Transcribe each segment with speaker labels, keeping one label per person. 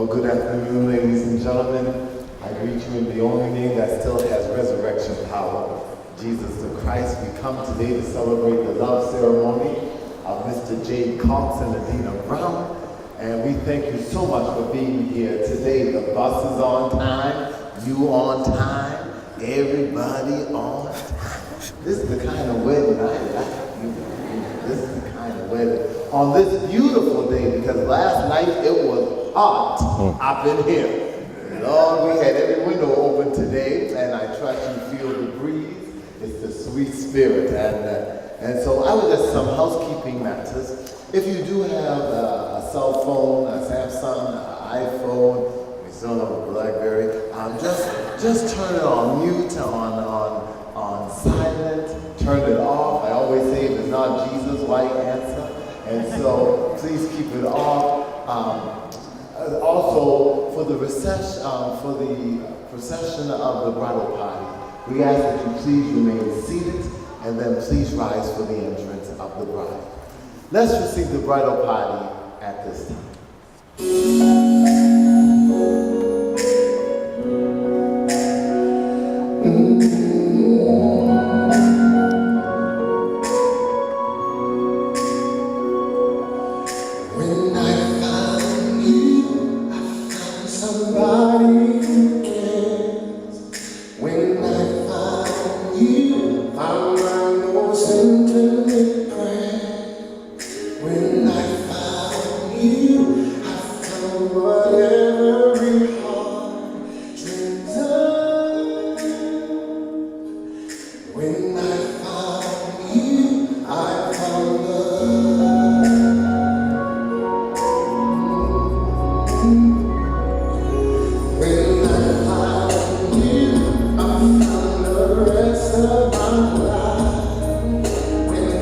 Speaker 1: Well, good afternoon, ladies and gentlemen. I greet you in the only name that still has resurrection power, Jesus the Christ. We come today to celebrate the love ceremony of Mr. Jade and Adena Brown. And we thank you so much for being here today. The bus is on time, you on time, everybody on time. This is the kind of wedding I like. This is the kind of wedding. On this beautiful day, because last night it was hot up in here. Lord, we had every window open today, and I trust you feel the breeze. It's the sweet spirit. And so I was just some housekeeping matters. If you do have a cell phone, a Samsung, an iPhone, we still have a BlackBerry, just turn it on mute, on silent, turn it off. I always say if it's not Jesus, why answer? And so please keep it off. Also, for the procession of the bridal party, we ask that you please remain seated and then please rise for the entrance of the bride. Let's receive the bridal party at this time.
Speaker 2: When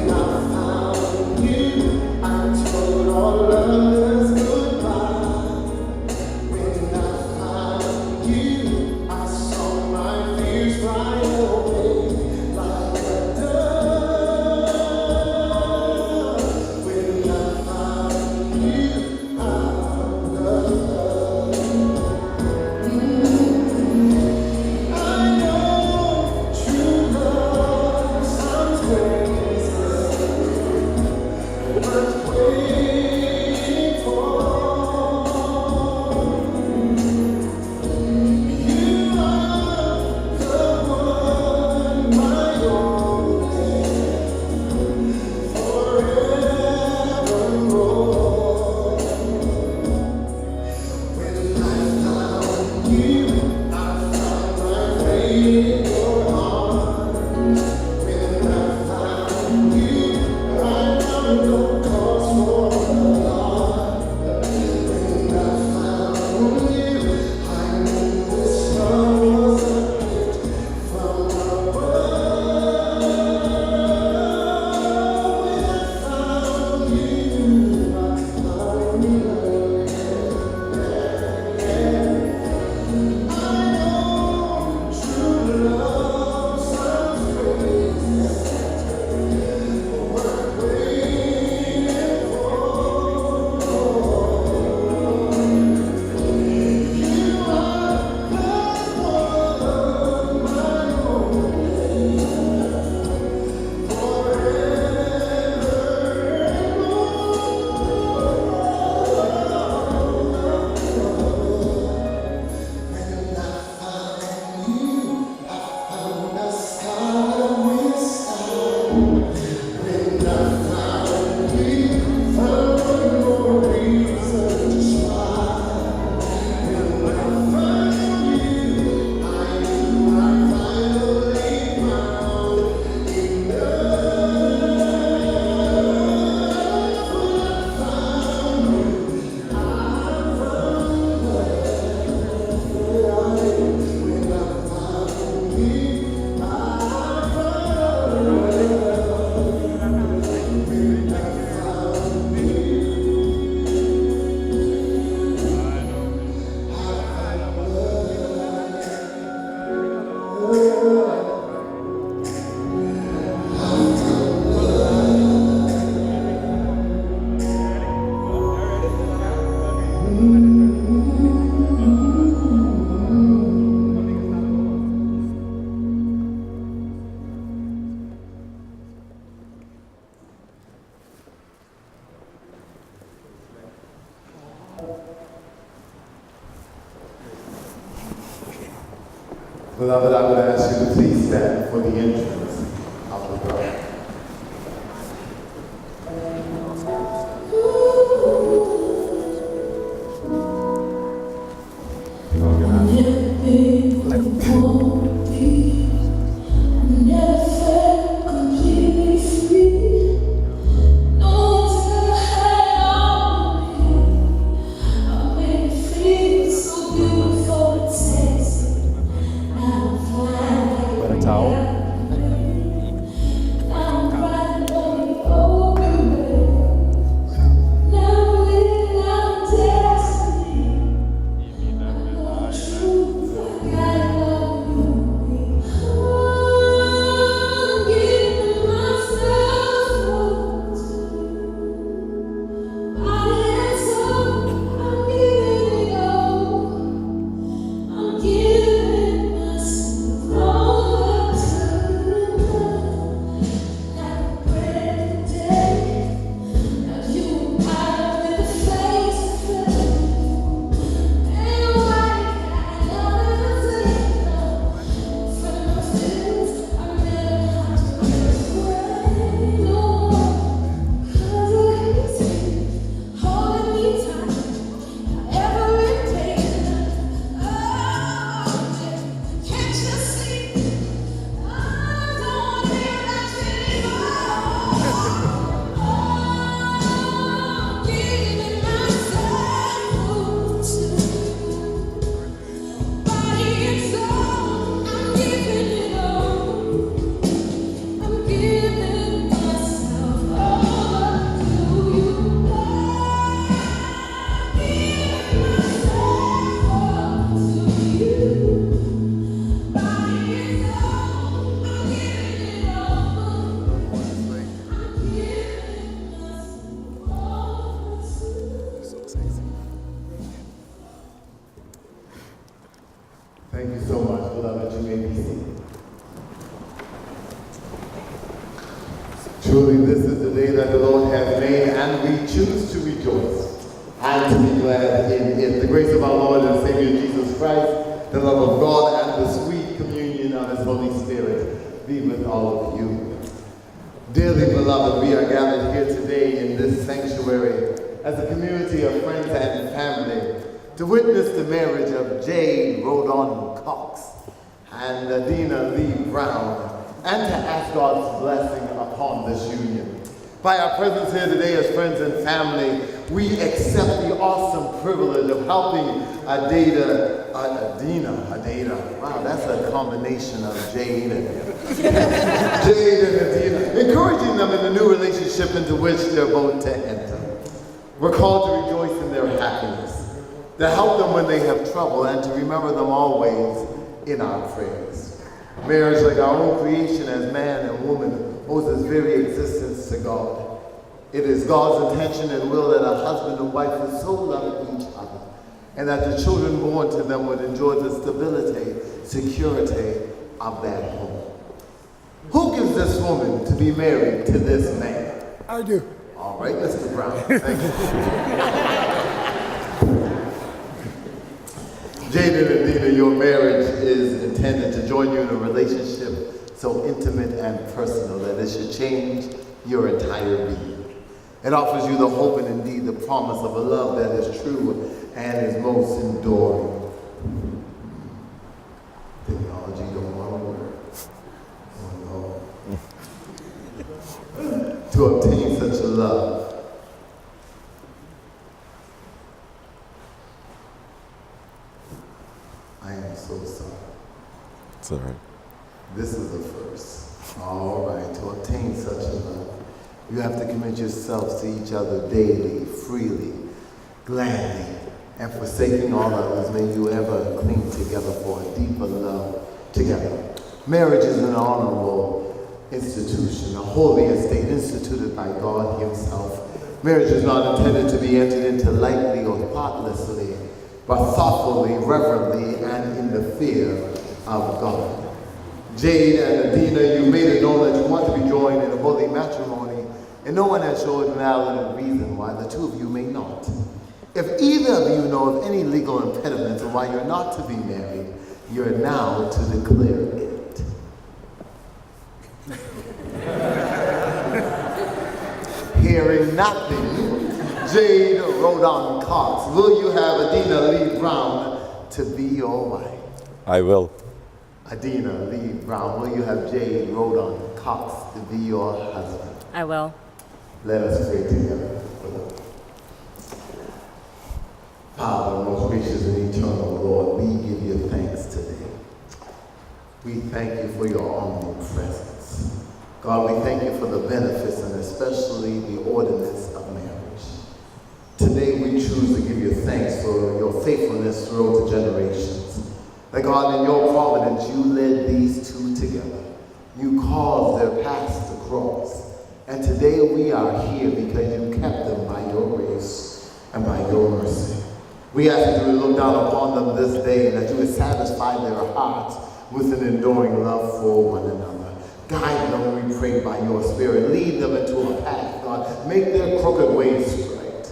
Speaker 1: Beloved, I would ask you to please stand for the entrance of the bride. Thank you so much, beloved. You may be seated. Truly, this is the day that the Lord has made, and we choose to rejoice and to be glad in it. The grace of our Lord and Savior Jesus Christ, the love of God, and the sweet communion of His Holy Spirit be with all of you. Dearly beloved, we are gathered here today in this sanctuary as a community of friends and family to witness the marriage of Jade Cox and Adena Lee Brown, and to ask God's blessing upon this union. By our presence here today as friends and family, we accept the awesome privilege of helping Adena. Wow, that's a combination of Jade and Adena. Encouraging them in the new relationship into which they're about to enter. We're called to rejoice in their happiness, to help them when they have trouble, and to remember them always in our prayers. Marriage, like our own creation as man and woman, owes its very existence to God. It is God's intention and will that a husband and wife would so love each other, and that the children born to them would enjoy the stability, security of that home. Who gives this woman to be married to this man?
Speaker 2: I do.
Speaker 1: All right, Mr. Brown. Thank you. Jade and Adena, your marriage is intended to join you in a relationship so intimate and personal that it should change your entire being. It offers you the hope and indeed the promise of a love that is true and is most enduring. Technology don't want to work. Oh no. To obtain such a love, I am so sorry.
Speaker 3: It's all right.
Speaker 1: This is the first. All right, to obtain such a love, you have to commit yourselves to each other daily, freely, gladly, and forsaking all others, may you ever cling together for a deeper love together. Marriage is an honorable institution, a holy estate instituted by God Himself. Marriage is not intended to be entered into lightly or thoughtlessly, but thoughtfully, reverently, and in the fear of God. Jade and Adena, you made it known that you want to be joined in a holy matrimony, and no one has showed valid reason why the two of you may not. If either of you know of any legal impediments why you're not to be married, You're now to declare it. Hearing nothing, Jade wrote on cards, will you have Adena Lee Brown to be your wife?
Speaker 3: I will.
Speaker 1: Adena Lee Brown, will you have Jade wrote on cards to be your husband?
Speaker 2: I will.
Speaker 1: Let us pray together. Father, most gracious and eternal Lord, we give you thanks today. We thank you for your omnipresence. God, we thank you for the benefits and especially the ordinance of marriage. Today we choose to give you thanks for your faithfulness throughout the generations. That God, in your providence, you led these two together. You caused their paths to cross. And today we are here because you kept them by your grace and by your mercy. We ask that you would look down upon them this day and that you would satisfy their hearts with an enduring love for one another. Guide them, we pray, by your Spirit. Lead them into a path, God. Make their crooked ways straight.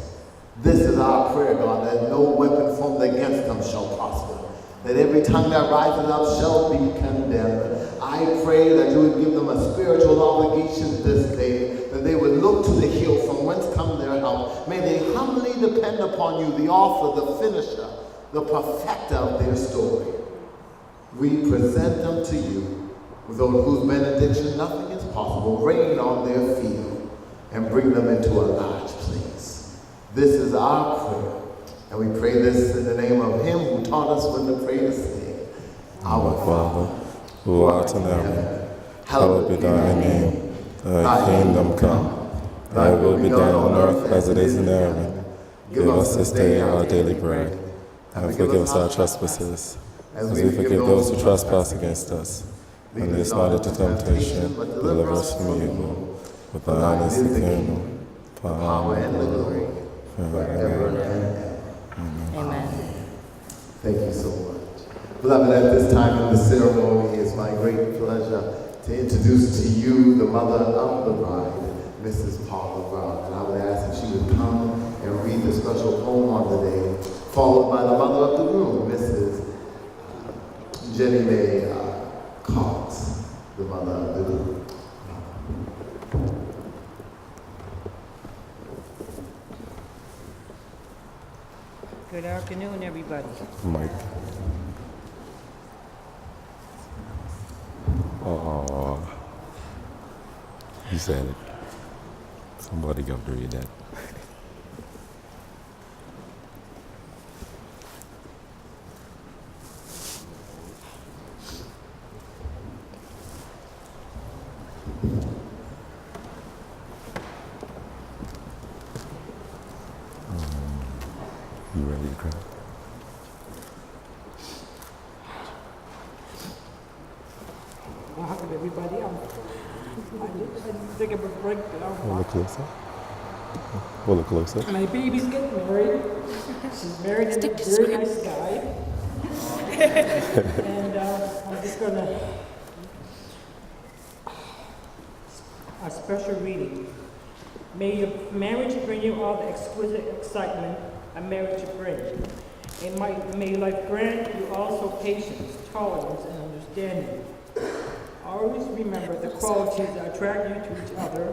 Speaker 1: This is our prayer, God, that no weapon formed against them shall prosper. That every tongue that rises up shall be condemned. I pray that you would give them a spiritual obligation this day, that they would look to the hill from whence come their help. May they humbly depend upon you, the author, the finisher, the perfecter of their story. We present them to you, without whose benediction nothing is possible. Rain on their field and bring them into a large place. This is our prayer. And we pray this in the name of him who taught us when to pray to say, Our Father,
Speaker 3: who art in heaven, hallowed be thy name. Thy kingdom come, thy will be done on earth as it is in heaven. Give us this day our daily bread, and forgive us our trespasses, as we forgive those who trespass against us. And lead us not into temptation, but deliver us from evil. For thine is the kingdom, power, and the glory, forever and ever.
Speaker 2: Amen.
Speaker 1: Thank you so much. Beloved, at this time in the ceremony, it's my great pleasure to introduce to you the mother of the bride, Mrs. Paula Brown. And I would ask that she would come and read the special poem on the day, followed by the mother of the groom, Mrs. Jenny Mae Cox, the mother of the groom.
Speaker 4: Good afternoon, everybody.
Speaker 3: Mike. Oh, you said it. Somebody got to read that. You ready to cry?
Speaker 4: Welcome, everybody. I didn't think I would break
Speaker 3: A
Speaker 4: down.
Speaker 3: little closer. A little closer.
Speaker 4: My baby's getting married. She's married to a very nice guy. And I'm just going to... A special reading. May your marriage bring you all the exquisite excitement a marriage brings. May life grant you also patience, tolerance, and understanding. Always remember the qualities that attract you to each other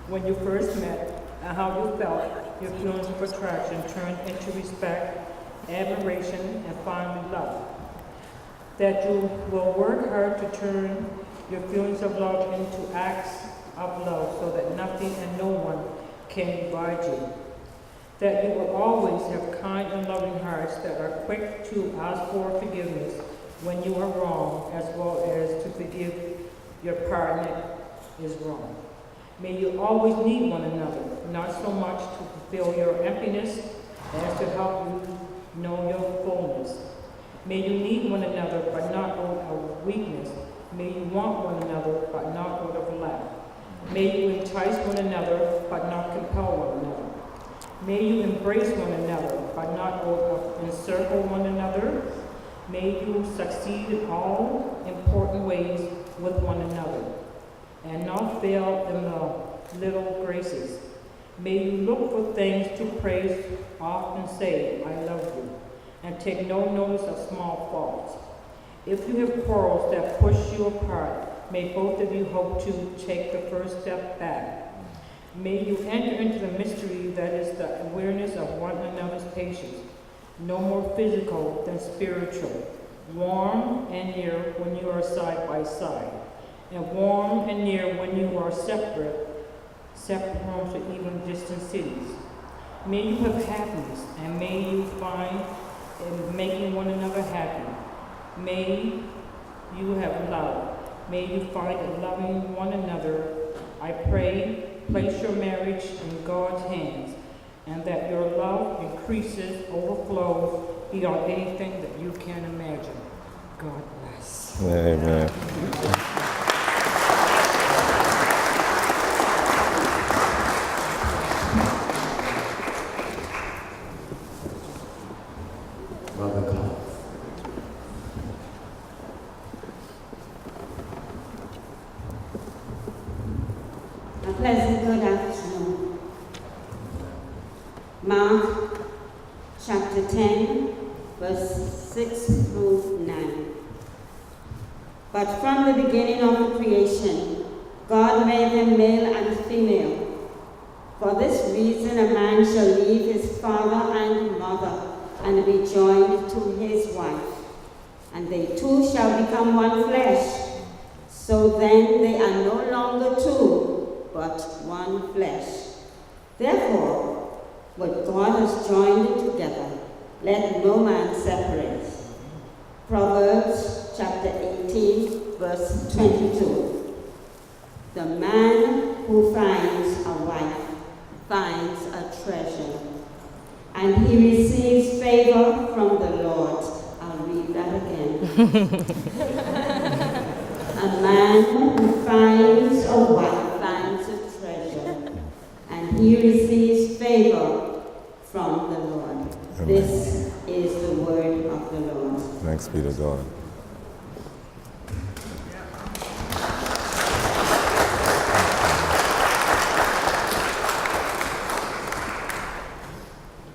Speaker 4: when you first met and how you felt your feelings of attraction turned into respect, admiration, and finally love. That you will work hard to turn your feelings of love into acts of love so that nothing and no one can divide you. That you will always have kind and loving hearts that are quick to ask for forgiveness when you are wrong, as well as to forgive your partner is wrong. May you always need one another, not so much to fulfill your emptiness as to help you know your fullness. May you need one another, but not out of weakness. May you want one another, but not out of lack. May you entice one another, but not compel one another. May you embrace one another, but not encircle one another. May you succeed in all important ways with one another, and not fail in the little graces. May you look for things to praise, often say, I love you, and take no notice of small faults. If you have quarrels that push you apart, may both of you hope to take the first step back. May you enter into the mystery that is the awareness of one another's patience, no more physical than spiritual, warm and near when you are side by side, and warm and near when you are separate rooms or even distant cities. May you have happiness, and may you find in making one another happy. May you have love. May you find in loving one another. I pray, place your marriage in God's hands, and that your love increases, overflows beyond anything that you can imagine. God bless.
Speaker 3: Amen.
Speaker 1: Mother God.
Speaker 2: A pleasant good afternoon. Mark chapter 10, verse 6 through 9. But from the beginning of the creation, God made them male and female. For this reason a man shall leave his father and mother and be joined to his wife, and they two shall become one flesh. So then they are no longer two, but one flesh. Therefore, what God has joined together, let no man separate. Proverbs chapter 18, verse 22. The man who finds a wife finds a treasure, and he receives favor from the Lord. I'll read that again. A man who finds a wife finds a treasure, and he receives favor from the Lord.
Speaker 3: Amen.
Speaker 2: This is the word of the Lord.
Speaker 3: Thanks be to God.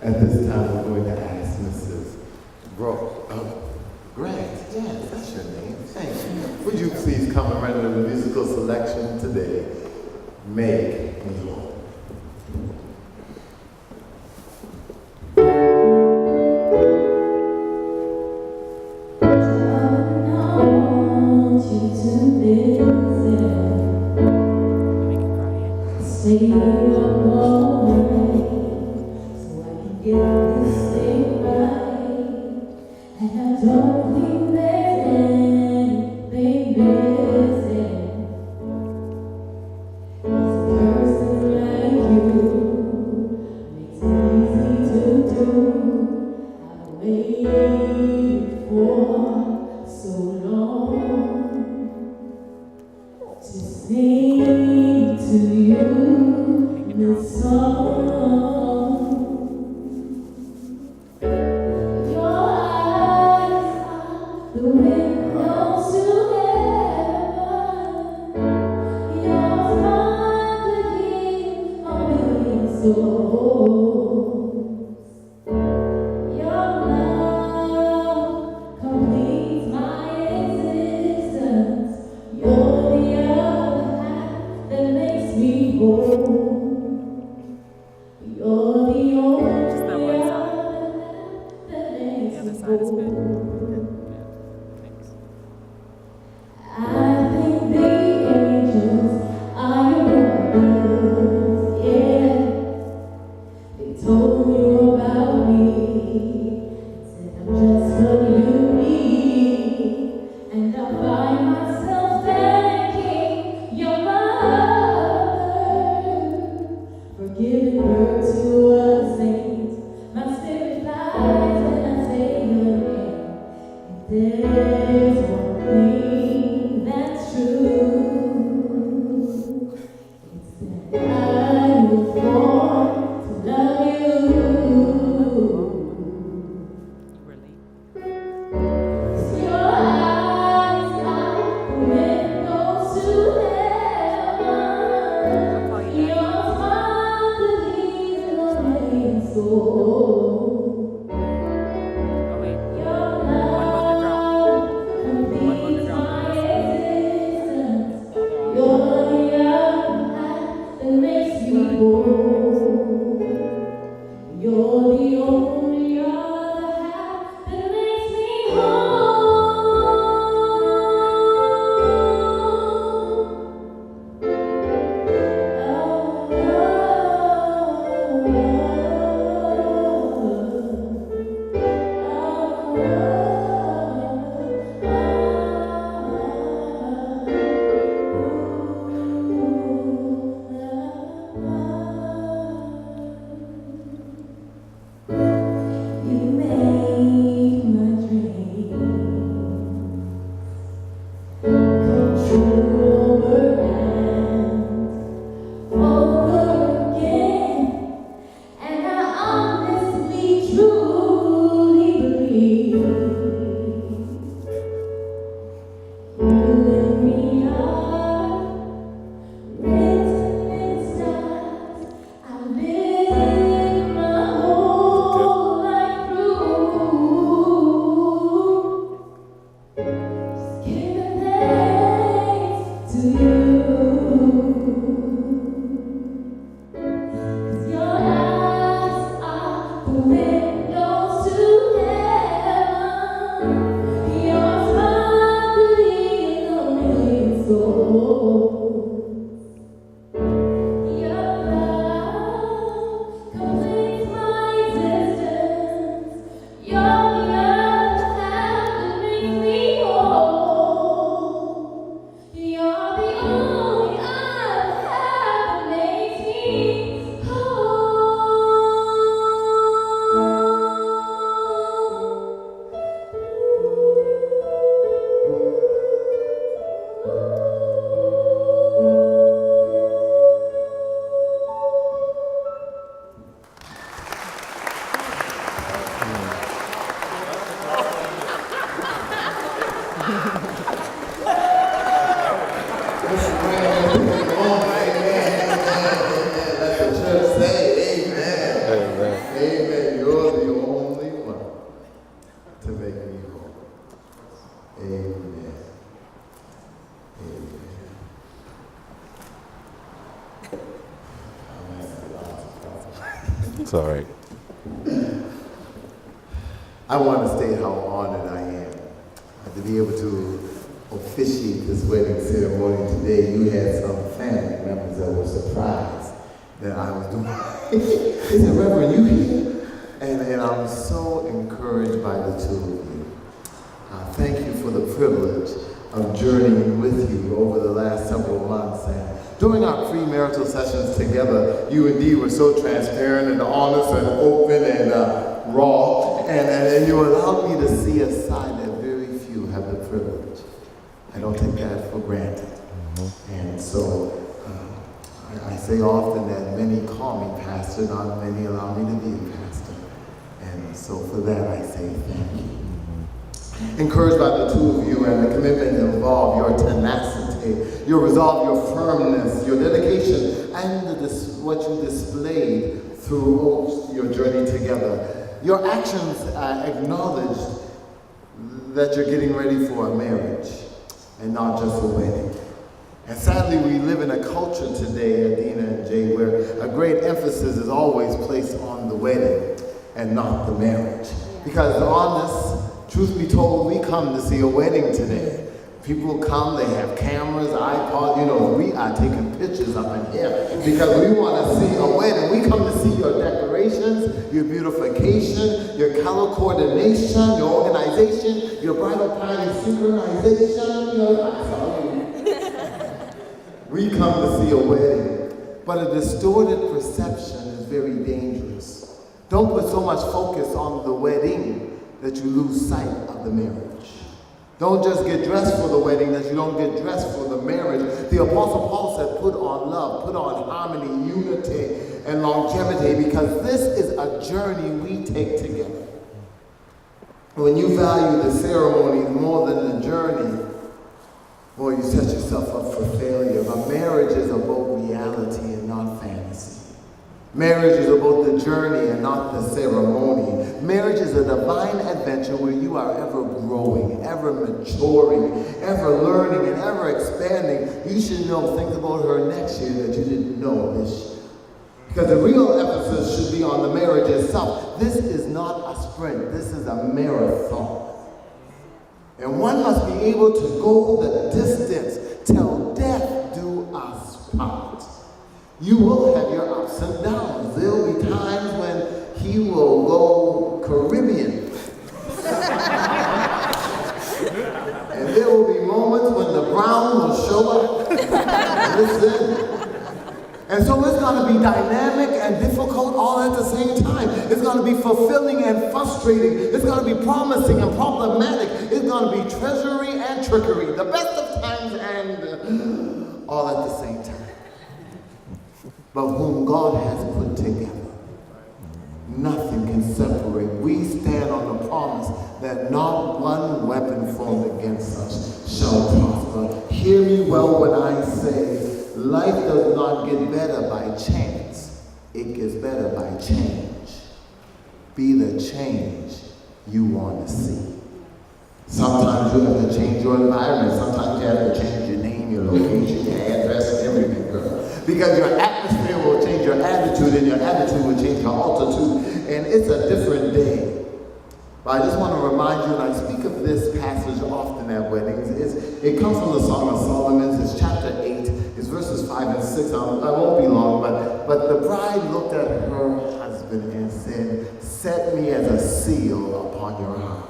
Speaker 1: At this time, we're going to ask Mrs. Grant, yes, that's your name. Thank you. Would you please come and render the musical selection today? Make me whole.
Speaker 3: It's all right.
Speaker 1: I want to state how honored I am to be able to officiate this wedding ceremony today. You had some family members that were surprised that I was doing. They said, Reverend, you here? And I'm so encouraged by the two of you. Thank you for the privilege of journeying with you over the last several months. And during our premarital sessions together, you indeed were so transparent and honest and open and raw. And you allowed me to see a side that very few have the privilege. I don't take that for granted. And so I say often that many call me pastor, not many allow me to be a pastor. And so for that I say thank you. Encouraged by the two of you and the commitment involved, your tenacity, your resolve, your firmness, your dedication, and what you displayed through your journey together. Your actions acknowledged that you're getting ready for a marriage and not just a wedding. And sadly, we live in a culture today, Adena and Jade, where a great emphasis is always placed on the wedding and not the marriage. Because honest, truth be told, we come to see a wedding today. People come, they have cameras, iPods, we are taking pictures up in here because we want to see a wedding. We come to see your decorations, your beautification, your color coordination, your organization, your bridal party synchronization. We come to see a wedding, but a distorted perception is very dangerous. Don't put so much focus on the wedding that you lose sight of the marriage. Don't just get dressed for the wedding that you don't get dressed for the marriage. The Apostle Paul said, put on love, put on harmony, unity, and longevity, because this is a journey we take together. When you value the ceremony more than the journey, boy, you set yourself up for failure. But marriage is about reality and not fantasy. Marriage is about the journey and not the ceremony. Marriage is a divine adventure where you are ever growing, ever maturing, ever learning, and ever expanding. You should know things about her next year that you didn't know this year. Because the real emphasis should be on the marriage itself. This is not a sprint. This is a marathon. And one must be able to go the distance till death do us part. You will have your ups and downs. There will be times when he will go Caribbean. And there will be moments when the brown will show up. Listen. And so it's going to be dynamic and difficult all at the same time. It's going to be fulfilling and frustrating. It's going to be promising and problematic. It's going to be treasury and trickery. The best of times and all at the same time. But whom God has put together, nothing can separate. We stand on the promise that not one weapon formed against us shall prosper. Hear me well when I say, life does not get better by chance. It gets better by change. Be the change you want to see. Sometimes you have to change your environment. Sometimes you have to change your name, your location, your address, everything, girl. Because your atmosphere will change your attitude, and your attitude will change your altitude, and it's a different day. But I just want to remind you, and I speak of this passage often at weddings, it comes from the Song of Solomon. It's chapter 8, it's verses 5 and 6. I won't be long, but the bride looked at her husband and said, set me as a seal upon your heart.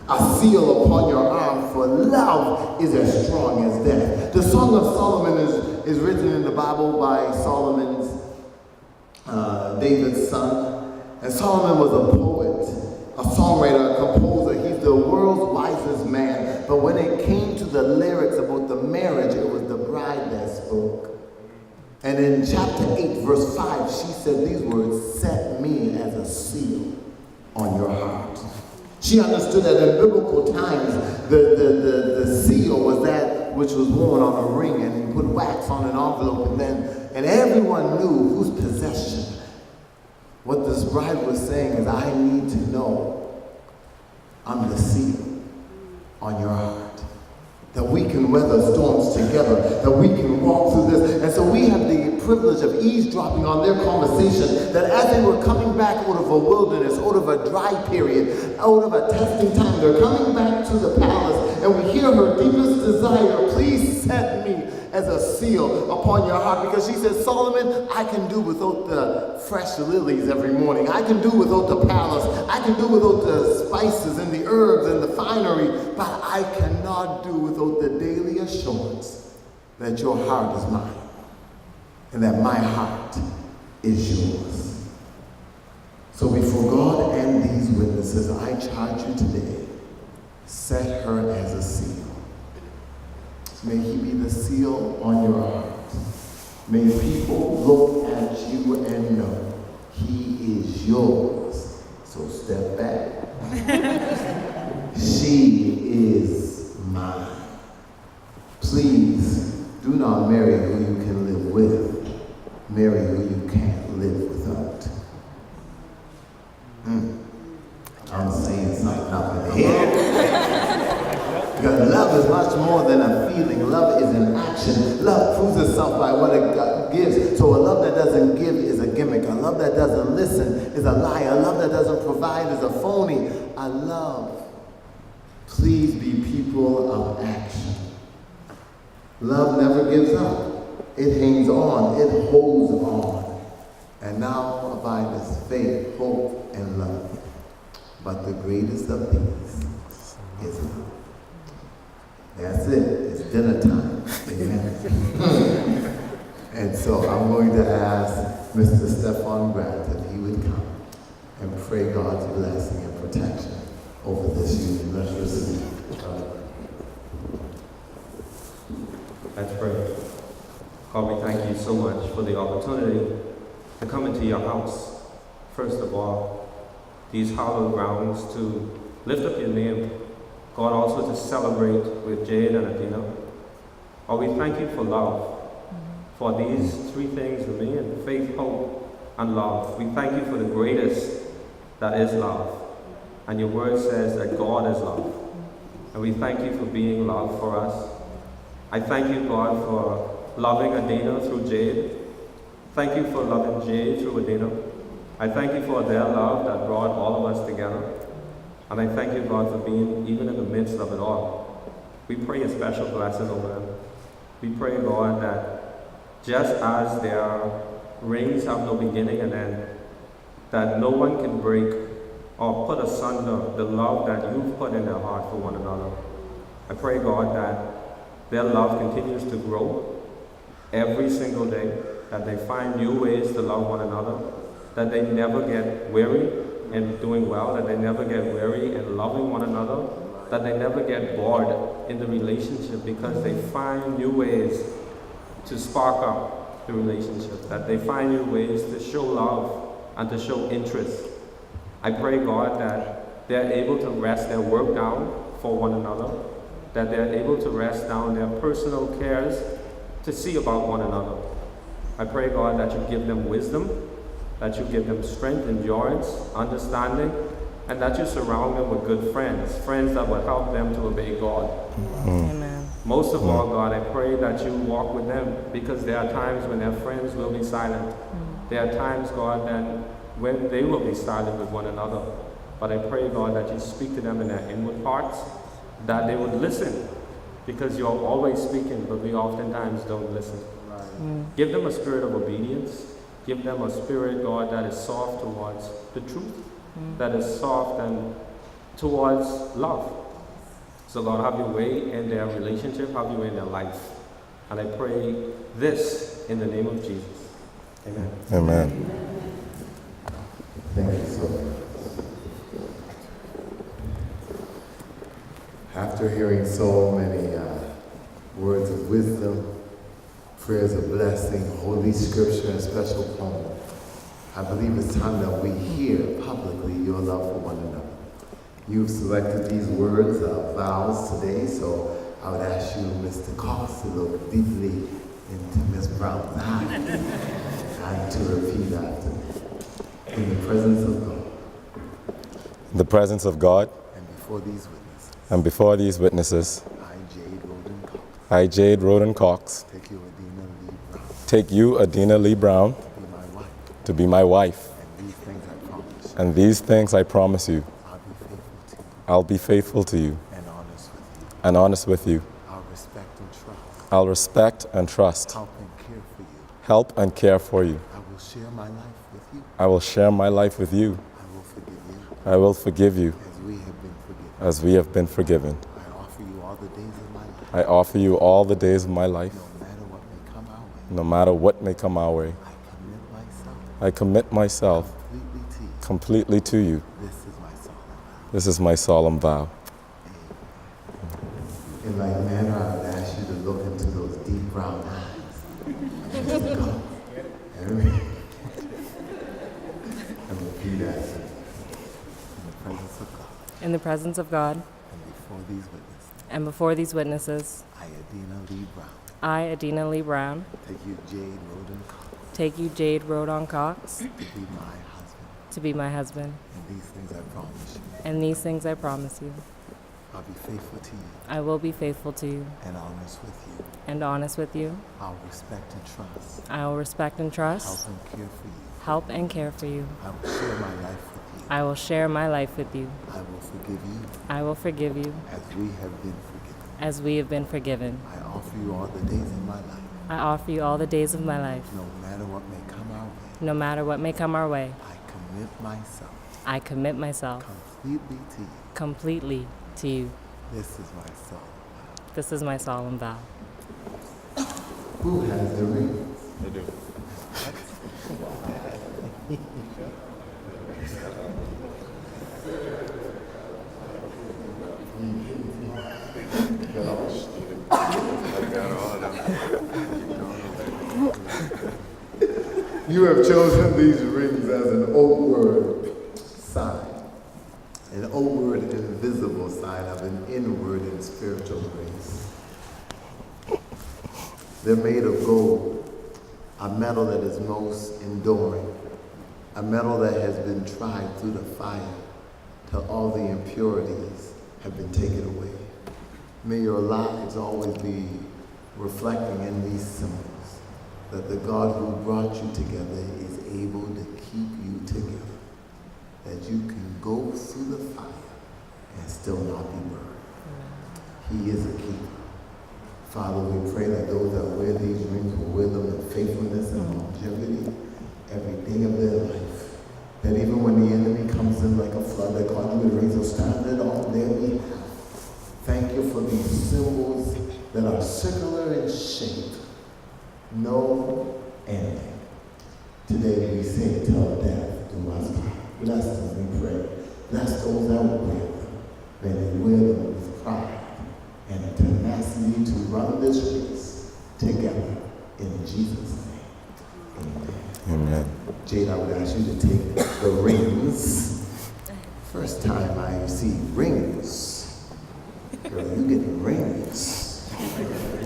Speaker 1: A seal upon your arm, for love is as strong as death. The Song of Solomon is written in the Bible by Solomon's, David's son. And Solomon was a poet, a songwriter, a composer. He's the world's wisest man. But when it came to the lyrics about the marriage, it was the bride that spoke. And in chapter 8, verse 5, she said these words, set me as a seal on your heart. She understood that in biblical times, the seal was that which was worn on a ring, and you put wax on an envelope, and everyone knew whose possession. What this bride was saying is, I need to know I'm the seal on your heart. that we can weather storms together, that we can walk through this. And so we have the privilege of eavesdropping on their conversation, that as they were coming back out of a wilderness, out of a dry period, out of a testing time, they're coming back to the palace, and we hear her deepest desire, please set me as a seal upon your heart, because she says, Solomon, I can do without the fresh lilies every morning. I can do without the palace. I can do without the spices and the herbs and the finery, but I cannot do without the daily assurance that your heart is mine and that my heart is yours. So before God and these witnesses, I charge you today, set her as a seal. May he be the seal on your heart. May people look at you and know he is yours. So step back. She is mine. Please do not marry who you can live with. Marry who you can't live without. I'm saying something up in here. Because love is much more than a feeling. Love is an action. Love proves itself by what it gives. So a love that doesn't give is a gimmick. A love that doesn't listen is a lie. A love that doesn't provide is a phony. A love, please be people of action. Love never gives up. It hangs on. It holds on. And now abideth faith, hope, and love. But the greatest of these is love. That's it. It's dinner time. Amen. And so I'm going to ask Mr. Stefan Grant if he would come and pray God's blessing and protection over this union. Let's receive.
Speaker 5: Let's pray. God, we thank you so much for the opportunity to come into your house. First of all, these hallowed grounds to lift up your name. God, also to celebrate with Jade and Adena. God, we thank you for love. For these three things remain: faith, hope, and love. We thank you for the greatest, that is love. And your word says that God is love. And we thank you for being love for us. I thank you, God, for loving Adena through Jade. Thank you for loving Jade through Adena. I thank you for their love that brought all of us together. And I thank you, God, for being even in the midst of it all. We pray a special blessing over them. We pray, God, that just as their rings have no beginning and end, that no one can break or put asunder the love that you've put in their heart for one another. I pray, God, that their love continues to grow every single day, that they find new ways to love one another, that they never get weary in doing well, that they never get weary in loving one another, that they never get bored in the relationship because they find new ways to spark up the relationship, that they find new ways to show love and to show interest. I pray, God, that they're able to rest their work down for one another, that they're able to rest down their personal cares to see about one another. I pray, God, that you give them wisdom, that you give them strength, endurance, understanding, and that you surround them with good friends, friends that will help them to obey God.
Speaker 6: Amen.
Speaker 5: Most of all, God, I pray that you walk with them, because there are times when their friends will be silent. There are times, God, that when they will be silent with one another. But I pray, God, that you speak to them in their inward parts, that they would listen, because you're always speaking, but we oftentimes don't listen. Give them a spirit of obedience. Give them a spirit, God, that is soft towards the truth, that is soft and towards love. So, God, have your way in their relationship, have your way in their life. And I pray this in the name of Jesus. Amen.
Speaker 3: Amen.
Speaker 1: Thank you so much. After hearing so many words of wisdom, prayers of blessing, holy scripture, and special poem, I believe it's time that we hear publicly your love for one another. You've selected these words of vows today, so I would ask you, Mr. Cox, to look deeply into Ms. Brown's eyes and to repeat after me. In the presence of God.
Speaker 3: In the presence of God
Speaker 1: And before these witnesses.
Speaker 3: and before these witnesses,
Speaker 1: I, Jade, will
Speaker 3: I, Jade Roden Cox,
Speaker 1: take you, Adena Lee Brown,
Speaker 3: take you, Adena Lee Brown,
Speaker 1: to be my wife,
Speaker 3: to be my wife.
Speaker 1: and these things I promise you.
Speaker 3: And these things I promise you,
Speaker 1: I'll be faithful to you
Speaker 3: I'll be faithful to you
Speaker 1: and honest with you.
Speaker 3: and honest with you.
Speaker 1: I'll respect and trust,
Speaker 3: I'll respect and trust,
Speaker 1: help and care for you.
Speaker 3: help and care for you.
Speaker 1: I will share my life with you.
Speaker 3: I will share my life with you.
Speaker 1: I will forgive you
Speaker 3: I will forgive you
Speaker 1: as we have been forgiven.
Speaker 3: as we have been forgiven.
Speaker 1: I offer you all the days of my life,
Speaker 3: I offer you all the days of my life,
Speaker 1: no matter what may come our way.
Speaker 3: no matter what may come our way.
Speaker 1: I commit myself
Speaker 3: I commit myself
Speaker 1: completely to you.
Speaker 3: completely to you.
Speaker 1: This is my solemn vow.
Speaker 3: This is my solemn vow.
Speaker 1: In like manner, I would ask you to look into those deep brown eyes. And repeat after me. In the presence of God
Speaker 3: In the presence of God
Speaker 1: and before these witnesses,
Speaker 3: and before these witnesses,
Speaker 1: I, Adena Lee Brown,
Speaker 3: I, Adena Lee Brown,
Speaker 1: take you, Jade Roden Cox,
Speaker 3: take you, Jade Rodon Cox,
Speaker 1: to be my husband.
Speaker 3: to be my husband.
Speaker 1: And these things I promise you.
Speaker 3: And these things I promise you.
Speaker 1: I'll be faithful to you
Speaker 3: I will be faithful to you
Speaker 1: and honest with you.
Speaker 3: and honest with you.
Speaker 1: I'll respect and trust,
Speaker 3: I will respect and trust,
Speaker 1: help and care for you.
Speaker 3: help and care for you.
Speaker 1: I will share my life with you.
Speaker 3: I will share my life with you.
Speaker 1: I will forgive you
Speaker 3: I will forgive you
Speaker 1: as we have been forgiven.
Speaker 3: as we have been forgiven.
Speaker 1: I offer you all the days of my life,
Speaker 3: I offer you all the days of my life,
Speaker 1: no matter what may come our way.
Speaker 3: no matter what may come our way.
Speaker 1: I commit myself
Speaker 3: I commit myself
Speaker 1: completely to you.
Speaker 3: completely to you.
Speaker 1: This is my soul.
Speaker 3: This is my solemn vow.
Speaker 1: Who has the ring?
Speaker 3: I do.
Speaker 1: You have chosen these rings as an outward sign, an outward invisible sign of an inward and spiritual grace. They're made of gold, a metal that is most enduring, a metal that has been tried through the fire till all the impurities have been taken away. May your lives always be reflecting in these symbols that the God who brought you together is able to keep you together, that you can go through the fire and still not be burned. He is a keeper. Father, we pray that those that wear these rings will wear them in faithfulness and longevity every day of their life. That even when the enemy comes in like a flood, that God will raise a standard on their behalf. Thank you for these symbols that are circular in shape. No ending. Today we say, till death do us part. Bless them, we pray. Bless those that will wear them. May they wear them with pride and a tenacity to run this race together. In Jesus' name, amen.
Speaker 3: Amen.
Speaker 1: Jade, I would ask you to take the rings. First time I see rings. Girl, you getting rings.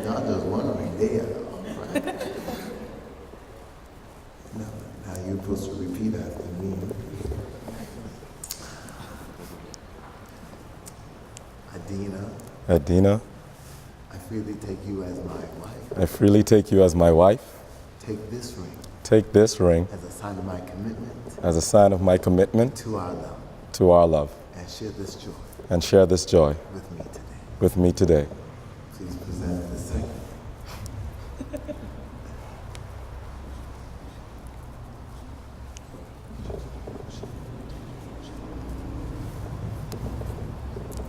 Speaker 1: Not just one ring there. Right? Now you're supposed to repeat after me.
Speaker 3: Adena,
Speaker 1: I freely take you as my wife.
Speaker 3: I freely take you as my wife.
Speaker 1: Take this ring
Speaker 3: Take this ring
Speaker 1: as a sign of my commitment
Speaker 3: as a sign of my commitment
Speaker 1: to our love,
Speaker 3: to our love,
Speaker 1: and share this joy
Speaker 3: and share this joy
Speaker 1: with me today.
Speaker 3: with me today.
Speaker 1: Please present the second.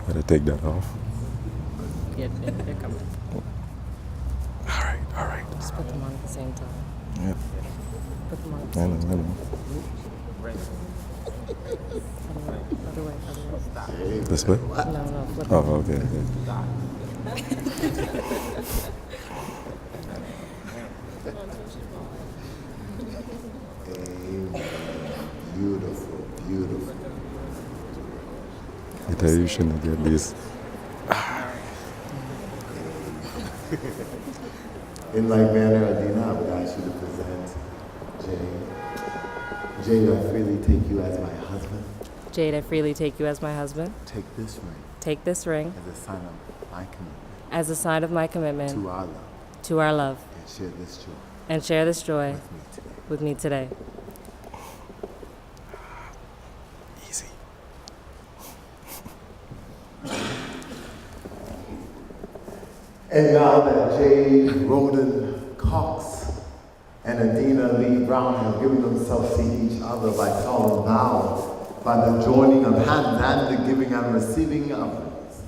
Speaker 3: Gotta take that off.
Speaker 4: Yeah, they're coming.
Speaker 3: All right.
Speaker 4: Just put them on at the same time.
Speaker 3: Yep.
Speaker 4: Put them on at the
Speaker 3: I
Speaker 4: same
Speaker 3: know.
Speaker 4: time. Other way.
Speaker 3: This way?
Speaker 4: No, flip
Speaker 3: Oh,
Speaker 4: them.
Speaker 3: okay.
Speaker 1: Amen. Beautiful, beautiful.
Speaker 3: I tell you shouldn't get these.
Speaker 1: In like manner, Adena, I would ask you to present Jade. Jade, I freely take you as my husband.
Speaker 3: Jade, I freely take you as my husband.
Speaker 1: Take this ring
Speaker 3: Take this ring
Speaker 1: as a sign of my commitment
Speaker 6: as a sign of my commitment
Speaker 1: to our love,
Speaker 6: to our love,
Speaker 1: and share this joy
Speaker 6: and share this joy with me today.
Speaker 3: Easy.
Speaker 1: And now that Jade, Roden, Cox, and Adena Lee Brown have given themselves to each other by solemn vow, by the joining of hands and the giving and receiving offerings,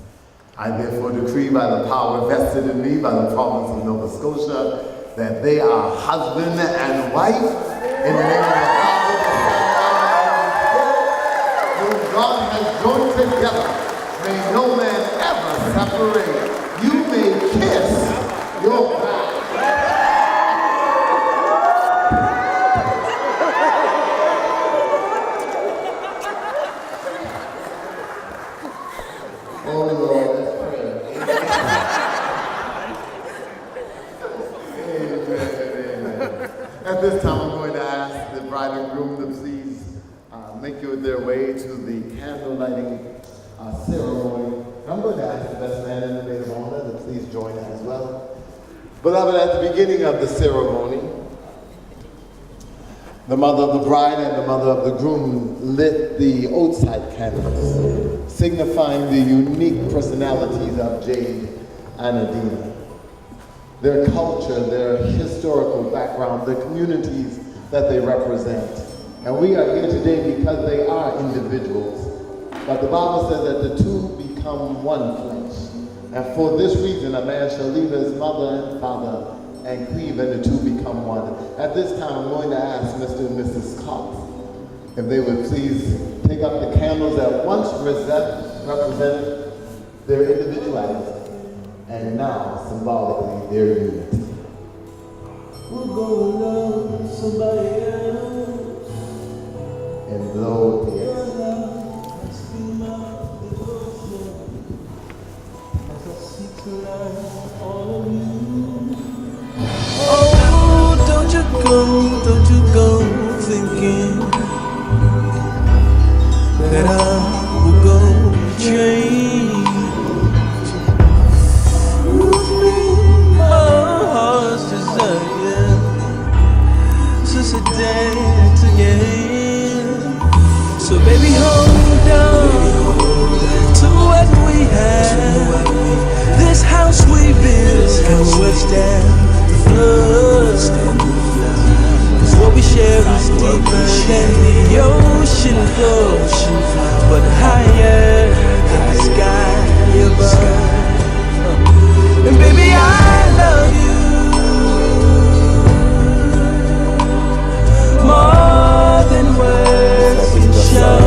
Speaker 1: I therefore decree by the power vested in me by the province of Nova Scotia that they are husband and wife in the name of the Father, the Son, and the Holy Spirit, whom God has joined together. May no man ever separate. You may kiss your bride. Oh Lord, let's pray. Amen. At this time, I'm going to ask the bride and groom to please make their way to the candle lighting ceremony. I'm going to ask the best man in the maid of honor to please join as well. Beloved, at the beginning of the ceremony, the mother of the bride and the mother of the groom lit the outside candles, signifying the unique personalities of Jade and Adena, their culture, their historical background, the communities that they represent. And we are here today because they are individuals. But the Bible says that the two become one flesh. And for this reason, a man shall leave his mother and father and cleave, and the two become one. At this time, I'm going to ask Mr. and Mrs. Cox if they would please take up the candles that once represented their individuality and now symbolically their unity. We'll go love somebody else and blow the exhale.
Speaker 7: Oh, don't you go thinking that I will go change. My heart's desire since the day together. So baby, hold on to what we have. This house we built can withstand the flood. Cause what we share is deeper than the ocean floor, but higher than the sky above. And baby, I love you more than words can show.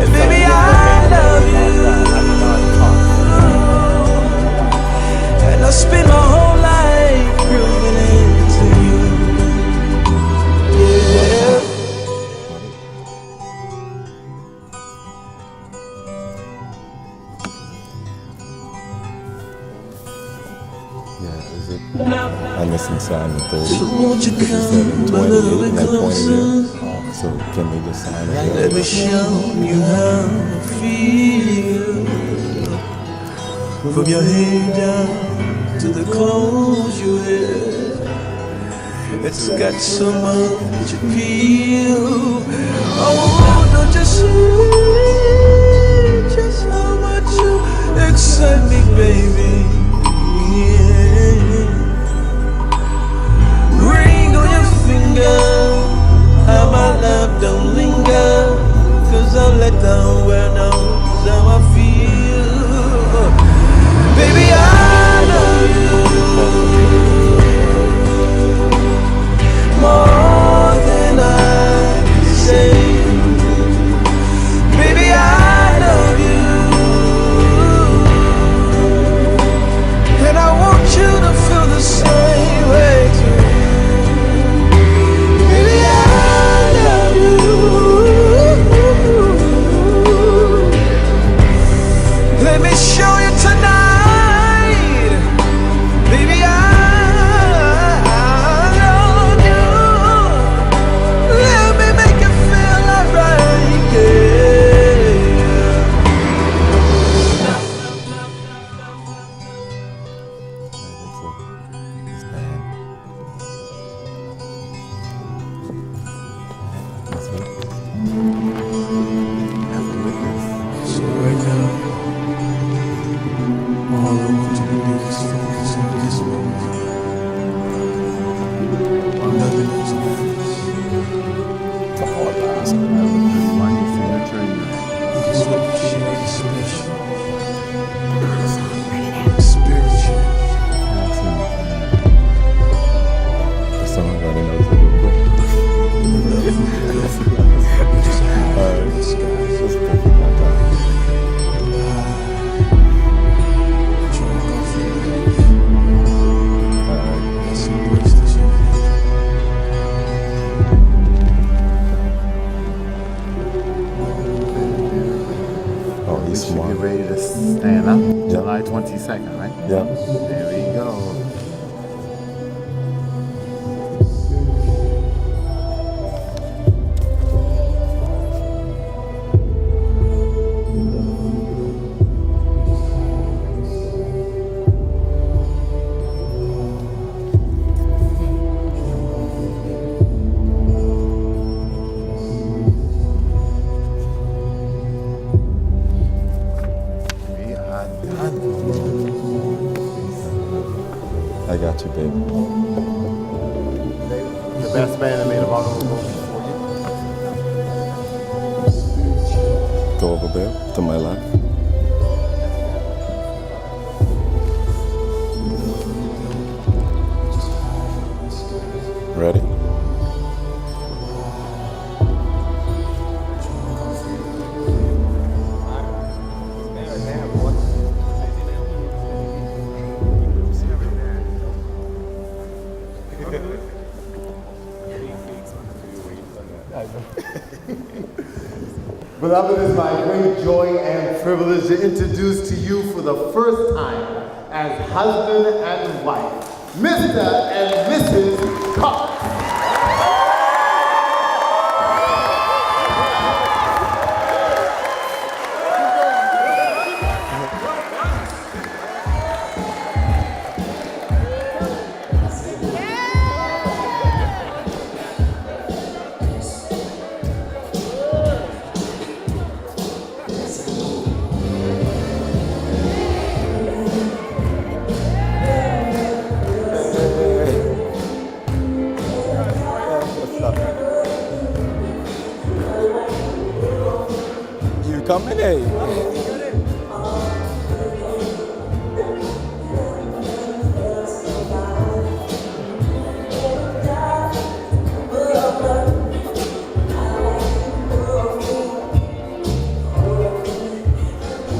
Speaker 7: And baby, I love you. And I spend my whole life proving it to you. Yeah.
Speaker 3: Yeah, is it? I listened to sign the 30.
Speaker 7: So won't you
Speaker 3: It said in
Speaker 7: come a
Speaker 3: 28
Speaker 7: little bit
Speaker 3: and I pointed
Speaker 7: closer?
Speaker 3: it. So can we just sign it?
Speaker 7: Let me show you how I feel. From your head down to the clothes you wear, it's got so much appeal. Oh, don't you see just how much you excite me, baby? Yeah. Ring on your finger, how my love don't linger, cause I'll let the world know how I feel. Baby, I love you more than I can say. Baby, I love you
Speaker 3: Yeah.
Speaker 1: There we go. We are done.
Speaker 3: I got you, baby.
Speaker 1: The best man that made a bottle will go before you.
Speaker 3: Go over there to my left. Ready?
Speaker 1: Beloved, it is my great joy and privilege to introduce to you for the first time as husband and wife, Mr. and Mrs. Cox.
Speaker 3: You coming, eh?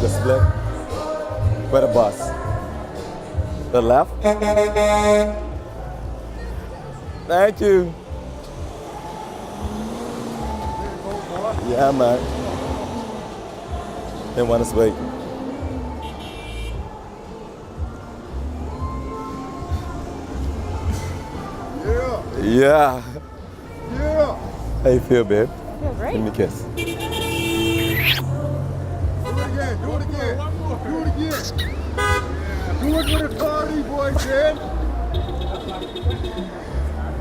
Speaker 3: The split. Where the bus? The left? Thank you. Yeah, man. Didn't want to wait. Yeah.
Speaker 1: Yeah.
Speaker 3: How you feel, babe?
Speaker 6: Feel great.
Speaker 3: Give me a kiss.
Speaker 1: Do it again. Do it again. Do it again. Do it for the party, boy, Jade.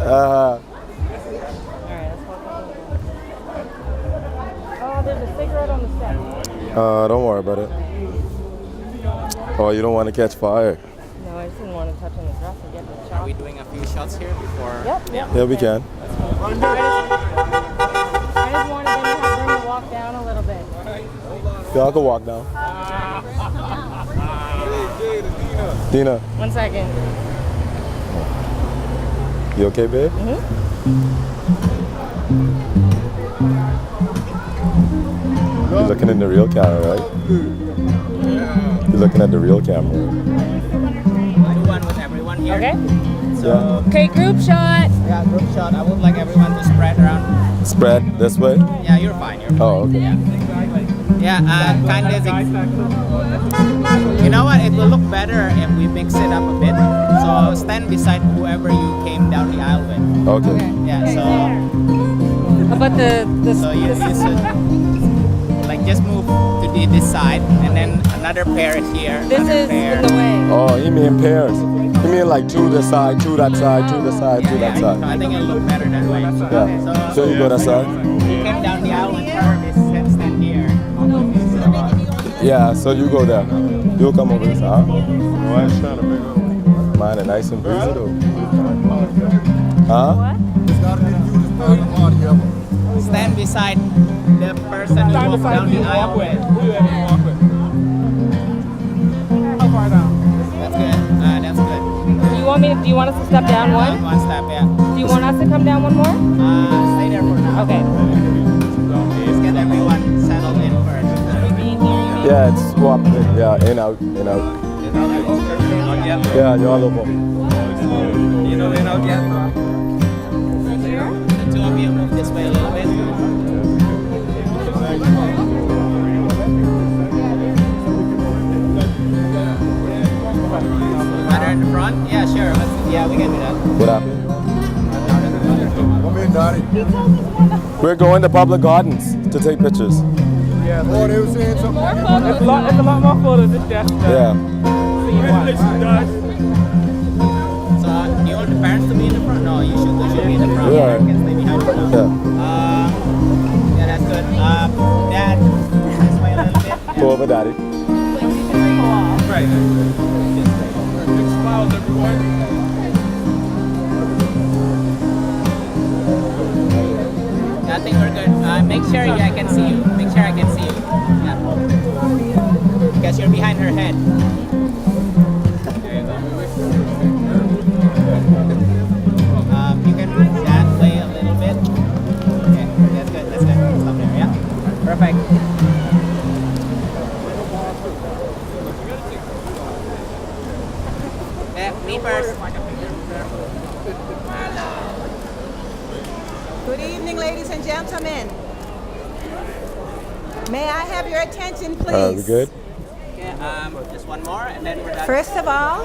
Speaker 6: All right, let's walk over. Oh, there's a cigarette on the step.
Speaker 3: Don't worry about it. Oh, you don't want to catch fire?
Speaker 6: No, I just didn't want to touch on the dress and get the
Speaker 8: Are
Speaker 6: shot.
Speaker 8: we doing a few shots here before?
Speaker 6: Yep.
Speaker 3: Yeah, we can.
Speaker 6: I just wanted them to have room to walk down a little bit.
Speaker 3: Y'all can walk down. Dina,
Speaker 6: 1 second.
Speaker 3: you okay, babe? You're looking in the real camera, right? You're looking at the real camera.
Speaker 8: Do one with everyone here.
Speaker 6: Okay.
Speaker 8: So,
Speaker 6: Okay, group shot.
Speaker 8: yeah, group shot. I would like everyone to spread around.
Speaker 3: Spread this way.
Speaker 8: Yeah, you're fine. You're fine.
Speaker 3: Oh, okay.
Speaker 8: Yeah, kind of. You know what? It will look better if we mix it up a bit. So stand beside whoever you came down the aisle with.
Speaker 3: Okay.
Speaker 8: Yeah. So
Speaker 6: How about the
Speaker 8: you should like just move to this side, and then another pair here.
Speaker 6: this
Speaker 8: another
Speaker 6: is
Speaker 8: pair.
Speaker 6: in the way.
Speaker 3: Oh, you mean pairs? You mean like to the side, to that side, to the side, to that
Speaker 8: So
Speaker 3: side?
Speaker 8: I think it'll look better that way.
Speaker 3: Yeah. So you go that side?
Speaker 8: You came down the aisle with her. Stand here.
Speaker 3: Yeah, so you go there. You'll come over this side. Huh? Mine are nice and breezy though. Huh?
Speaker 6: What?
Speaker 8: Stand beside the person you walk down the aisle with.
Speaker 4: How far down?
Speaker 8: That's good. That's good.
Speaker 6: Do you want us to step down one?
Speaker 8: One step, yeah.
Speaker 6: Do you want us to come down one more?
Speaker 8: Stay there for now.
Speaker 6: Okay.
Speaker 8: Just get everyone settled in first.
Speaker 3: Yeah, it's swap. Yeah, in out, in out. Yeah, you're all over.
Speaker 8: You know, in out yet. The two of you move this way a little bit.
Speaker 3: What happened? We're going to public gardens to take pictures.
Speaker 9: Yeah, oh, they were saying something.
Speaker 4: It's a lot more photos than just
Speaker 3: Yeah.
Speaker 8: So, do you want the parents to be in the front? No, you should be in the front.
Speaker 3: Yeah.
Speaker 8: You can stay behind you.
Speaker 3: Yeah.
Speaker 8: Yeah, that's good. Dad, this way a little bit.
Speaker 3: Go over, Daddy.
Speaker 8: Right.
Speaker 9: Big smiles, everyone.
Speaker 8: I think we're good. Make sure I can see you. Make sure I can see you. Yeah. Because you're behind her head. There you go. You can move that way a little bit. Okay, that's good. That's good. Stop there. Yeah. Perfect. Me first.
Speaker 10: Good evening, ladies and gentlemen. May I have your attention, please?
Speaker 3: We good?
Speaker 8: Okay, just one more and then we're done.
Speaker 10: First of all,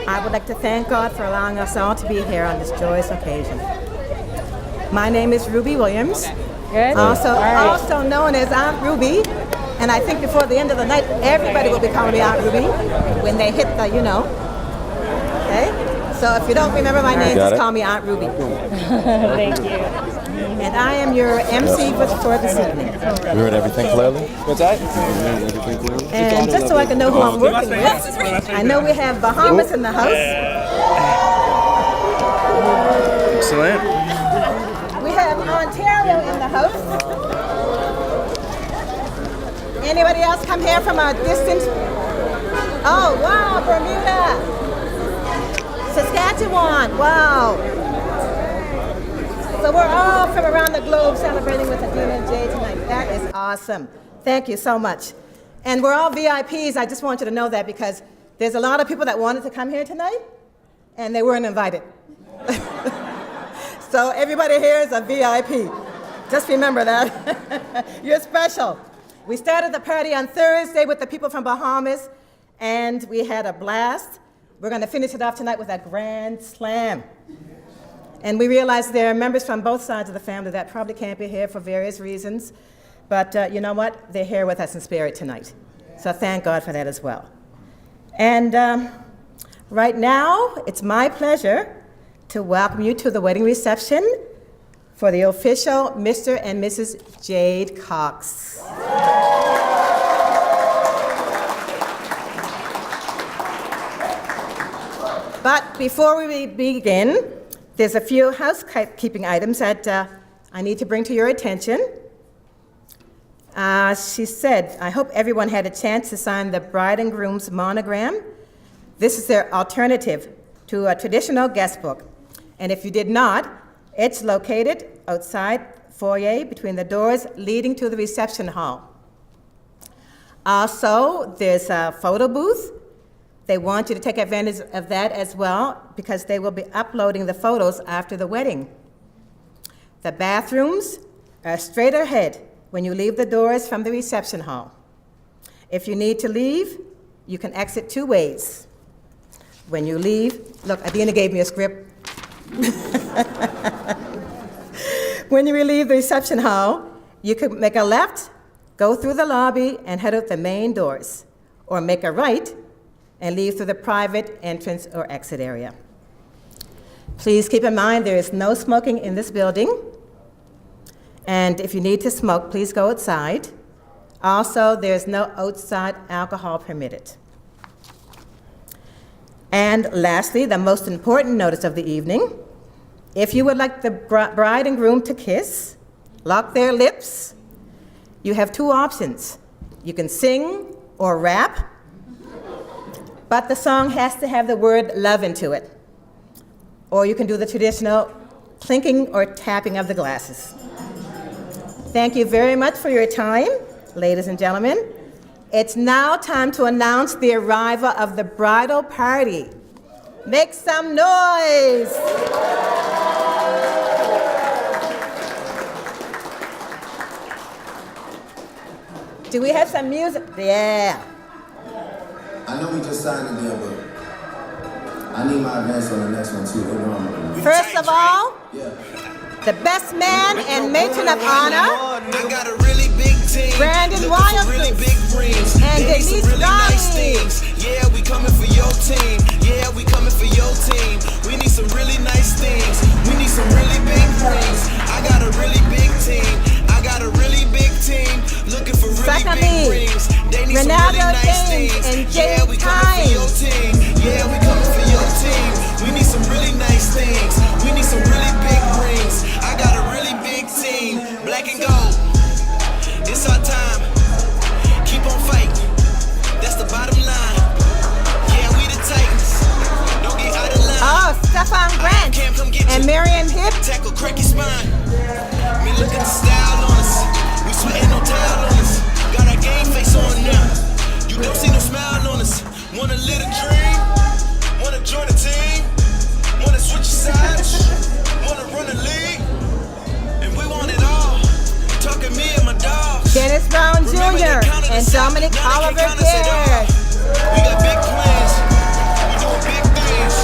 Speaker 10: I would like to thank God for allowing us all to be here on this joyous occasion. My name is Ruby Williams, also known as Aunt Ruby, and I think before the end of the night, everybody will be calling me Aunt Ruby when they hit the, Okay? So if you don't remember my name, just call me Aunt Ruby.
Speaker 4: Thank you.
Speaker 10: And I am your MC for this evening.
Speaker 3: We heard everything clearly? What's that?
Speaker 10: And just so I can know who I'm working with, I know we have Bahamas in the house.
Speaker 3: Excellent.
Speaker 10: We have Ontario in the house. Anybody else come here from a distance? Oh, wow, Bermuda. Saskatchewan, wow. So we're all from around the globe celebrating with Adena and Jade tonight. That is awesome. Thank you so much. And we're all VIPs. I just want you to know that because there's a lot of people that wanted to come here tonight and they weren't invited. So everybody here is a VIP. Just remember that. You're special. We started the party on Thursday with the people from Bahamas and we had a blast. We're going to finish it off tonight with a grand slam. And we realize there are members from both sides of the family that probably can't be here for various reasons. But you know what? They're here with us in spirit tonight. So thank God for that as well. And right now, it's my pleasure to welcome you to the wedding reception for the official Mr. and Mrs. Jade Cox. But before we begin, there's a few housekeeping items that I need to bring to your attention. She said, I hope everyone had a chance to sign the bride and groom's monogram. This is their alternative to a traditional guest book. And if you did not, it's located outside foyer between the doors leading to the reception hall. Also, there's a photo booth. They want you to take advantage of that as well because they will be uploading the photos after the wedding. The bathrooms are straight ahead when you leave the doors from the reception hall. If you need to leave, you can exit two ways. When you leave, look, Adena gave me a script. When you leave the reception hall, you could make a left, go through the lobby, and head out the main doors, or make a right and leave through the private entrance or exit area. Please keep in mind there is no smoking in this building. And if you need to smoke, please go outside. Also, there's no outside alcohol permitted. And lastly, the most important notice of the evening, if you would like the bride and groom to kiss, lock their lips, you have two options. You can sing or rap, but the song has to have the word love into it. Or you can do the traditional clinking or tapping of the glasses. Thank you very much for your time, ladies and gentlemen. It's now time to announce the arrival of the bridal party. Make some noise. Do we have some music? Yeah.
Speaker 11: I know we just signed the deal, but I need my advance on the next one too.
Speaker 10: First of all, the best man and matron of honor, Brandon Wildman and Denise Riley.
Speaker 7: Yeah, we coming for your team. Yeah, we coming for your team. We need some really nice things. We need some really big rings. I got a really big team. I got a really big team. Looking for really big rings. They need some really nice things. Yeah, we coming for your team. Yeah, we coming for your team. We need some really nice things. We need some really big rings. I got a really big team. Black and gold. It's our time. Keep on fighting. That's the bottom line. Yeah, we the Titans. Don't get out of line.
Speaker 10: Oh, Stefan Grant and Marion Hipp.
Speaker 7: Tackle cracky spine. Me look at the style on us. We sweating no towel on us. Got our game face on now. You don't see no smile on us. Wanna live a dream? Wanna join a team? Wanna switch sides? Wanna run a league? And we want it all. Talking me and my dogs.
Speaker 10: Dennis Brown Jr. and Dominic Oliver Garrett.
Speaker 7: We got big plans. We doing big things.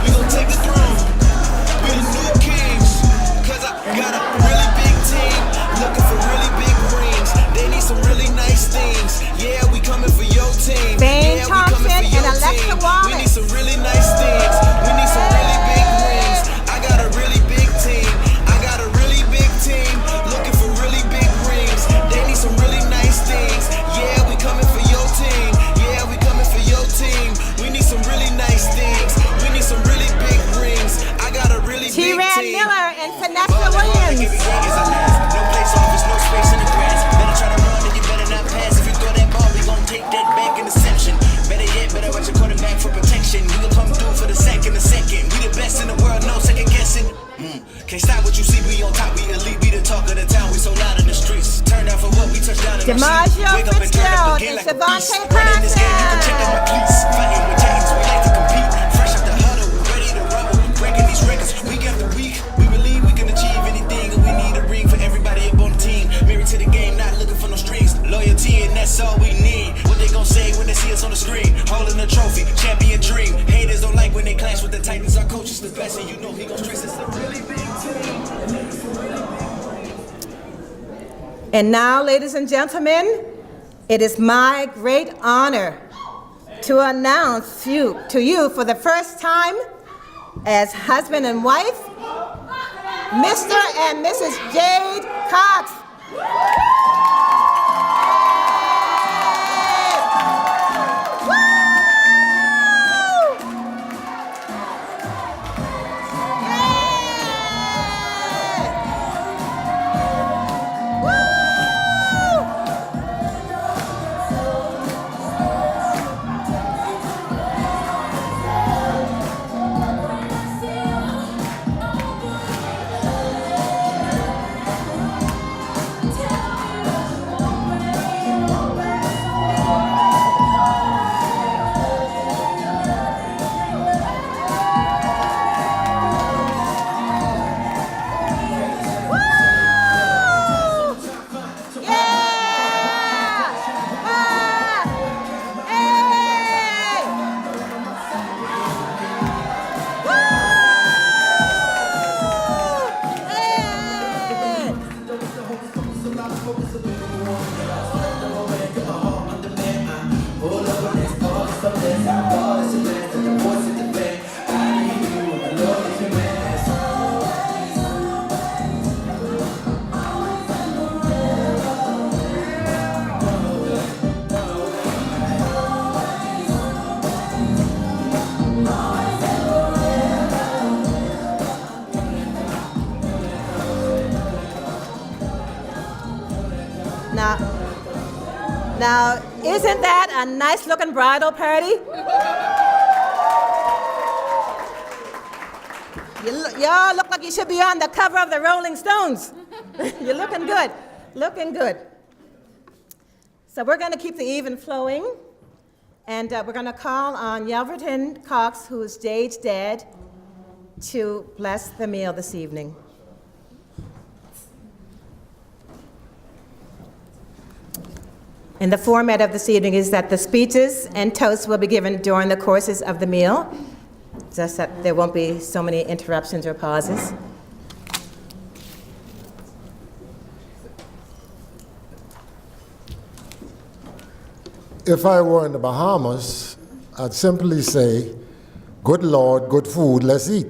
Speaker 7: We gon' take the throne. We the new kings. Cause I got a really big team. Looking for really big rings. They need some really nice things. Yeah, we coming for your team.
Speaker 10: Vane Thompson and Alexa Wallace.
Speaker 7: We need some really nice things. We need some really big rings. I got a really big team. I got a really big team. Looking for really big rings. They need some really nice things. Yeah, we coming for your team. Yeah, we coming for your team. We need some really nice things. We need some really big rings. I got a really big team.
Speaker 10: T-Ran Miller and Vanessa Williams.
Speaker 7: No place office, no space in the grass. Better try to run and you better not pass. If you throw that ball, we gon' take that back interception. Better yet, better watch your quarterback for protection. We gon' come through for the sack in a second. We the best in the world, no second guessing. Can't stop what you see, we on top, we elite, we the talk of the town, we so loud in the streets. Turn down for what we touch down in our seats.
Speaker 10: DiMaggio Fitzgerald and Shavonte Patterson.
Speaker 7: Check out my cleats, fighting with Titans, we like to compete. Fresh out the huddle, we ready to rumble, breaking these records week after week. We believe we can achieve anything, and we need a ring for everybody up on the team. Married to the game, not looking for no strings. Loyalty, and that's all we need. What they gon' say when they see us on the screen? Holding a trophy, champion dream. Haters don't like when they clash with the Titans. Our coach is the best, and you know he gon' stress us a really big team.
Speaker 10: And now, ladies and gentlemen, it is my great honor to announce to you for the first time as husband and wife, Mr. and Mrs. Jade Cox. Now, isn't that a nice looking bridal party? Y'all look like you should be on the cover of the Rolling Stones. You're looking good, looking good. So we're going to keep the even flowing, and we're going to call on Yelverton Cox, who is Jade's dad, to bless the meal this evening. And the format of this evening is that the speeches and toasts will be given during the courses of the meal. just that there won't be so many interruptions or pauses.
Speaker 9: If I were in the Bahamas, I'd simply say, good Lord, good food, let's eat.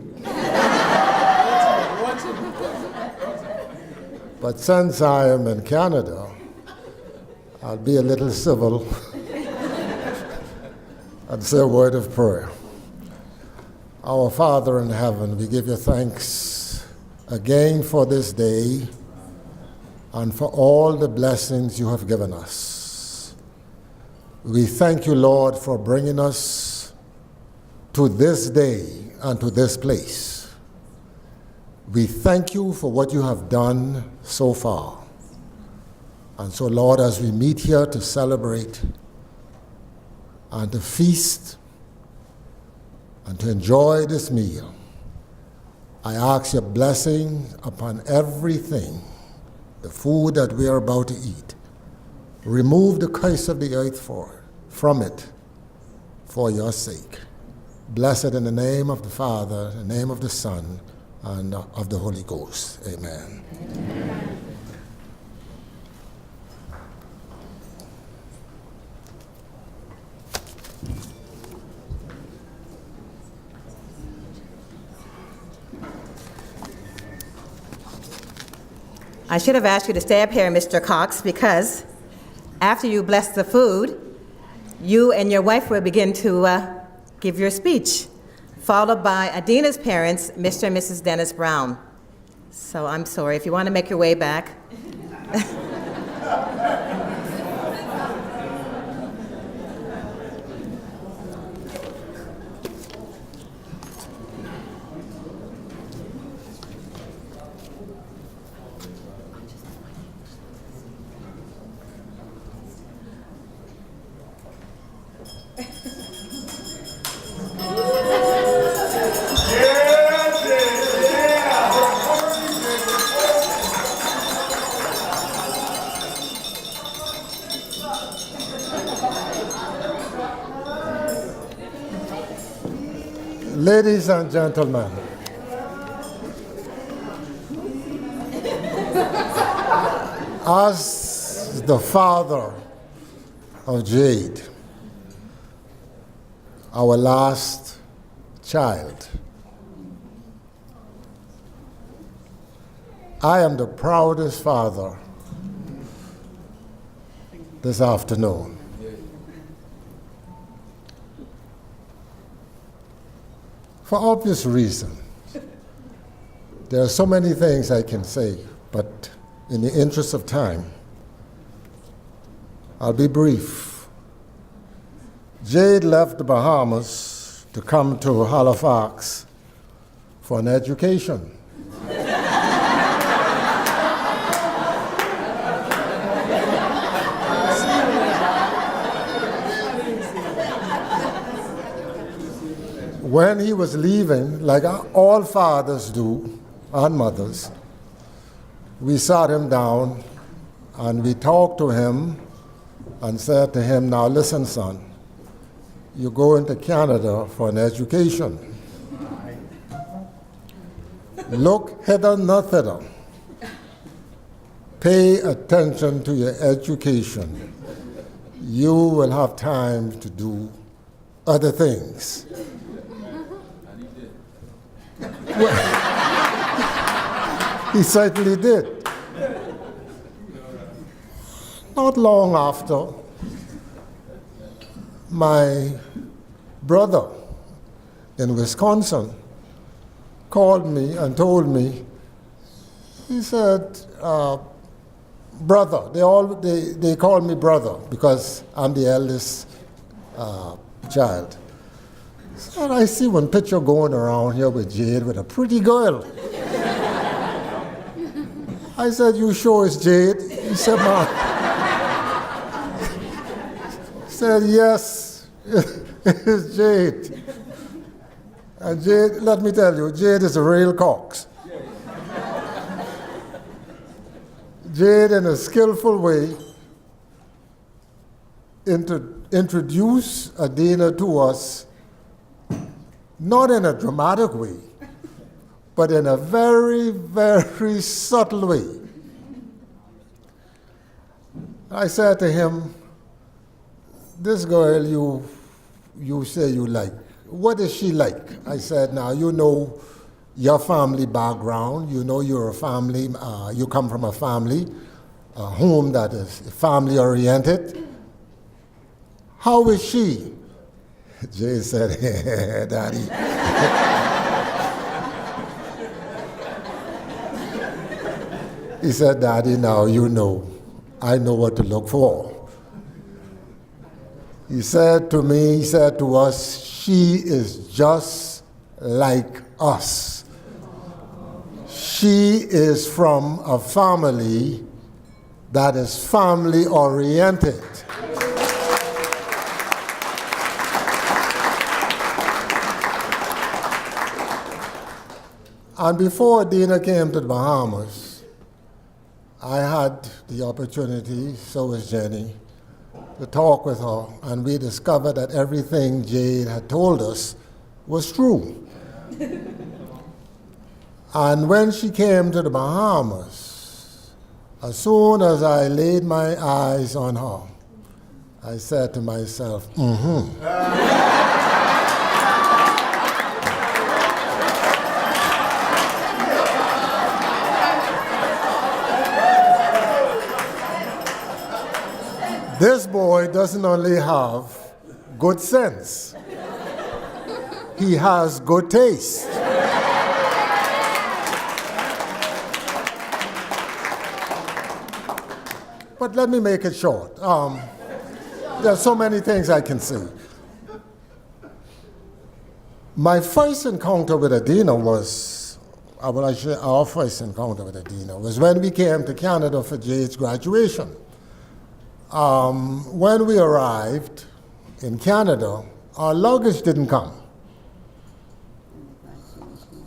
Speaker 9: But since I am in Canada, I'll be a little civil and say a word of prayer. Our Father in heaven, we give you thanks again for this day and for all the blessings you have given us. We thank you, Lord, for bringing us to this day and to this place. We thank you for what you have done so far. And so, Lord, as we meet here to celebrate and to feast and to enjoy this meal, I ask your blessing upon everything, the food that we are about to eat. Remove the curse of the earth from it for your sake. Bless it in the name of the Father, in the name of the Son, and of the Holy Ghost. Amen. Amen.
Speaker 10: I should have asked you to stay up here, Mr. Cox, because after you bless the food, you and your wife will begin to give your speech, followed by Adena's parents, Mr. and Mrs. Dennis Brown. So I'm sorry, if you want to make your way back.
Speaker 9: Ladies and gentlemen, as the father of Jade, our last child, I am the proudest father this afternoon. For obvious reasons. There are so many things I can say, but in the interest of time, I'll be brief. Jade left the Bahamas to come to Halifax for an education. When he was leaving, like all fathers do, and mothers, we sat him down and we talked to him and said to him, now listen, son, you're going to Canada for an education. Look hither, not thither. Pay attention to your education. You will have time to do other things. Well, he certainly did. Not long after, my brother in Wisconsin called me and told me, he said, brother, they call me brother because I'm the eldest child. And I see one picture going around here with Jade with a pretty girl. I said, you sure it's Jade? He said, Ma. He said, yes, it's Jade. And Jade, let me tell you, Jade is a real cox. Jade, in a skillful way, introduced Adena to us not in a dramatic way, but in a very, very subtle way. I said to him, this girl you say you like, what is she like? I said, now you know your family background, you know you're a family, you come from a family, a home that is family oriented. How is she? Jay said, Daddy. He said, Daddy, now you know. I know what to look for. He said to me, he said to us, she is just like us. She is from a family that is family oriented. And before Adena came to the Bahamas, I had the opportunity, so was Jenny, to talk with her, and we discovered that everything Jade had told us was true. And when she came to the Bahamas, as soon as I laid my eyes on her, I said to myself, This boy doesn't only have good sense, he has good taste. But let me make it short. There are so many things I can say. My first encounter with Adena was, our first encounter with Adena was when we came to Canada for Jade's graduation. When we arrived in Canada, our luggage didn't come.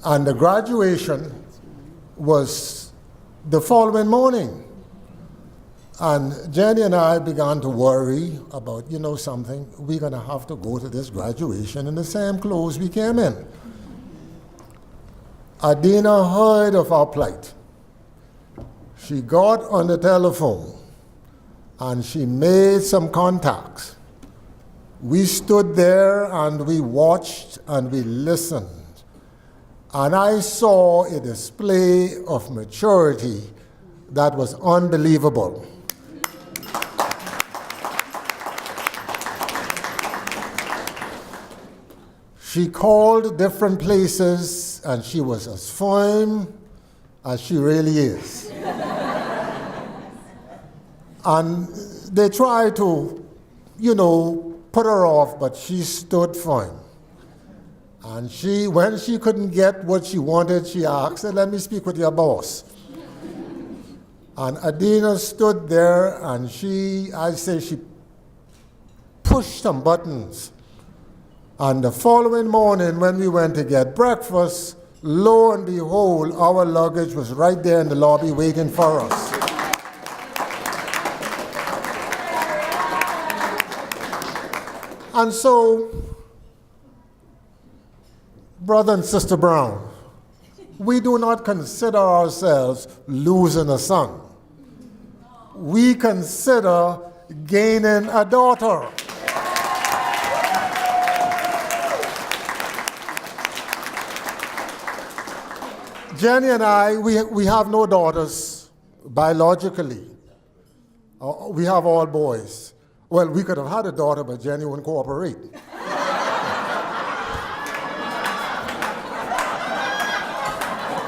Speaker 9: And the graduation was the following morning. And Jenny and I began to worry about, you know something, we're going to have to go to this graduation in the same clothes we came in. Adena heard of our plight. She got on the telephone and she made some contacts. We stood there and we watched and we listened. And I saw a display of maturity that was unbelievable. She called different places and she was as firm as she really is. And they tried to, put her off, but she stood firm. And when she couldn't get what she wanted, she asked, let me speak with your boss. And Adena stood there and she pushed some buttons. And the following morning when we went to get breakfast, lo and behold, our luggage was right there in the lobby waiting for us. And so, Brother and Sister Brown, we do not consider ourselves losing a son. We consider gaining a daughter. Jenny and I, we have no daughters biologically. We have all boys. Well, we could have had a daughter, but Jenny wouldn't cooperate.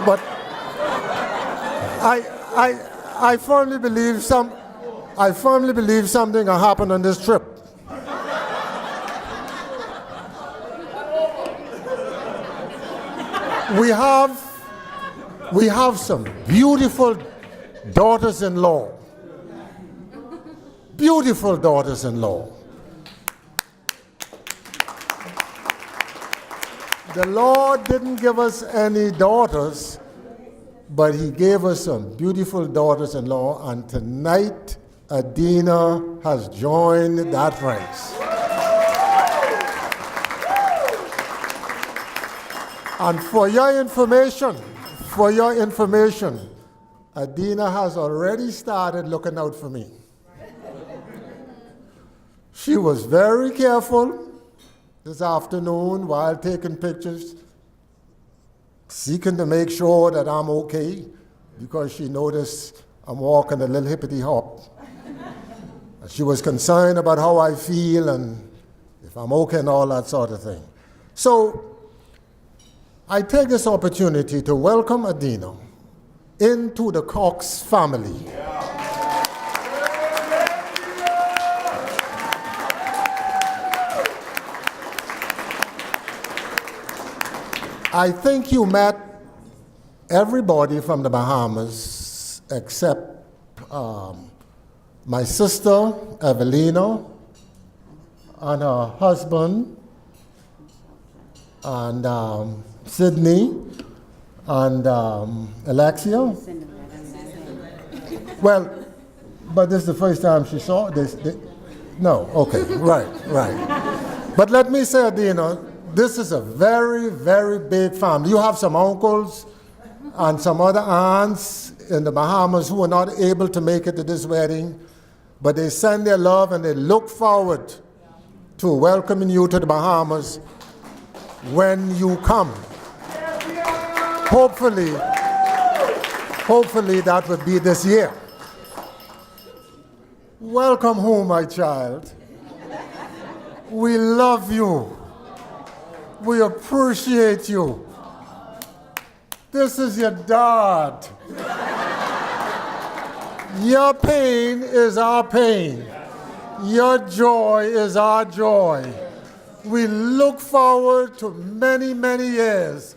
Speaker 9: But I firmly believe something will happen on this trip. We have some beautiful daughters-in-law. Beautiful daughters-in-law. The Lord didn't give us any daughters, but He gave us some beautiful daughters-in-law, and tonight Adena has joined that ranks. And for your information, Adena has already started looking out for me. She was very careful this afternoon while taking pictures, seeking to make sure that I'm okay, because she noticed I'm walking a little hippity hop. She was concerned about how I feel and if I'm okay and all that sort of thing. So I take this opportunity to welcome Adena into the Cox family. I think you met everybody from the Bahamas except my sister, Evelina, and her husband, and Sydney, and Alexia. Well, but this is the first time she saw this. No, okay, right. But let me say, Adena, this is a very, very big family. You have some uncles and some other aunts in the Bahamas who are not able to make it to this wedding, but they send their love and they look forward to welcoming you to the Bahamas when you come. Hopefully that will be this year. Welcome home, my child. We love you. We appreciate you. This is your dad. Your pain is our pain. Your joy is our joy. We look forward to many, many years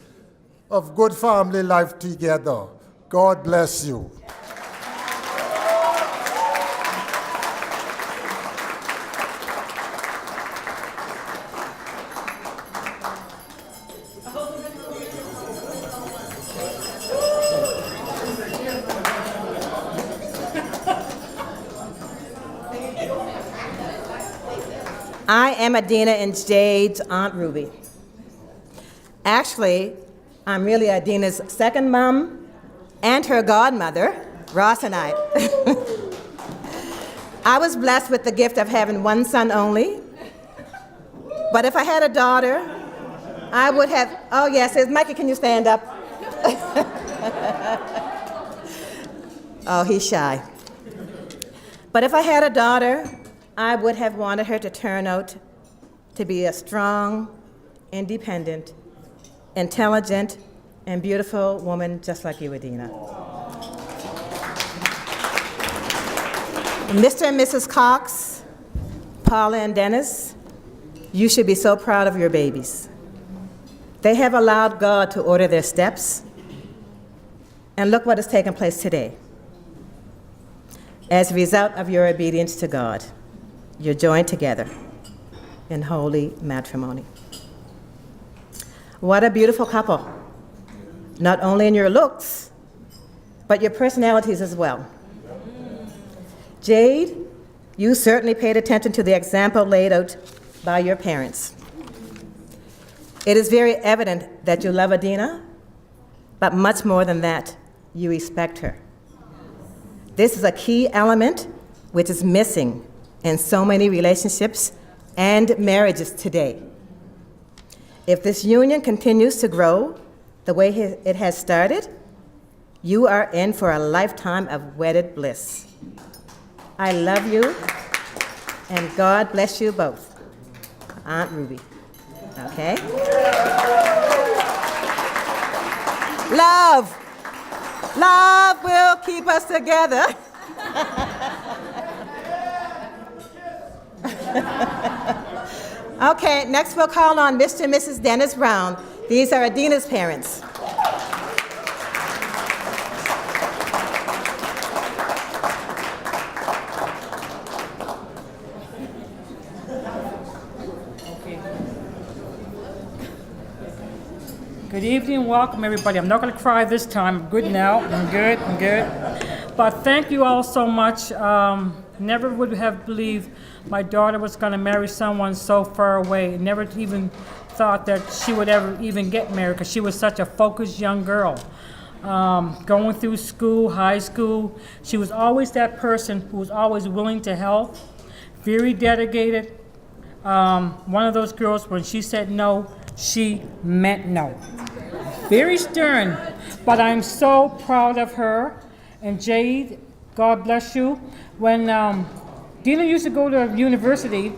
Speaker 9: of good family life together. God bless you.
Speaker 10: I am Adena and Jade's Aunt Ruby. Actually, I'm really Adena's second mom and her godmother, Ross and I. I was blessed with the gift of having one son only. But if I had a daughter, I would have, oh yes, Mikey, can you stand up? Oh, he's shy. But if I had a daughter, I would have wanted her to turn out to be a strong, independent, intelligent, and beautiful woman just like you, Adena. Mr. and Mrs. Cox, Paula and Dennis, you should be so proud of your babies. They have allowed God to order their steps, and look what has taken place today. As a result of your obedience to God, you're joined together in holy matrimony. What a beautiful couple, not only in your looks, but your personalities as well. Jade, you certainly paid attention to the example laid out by your parents. It is very evident that you love Adena, but much more than that, you respect her. This is a key element which is missing in so many relationships and marriages today. If this union continues to grow the way it has started, you are in for a lifetime of wedded bliss. I love you, and God bless you both. Aunt Ruby. Okay? Love. Love will keep us together. Okay, next we'll call on Mr. and Mrs. Dennis Brown. These are Adena's parents.
Speaker 4: Good evening, welcome everybody. I'm not going to cry this time. I'm good now. I'm good. But thank you all so much. Never would have believed my daughter was going to marry someone so far away. Never even thought that she would ever even get married because she was such a focused young girl. Going through school, high school, she was always that person who was always willing to help, very dedicated. One of those girls, when she said no, she meant no. Very stern, but I'm so proud of her. And Jade, God bless you. When Dina used to go to university,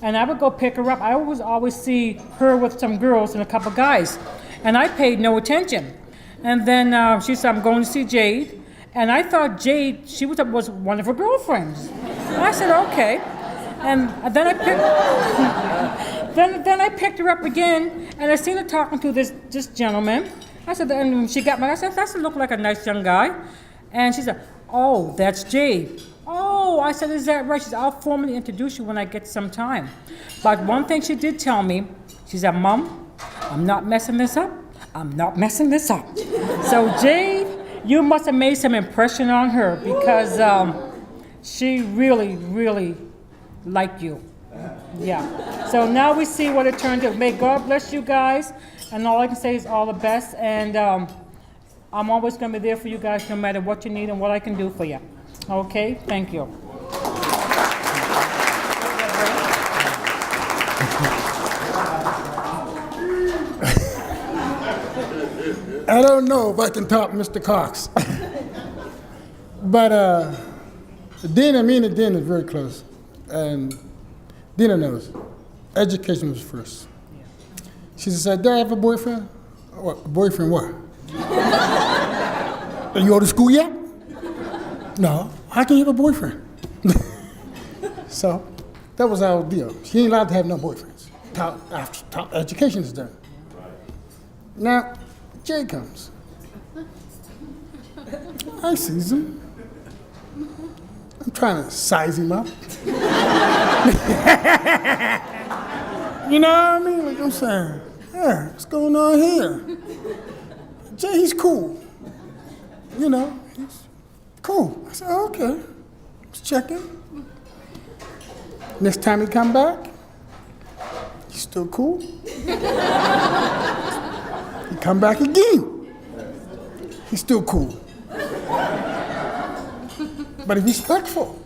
Speaker 4: and I would go pick her up, I would always see her with some girls and a couple guys, and I paid no attention. And then she said, I'm going to see Jade. And I thought Jade, she was one of her girlfriends. And I said, okay. And then I picked her up again, and I seen her talking to this gentleman. I said, and when she got back, I said, that doesn't look like a nice young guy. And she said, oh, that's Jade. Oh, I said, is that right? She said, I'll formally introduce you when I get some time. But one thing she did tell me, she said, Mom, I'm not messing this up. I'm not messing this up. So Jade, you must have made some impression on her because she really, really liked you. Yeah. So now we see what it turned out. May God bless you guys. And all I can say is all the best. And I'm always going to be there for you guys no matter what you need and what I can do for you. Okay? Thank you.
Speaker 12: I don't know if I can top Mr. Cox. But Adena, me and Adena is very close. And Adena knows. Education was first. She said, do I have a boyfriend? What, boyfriend what? Are you out of school yet? No. How can you have a boyfriend? So that was our deal. She ain't allowed to have no boyfriends after top education is done. Now, Jay comes. I sees him. I'm trying to size him up. You know what I mean? Like I'm saying, yeah, what's going on here? Jay, he's cool. You know, he's cool. I said, okay. Let's check in. Next time he come back, he's still cool. He come back again. He's still cool. But he's respectful.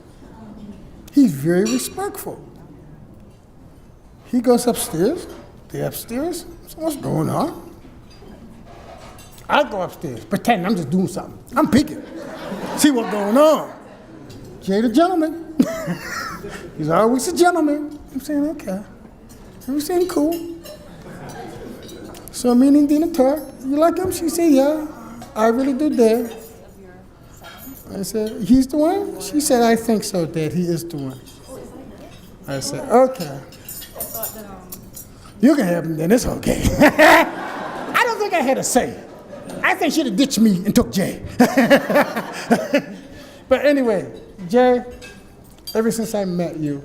Speaker 12: He's very respectful. He goes upstairs. They upstairs. So what's going on? I go upstairs, pretend I'm just doing something. I'm peeking. See what's going on. Jay the gentleman. He's always a gentleman. I'm saying, okay. Everything cool. So me and Adena talk. You like him? She said, yeah. I really do, Dad. I said, he's the one? She said, I think so, Dad. He is the one. I said, okay. You can have him, then it's okay. I don't think I had a say. I think she'd have ditched me and took Jay. But anyway, Jay, ever since I met you,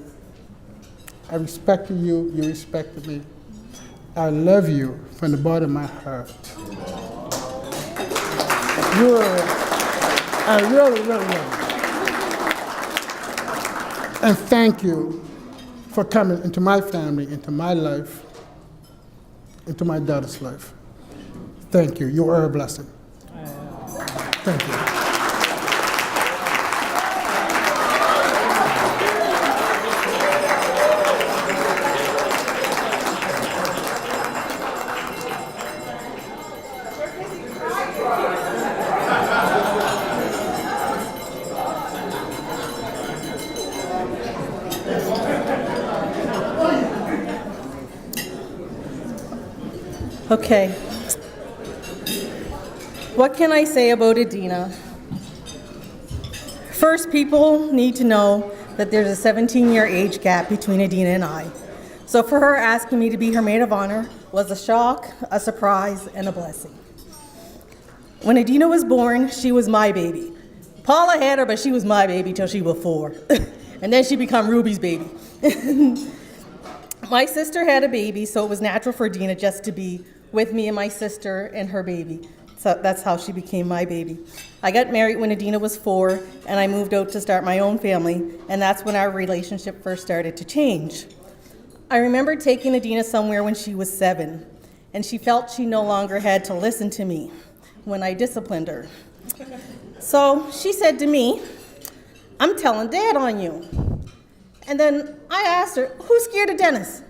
Speaker 12: I respected you, you respected me. I love you from the bottom of my heart. I really, really love you. And thank you for coming into my family, into my life, into my daughter's life. Thank you. You are a blessing. Thank you.
Speaker 10: Okay. What can I say about Adena? First, people need to know that there's a 17-year age gap between Adena and I. So for her asking me to be her maid of honor was a shock, a surprise, and a blessing. When Adena was born, she was my baby. Paula had her, but she was my baby till she was 4. And then she became Ruby's baby. My sister had a baby, so it was natural for Adena just to be with me and my sister and her baby. So that's how she became my baby. I got married when Adena was 4, and I moved out to start my own family, and that's when our relationship first started to change.
Speaker 13: I remember taking Adena somewhere when she was 7, and she felt she no longer had to listen to me when I disciplined her. So she said to me, "I'm telling Dad on you." And then I asked her, "Who's scared of Dennis?"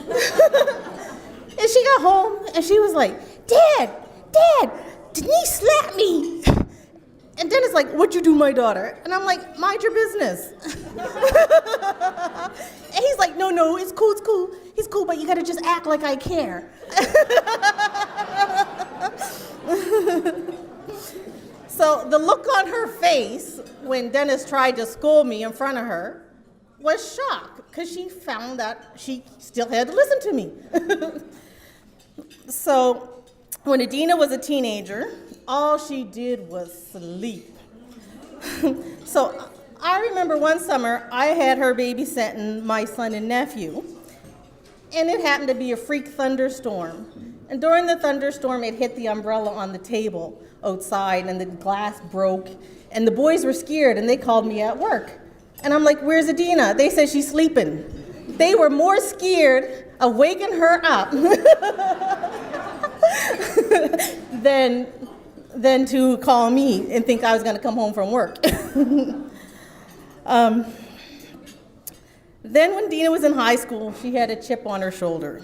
Speaker 13: And she got home and she was like, Dad, Denise slapped me." And Dennis like, "What'd you do, my daughter?" And I'm like, "Mind your business." And he's like, no, it's cool. He's cool, but you gotta just act like I care. So the look on her face when Dennis tried to scold me in front of her was shock, because she found that she still had to listen to me. So when Adena was a teenager, all she did was sleep. So I remember one summer I had her babysitting my son and nephew, and it happened to be a freak thunderstorm. And during the thunderstorm, it hit the umbrella on the table outside, and the glass broke, and the boys were scared, and they called me at work. And I'm like, "Where's Adena?" They said she's sleeping. They were more scared of waking her up than to call me and think I was gonna come home from work. Then when Dina was in high school, she had a chip on her shoulder.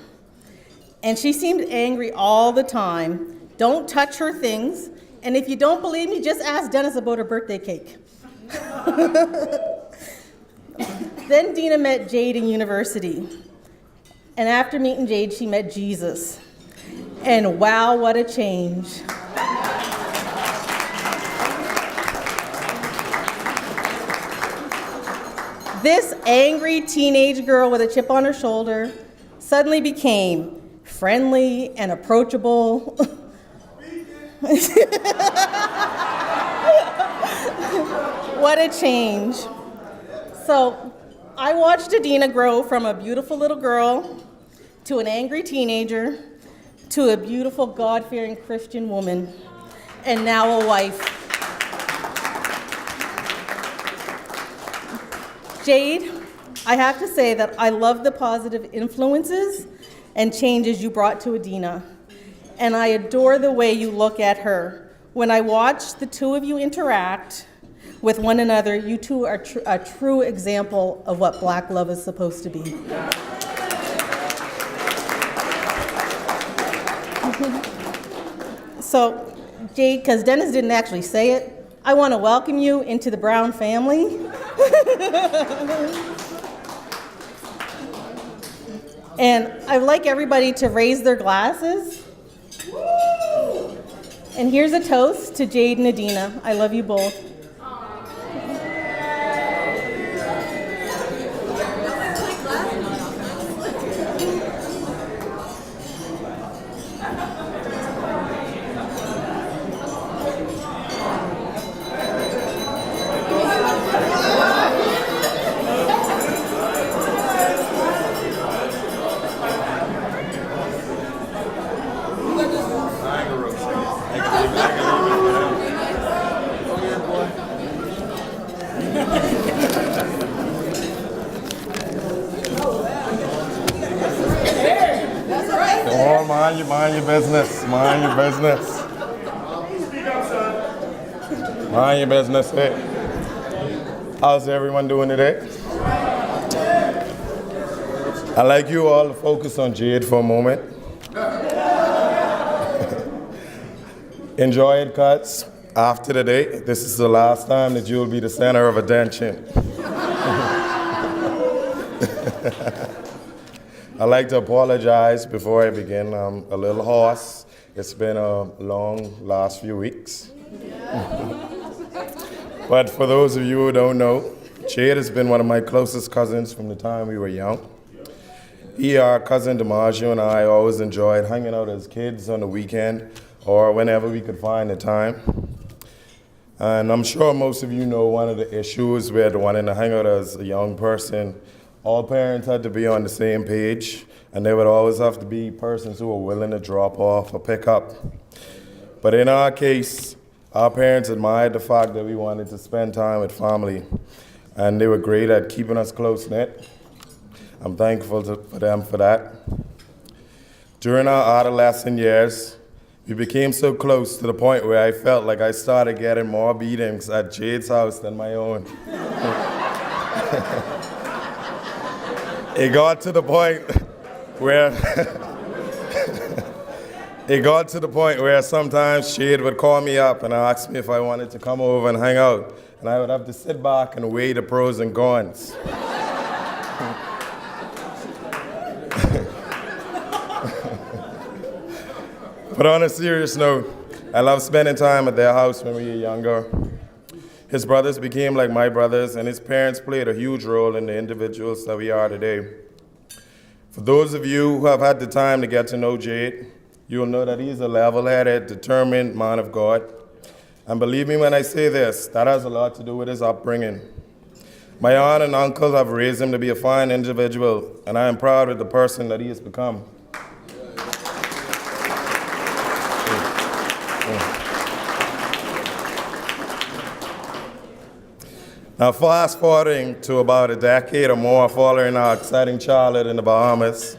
Speaker 13: And she seemed angry all the time. Don't touch her things. And if you don't believe me, just ask Dennis about her birthday cake. Then Dina met Jade in university. And after meeting Jade, she met Jesus. And wow, what a change. This angry teenage girl with a chip on her shoulder suddenly became friendly and approachable. What a change. So I watched Adena grow from a beautiful little girl to an angry teenager to a beautiful God-fearing Christian woman, and now a wife. Jade, I have to say that I love the positive influences and changes you brought to Adena, and I adore the way you look at her. When I watch the two of you interact with one another, you two are a true example of what Black love is supposed to be. So, Jade, because Dennis didn't actually say it, I want to welcome you into the Brown family. And I'd like everybody to raise their glasses. And here's a toast to Jade and Adena. I love you both.
Speaker 3: Mind your business. Mind your business. Mind your business. Hey. How's everyone doing today? I'd like you all to focus on Jade for a moment. Enjoy it, cuts. After today, this is the last time that you'll be the center of attention. I'd like to apologize before I begin. I'm a little hoarse. It's been a long last few weeks. But for those of you who don't know, Jade has been one of my closest cousins from the time we were young. Our cousin DiMaggio and I always enjoyed hanging out as kids on the weekend or whenever we could find the time. And I'm sure most of you know one of the issues with wanting to hang out as a young person. All parents had to be on the same page, and there would always have to be persons who were willing to drop off or pick up. But in our case, our parents admired the fact that we wanted to spend time with family, and they were great at keeping us close-knit. I'm thankful for them for that. During our adolescent years, we became so close to the point where I felt like I started getting more beatings at Jade's house than my own. It got to the point where sometimes Jade would call me up and ask me if I wanted to come over and hang out, and I would have to sit back and weigh the pros and cons. But on a serious note, I love spending time at their house when we were younger. His brothers became like my brothers, and his parents played a huge role in the individuals that we are today. For those of you who have had the time to get to know Jade, you'll know that he's a level-headed, determined man of God. And believe me when I say this, that has a lot to do with his upbringing. My aunt and uncle have raised him to be a fine individual, and I am proud of the person that he has become. Now, fast forwarding to about a decade or more following our exciting childhood in the Bahamas,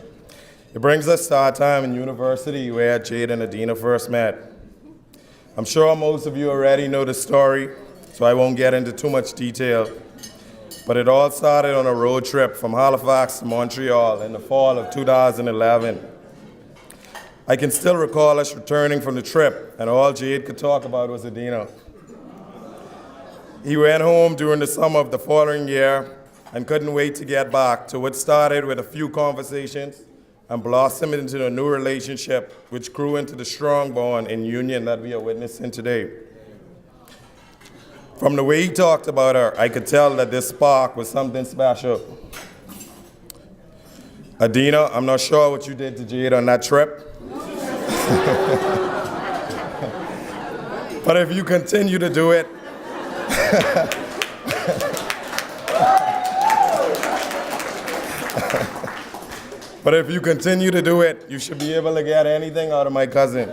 Speaker 3: it brings us to our time in university where Jade and Adena first met. I'm sure most of you already know the story, so I won't get into too much detail. But it all started on a road trip from Halifax to Montreal in the fall of 2011. I can still recall us returning from the trip, and all Jade could talk about was Adena. He went home during the summer of the following year and couldn't wait to get back to what started with a few conversations and blossomed into a new relationship which grew into the strong bond and union that we are witnessing today. From the way he talked about her, I could tell that this spark was something special. Adena, I'm not sure what you did to Jade on that trip. But if you continue to do it, you should be able to get anything out of my cousin.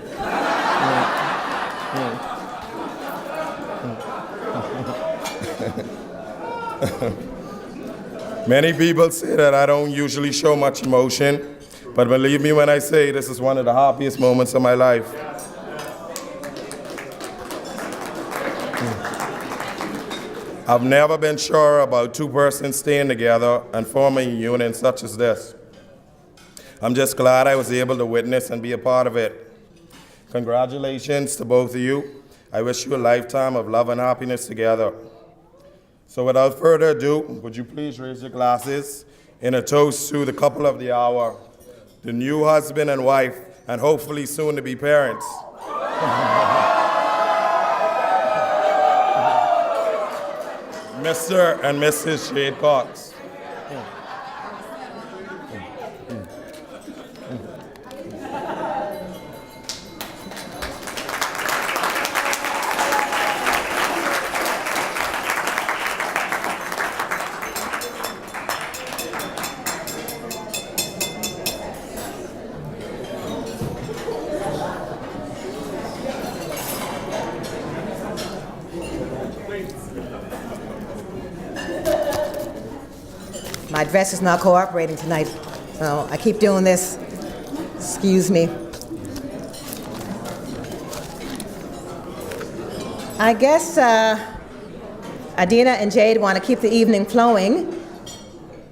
Speaker 3: Many people say that I don't usually show much emotion, but believe me when I say this is one of the happiest moments of my life. I've never been sure about two persons staying together and forming a union such as this. I'm just glad I was able to witness and be a part of it. Congratulations to both of you. I wish you a lifetime of love and happiness together. So without further ado, would you please raise your glasses in a toast to the couple of the hour, the new husband and wife, and hopefully soon to be parents. Mr. and Mrs. Jade Cox.
Speaker 10: My dress is not cooperating tonight, so I keep doing this. Excuse me. I guess Adena and Jade want to keep the evening flowing.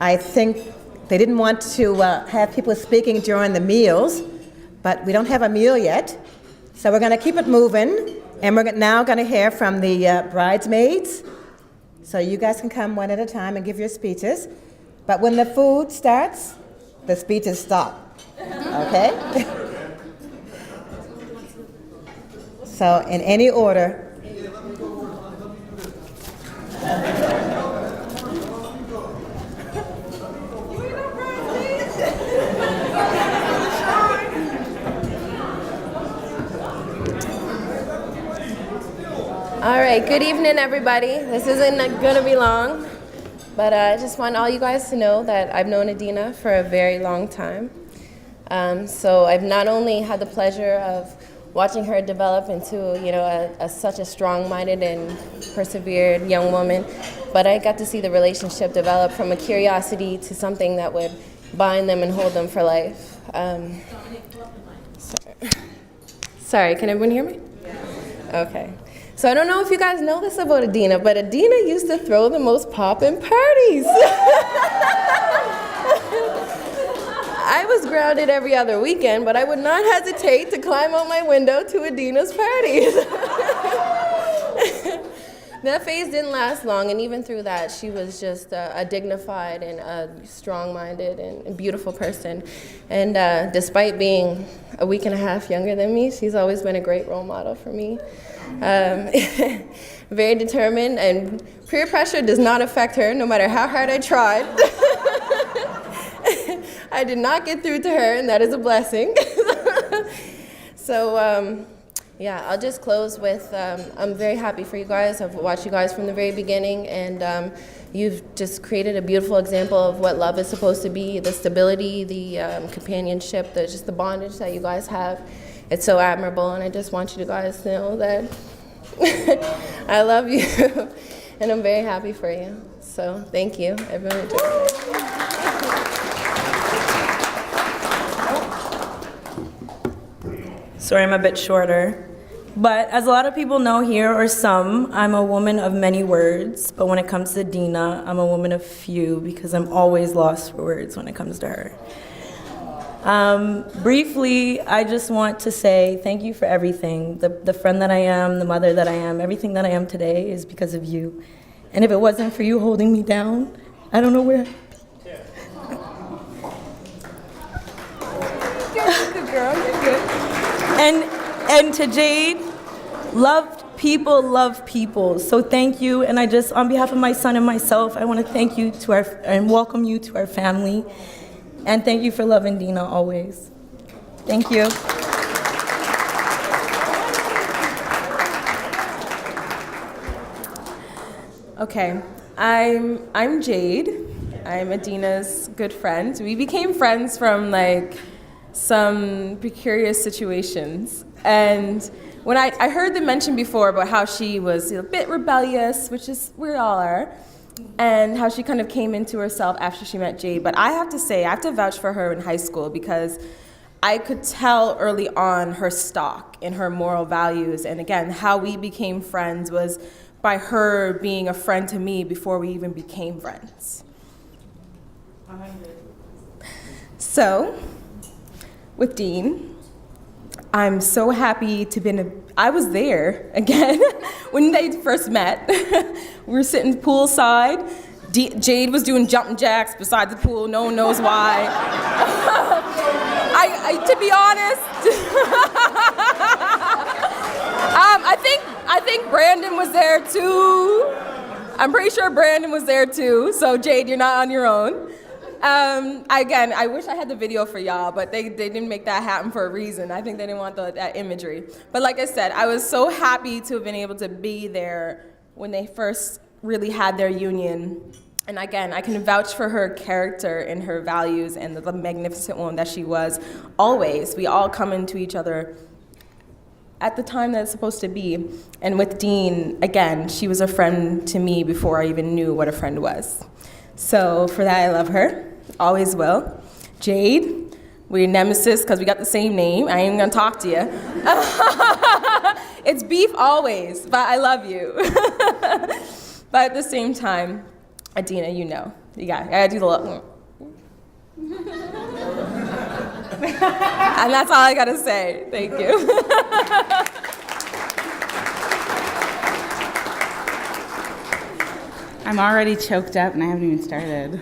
Speaker 10: I think they didn't want to have people speaking during the meals, but we don't have a meal yet. So we're going to keep it moving, and we're now going to hear from the bridesmaids. So you guys can come one at a time and give your speeches. But when the food starts, the speeches stop, okay? So in any order.
Speaker 14: All right, good evening, everybody. This isn't going to be long. But I just want all you guys to know that I've known Adena for a very long time. So I've not only had the pleasure of watching her develop into, such a strong-minded and persevered young woman. But I got to see the relationship develop from a curiosity to something that would bind them and hold them for life. Sorry, can everyone hear me? Okay. So I don't know if you guys know this about Adena, but Adena used to throw the most poppin' parties. I was grounded every other weekend, but I would not hesitate to climb out my window to Adena's parties. That phase didn't last long, and even through that, she was just a dignified and a strong-minded and beautiful person. And despite being a week and a half younger than me, she's always been a great role model for me. Very determined, and peer pressure does not affect her, no matter how hard I tried. I did not get through to her, and that is a blessing. So, I'll just close with, I'm very happy for you guys. I've watched you guys from the very beginning, and you've just created a beautiful example of what love is supposed to be, the stability, the companionship, just the bondage that you guys have. It's so admirable, and I just want you guys to know that I love you, and I'm very happy for you. So thank you, everyone.
Speaker 15: Sorry, I'm a bit shorter. But as a lot of people know here, or some, I'm a woman of many words. But when it comes to Adena, I'm a woman of few because I'm always lost for words when it comes to her. Briefly, I just want to say thank you for everything. The friend that I am, the mother that I am, everything that I am today is because of you. And if it wasn't for you holding me down, I don't know where. Good girl, you're good. And to Jade, love people. So thank you. And I just, on behalf of my son and myself, I want to thank you and welcome you to our family. And thank you for loving Adena always. Thank you.
Speaker 16: Okay, I'm Jade. I'm Adena's good friend. We became friends from some precarious situations. And when I heard them mention before about how she was a bit rebellious, which is we all are, and how she kind of came into herself after she met Jade. But I have to say, I have to vouch for her in high school because I could tell early on her stock and her moral values. And again, how we became friends was by her being a friend to me before we even became friends. So, with Dean, I'm so happy to be I was there again when they first met. We were sitting poolside. Jade was doing jumping jacks beside the pool. No one knows why. To be honest, I think Brandon was there too. I'm pretty sure Brandon was there too. So Jade, you're not on your own. Again, I wish I had the video for y'all, but they didn't make that happen for a reason. I think they didn't want that imagery. But like I said, I was so happy to have been able to be there when they first really had their union. And again, I can vouch for her character and her values and the magnificent woman that she was always. We all come into each other at the time that it's supposed to be. And with Dean, again, she was a friend to me before I even knew what a friend was. So for that, I love her. Always will. Jade, we're nemesis because we got the same name. I ain't even gonna talk to you. It's beef always, but I love you. But at the same time, Adena, you know, you gotta do the little. And that's all I gotta say. Thank you.
Speaker 17: I'm already choked up and I haven't even started.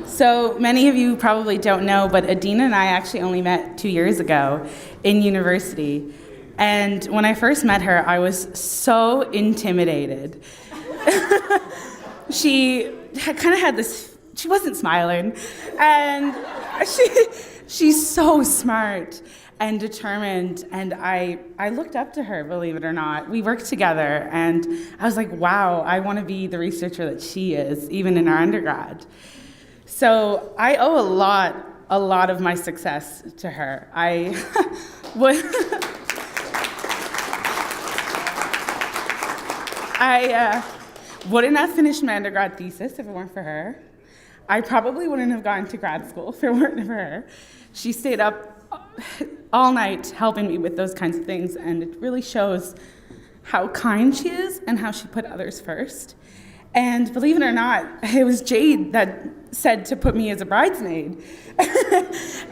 Speaker 17: So many of you probably don't know, but Adena and I actually only met 2 years ago in university. And when I first met her, I was so intimidated. She kind of had this, she wasn't smiling. And she's so smart and determined, and I looked up to her, believe it or not. We worked together, and I was like, wow, I want to be the researcher that she is, even in our undergrad. So I owe a a lot of my success to her. I would wouldn't have finished my undergrad thesis if it weren't for her. I probably wouldn't have gone to grad school if it weren't for her. She stayed up all night helping me with those kinds of things, and it really shows how kind she is and how she put others first. And believe it or not, it was Jade that said to put me as a bridesmaid.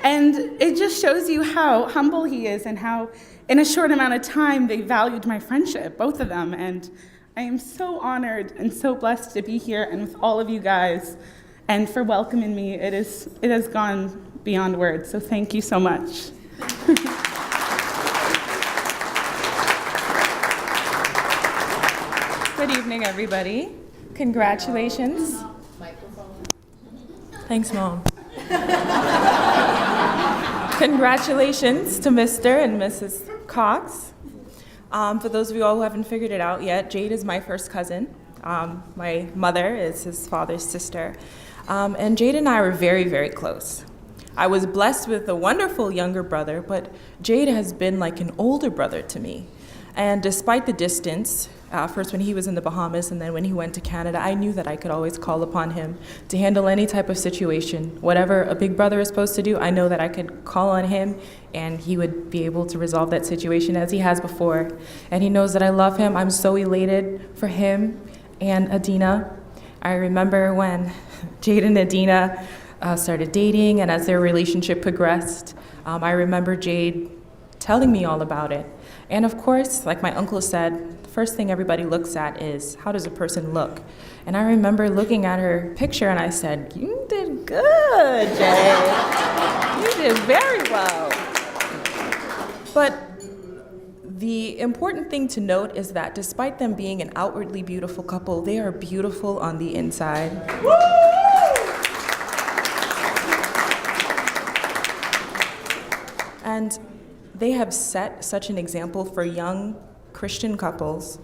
Speaker 17: And it just shows you how humble he is and how in a short amount of time they valued my friendship, both of them. And I am so honored and so blessed to be here and with all of you guys and for welcoming me. It has gone beyond words, so thank you so much.
Speaker 18: Good evening, everybody. Congratulations. Thanks, Mom. Congratulations to Mr. and Mrs. Cox. For those of you all who haven't figured it out yet, Jade is my first cousin. My mother is his father's sister. And Jade and I were very, very close. I was blessed with a wonderful younger brother, but Jade has been like an older brother to me. And despite the distance, first when he was in the Bahamas and then when he went to Canada, I knew that I could always call upon him to handle any type of situation. Whatever a big brother is supposed to do, I know that I could call on him and he would be able to resolve that situation as he has before. And he knows that I love him. I'm so elated for him and Adena. I remember when Jade and Adena started dating, and as their relationship progressed, I remember Jade telling me all about it. And of course, like my uncle said, the first thing everybody looks at is, how does a person look? And I remember looking at her picture and I said, you did good, Jade. You did very well. But the important thing to note is that despite them being an outwardly beautiful couple, they are beautiful on the inside. And they have set such an example for young Christian couples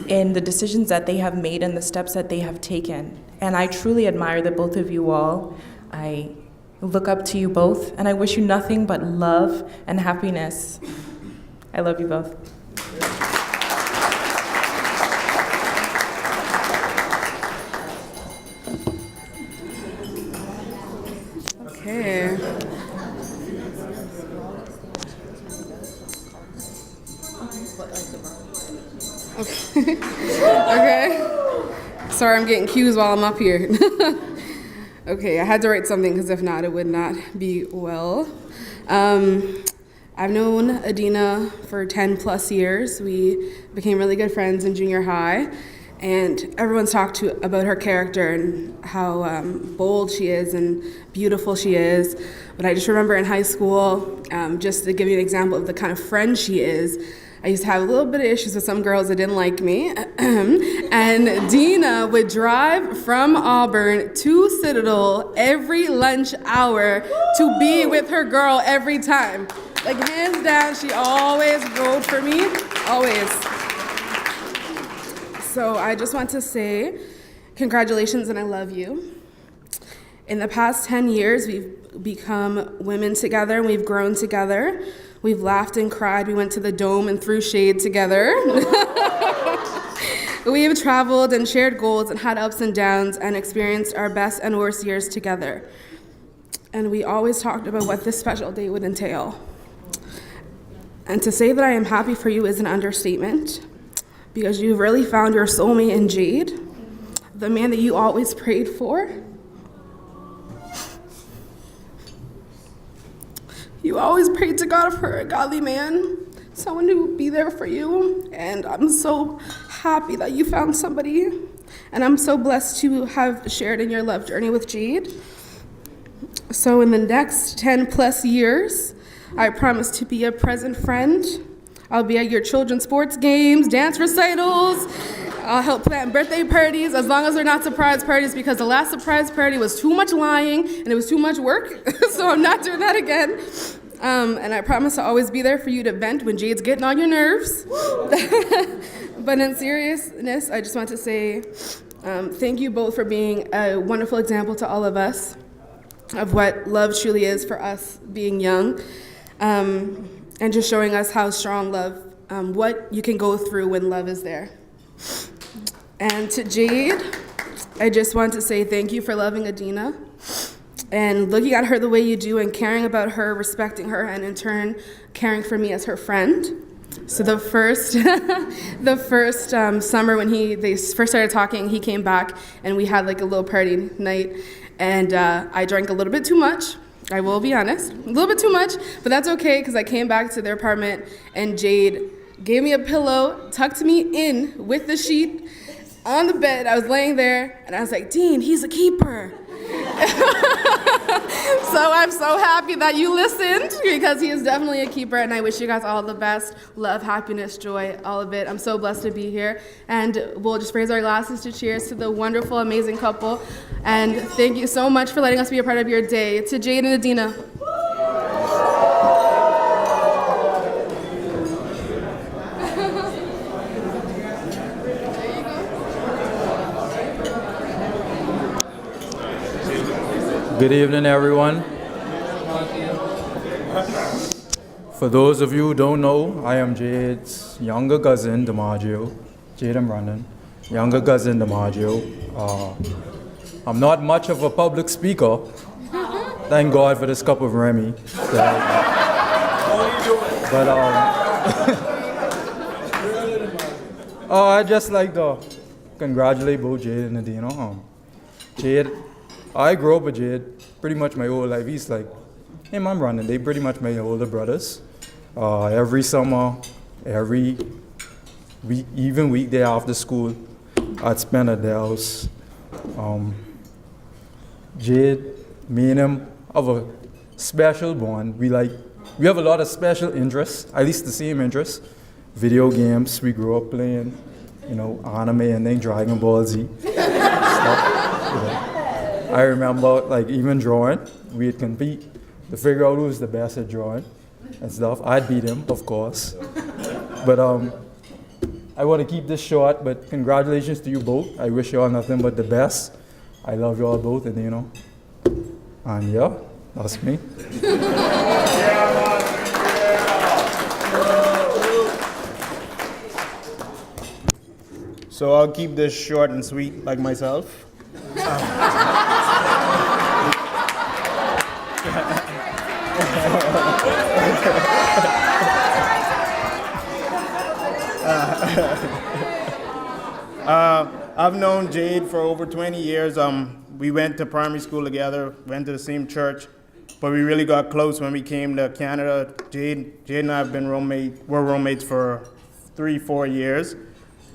Speaker 18: in the decisions that they have made and the steps that they have taken. And I truly admire the both of you all. I look up to you both, and I wish you nothing but love and happiness. I love you both.
Speaker 19: Okay. Okay. Sorry, I'm getting cues while I'm up here. Okay, I had to write something because if not, it would not be well. I've known Adena for 10 plus years. We became really good friends in junior high, and everyone's talked about her character and how bold she is and beautiful she is. But I just remember in high school, just to give you an example of the kind of friend she is, I used to have a little bit of issues with some girls that didn't like me. And Adena would drive from Auburn to Citadel every lunch hour to be with her girl every time. Like, hands down, she always rode for me, always. So I just want to say congratulations and I love you. In the past 10 years, we've become women together and we've grown together. We've laughed and cried. We went to the Dome and threw shade together. We have traveled and shared goals and had ups and downs and experienced our best and worst years together. And we always talked about what this special day would entail. And to say that I am happy for you is an understatement, because you've really found your soulmate in Jade, the man that you always prayed for. You always prayed to God for a godly man, someone who would be there for you. And I'm so happy that you found somebody. And I'm so blessed to have shared in your love journey with Jade. So in the next 10 plus years, I promise to be a present friend. I'll be at your children's sports games, dance recitals. I'll help plan birthday parties, as long as they're not surprise parties, because the last surprise party was too much lying and it was too much work, so I'm not doing that again. And I promise to always be there for you to vent when Jade's getting on your nerves. But in seriousness, I just want to say thank you both for being a wonderful example to all of us. of what love truly is for us being young, and just showing us how strong love, what you can go through when love is there. And to Jade, I just want to say thank you for loving Adena and looking at her the way you do and caring about her, respecting her, and in turn caring for me as her friend. So the first summer when they first started talking, he came back and we had like a little party night, and I drank a little bit too much. I will be honest, a little bit too much, but that's okay because I came back to their apartment and Jade gave me a pillow, tucked me in with the sheet on the bed. I was laying there and I was like, Dean, he's a keeper. So I'm so happy that you listened, because he is definitely a keeper, and I wish you guys all the best. Love, happiness, joy, all of it. I'm so blessed to be here, and we'll just raise our glasses to cheers to the wonderful, amazing couple. And thank you so much for letting us be a part of your day. To Jade and Adena.
Speaker 20: Good evening, everyone. For those of you who don't know, I am Jade's younger cousin, DiMaggio. Jade and Brandon, younger cousin DiMaggio. I'm not much of a public speaker. Thank God for this cup of Remy. But I'd just like to congratulate both Jade and Adena. Jade, I grew up with Jade pretty much my whole life. He's like him and Brandon, they pretty much my older brothers. Every summer, every week, even weekday after school, I'd spend at their house. Jade, me and him have a special bond. We have a lot of special interests, at least the same interests. Video games, we grew up playing, anime and then Dragon Ball Z. I remember even drawing, we'd compete to figure out who was the best at drawing and stuff. I'd beat him, of course. But I want to keep this short, but congratulations to you both. I wish you all nothing but the best. I love you all both, and yeah, that's me.
Speaker 21: So I'll keep this short and sweet like myself. I've known Jade for over 20 years. We went to primary school together, went to the same church, but we really got close when we came to Canada. Jade and I were roommates for 3-4 years.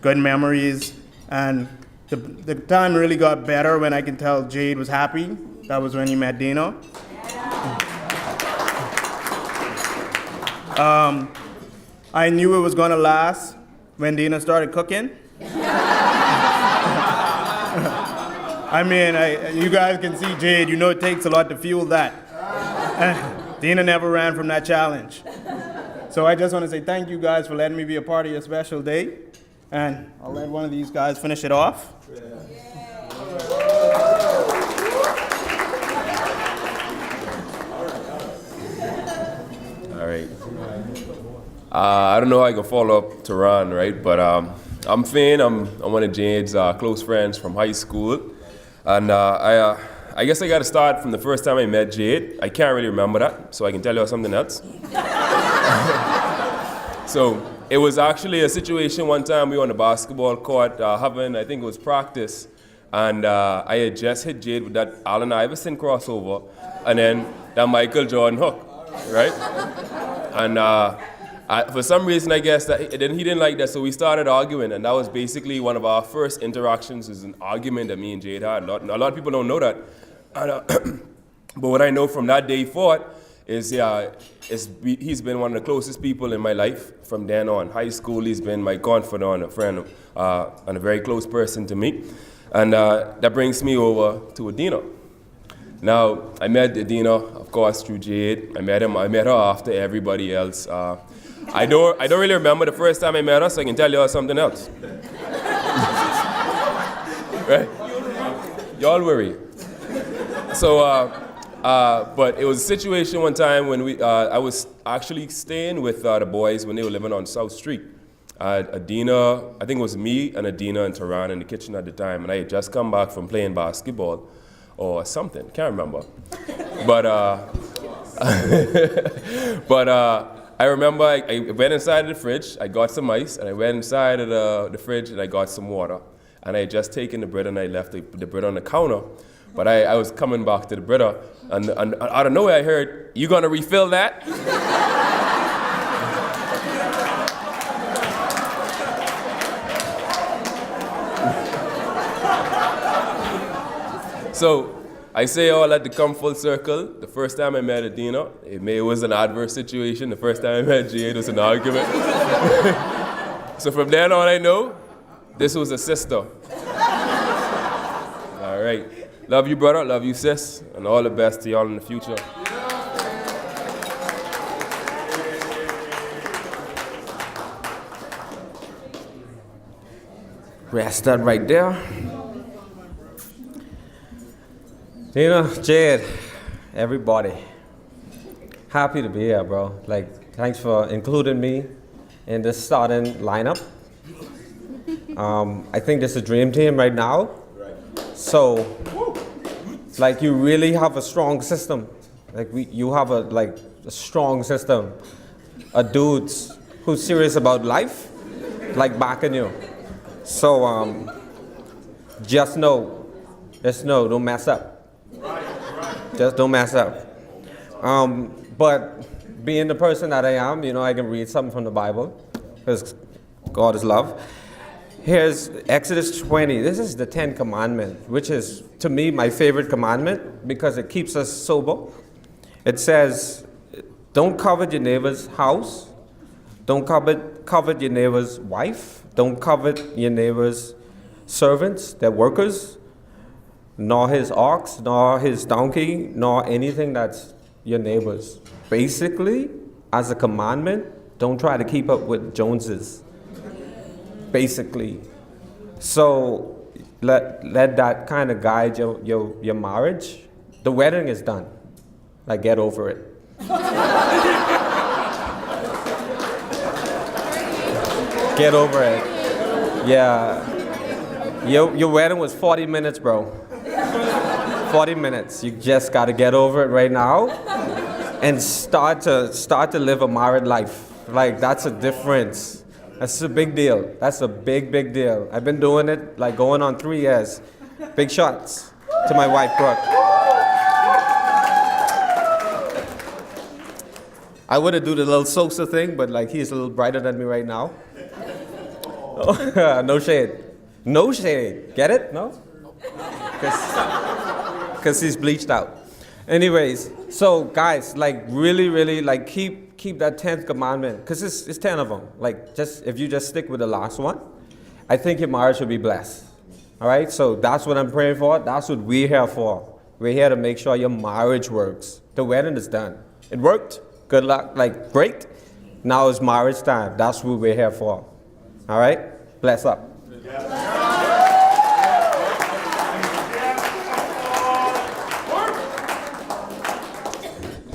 Speaker 21: Good memories, and the time really got better when I can tell Jade was happy. That was when he met Dina. I knew it was gonna last when Dina started cooking. I mean, you guys can see Jade, it takes a lot to fuel that. Dina never ran from that challenge. So I just want to say thank you guys for letting me be a part of your special day. And I'll let one of these guys finish it off.
Speaker 22: All right. I don't know how I can follow up to Ron, right? But I'm Finn. I'm one of Jade's close friends from high school. And I guess I got to start from the first time I met Jade. I can't really remember that, so I can tell you something else. So it was actually a situation one time we were on the basketball court having, I think it was practice. And I had just hit Jade with that Allen Iverson crossover and then that Michael Jordan hook, right? And for some reason, I guess that he didn't like that, so we started arguing, and that was basically one of our first interactions. Was an argument that me and Jade had. A lot of people don't know that. And, but what I know from that day forward is, he's been one of the closest people in my life from then on. High school, he's been my confidant, a friend, and a very close person to me. And that brings me over to Adena. Now, I met Adena, of course, through Jade. I met her after everybody else. I don't really remember the first time I met her, so I can tell you something else. Right? Y'all worry. So But it was a situation one time when I was actually staying with the boys when they were living on South Street. Adena, I think it was me and Adena and Taran in the kitchen at the time, and I had just come back from playing basketball or something, can't remember. But I remember I went inside of the fridge, I got some ice, and I went inside of the fridge and I got some water. And I had just taken the bread and I left the bread on the counter. But I was coming back to the bread, and out of nowhere I heard, "You gonna refill that?" So I say all that to come full circle. The first time I met Adena, it was an adverse situation. The first time I met Jade, it was an argument. So from then on, I know this was a sister. All right. Love you, brother. Love you, sis. And all the best to y'all in the future.
Speaker 2: Rest that right there. Dina, Jade, everybody. Happy to be here, bro. Like, thanks for including me in this starting lineup. I think this is a dream team right now. So, like, you really have a strong system. Like, you have a strong system. A dude who's serious about life, like backing you. So, just know, don't mess up. Just don't mess up. But being the person that I am, I can read something from the Bible, because God is love. Here's Exodus 20. This is the 10th commandment, which is, to me, my favorite commandment because it keeps us sober. It says, don't covet your neighbor's house. Don't covet your neighbor's wife. Don't covet your neighbor's servants, their workers, nor his ox, nor his donkey, nor anything that's your neighbor's. Basically, as a commandment, don't try to keep up with Joneses. Basically. So let that kind of guide your marriage. The wedding is done. Like, get over it. Get over it. Yeah. Your wedding was 40 minutes, bro. 40 minutes. You just got to get over it right now and start to live a married life. Like, that's a difference. That's a big deal. That's a big, big deal. I've been doing it, like, going on 3 years. Big shots to my wife, Brooke. I would have do the little Sosa thing, but, like, he's a little brighter than me right now. No shade. No shade. Get it? No? Because he's bleached out. Anyways, so guys, like, really, really, like, keep that 10th commandment, because it's 10 of them. Like, if you just stick with the last one, I think your marriage will be blessed. All right? So that's what I'm praying for. That's what we're here for. We're here to make sure your marriage works. The wedding is done. It worked. Good luck. Like, great. Now it's marriage time. That's what we're here for. All right? Bless up.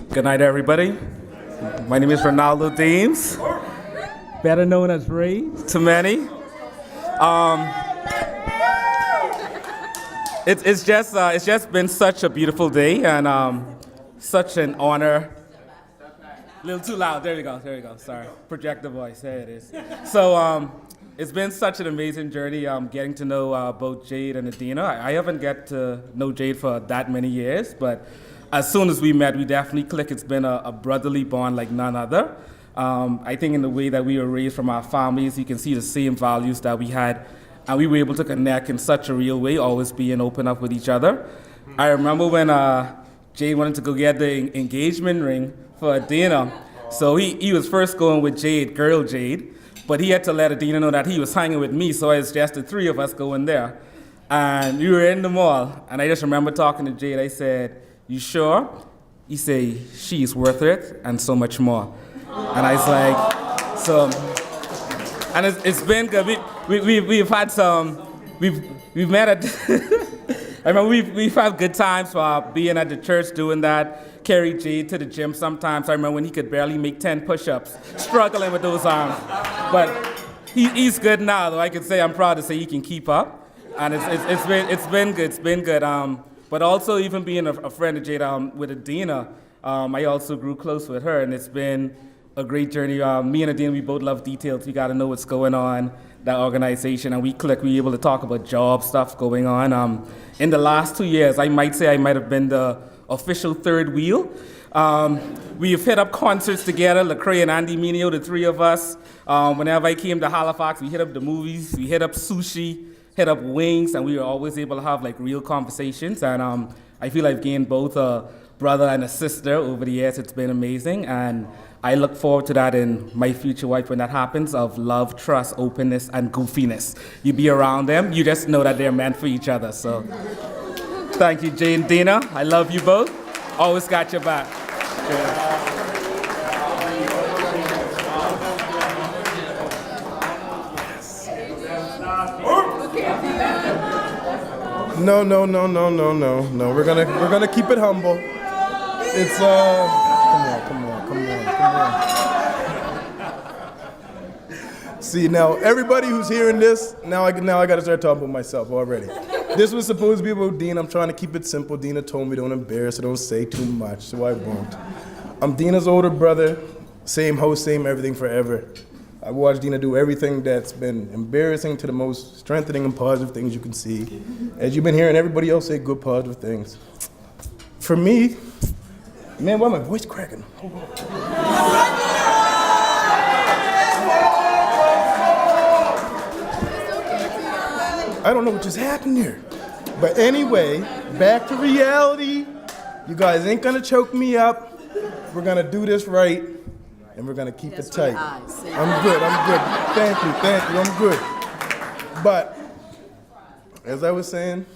Speaker 5: Good night, everybody. My name is Ronaldo Deems, better known as Ray to many. It's just been such a beautiful day and such an honor. A little too loud. There you go. Sorry. Project the voice. There it is. So it's been such an amazing journey getting to know both Jade and Adena. I haven't get to know Jade for that many years, but as soon as we met, we definitely clicked. It's been a brotherly bond like none other. I think in the way that we were raised from our families, you can see the same values that we had, and we were able to connect in such a real way, always being open up with each other. I remember when Jade wanted to go get the engagement ring for Adena, so he was first going with Jade, girl Jade, but he had to let Adena know that he was hanging with me, so it was just the three of us going there. And we were in the mall, and I just remember talking to Jade. I said, "You sure?" He said, "She's worth it and so much more." And I was like, so, and it's been good. We've had some, we've met at, I remember we've had good times being at the church doing that, carry Jade to the gym sometimes. I remember when he could barely make 10 push-ups, struggling with those arms. But he's good now, though. I can say I'm proud to say he can keep up. And it's been good. But also even being a friend of Jade with Adena, I also grew close with her, and it's been a great journey. Me and Adena, we both love details. We got to know what's going on, that organization, and we click. We able to talk about job stuff going on. In the last 2 years, I might say I might have been the official third wheel. We've hit up concerts together, Lecrae and Andy Mineo, the three of us. Whenever I came to Halifax, we hit up the movies, we hit up sushi, hit up wings, and we were always able to have like real conversations. And I feel I've gained both a brother and a sister over the years. It's been amazing, and I look forward to that in my future wife when that happens, of love, trust, openness, and goofiness. You be around them, you just know that they're meant for each other. So thank you, Jade and Dina. I love you both. Always got your back.
Speaker 3: No. We're gonna keep it humble. It's come on. See, now everybody who's hearing this, now I gotta start talking about myself already. This was supposed to be about Dina. I'm trying to keep it simple. Dina told me don't embarrass her, don't say too much, so I won't. I'm Dina's older brother, same host, same everything forever. I watched Dina do everything that's been embarrassing to the most strengthening and positive things you can see. As you've been hearing everybody else say good positive things. For me, man, why my voice cracking? I don't know what just happened here. But anyway, back to reality. You guys ain't gonna choke me up. We're gonna do this right, and we're gonna keep it tight. I'm good. Thank you, I'm good. But, as I was saying,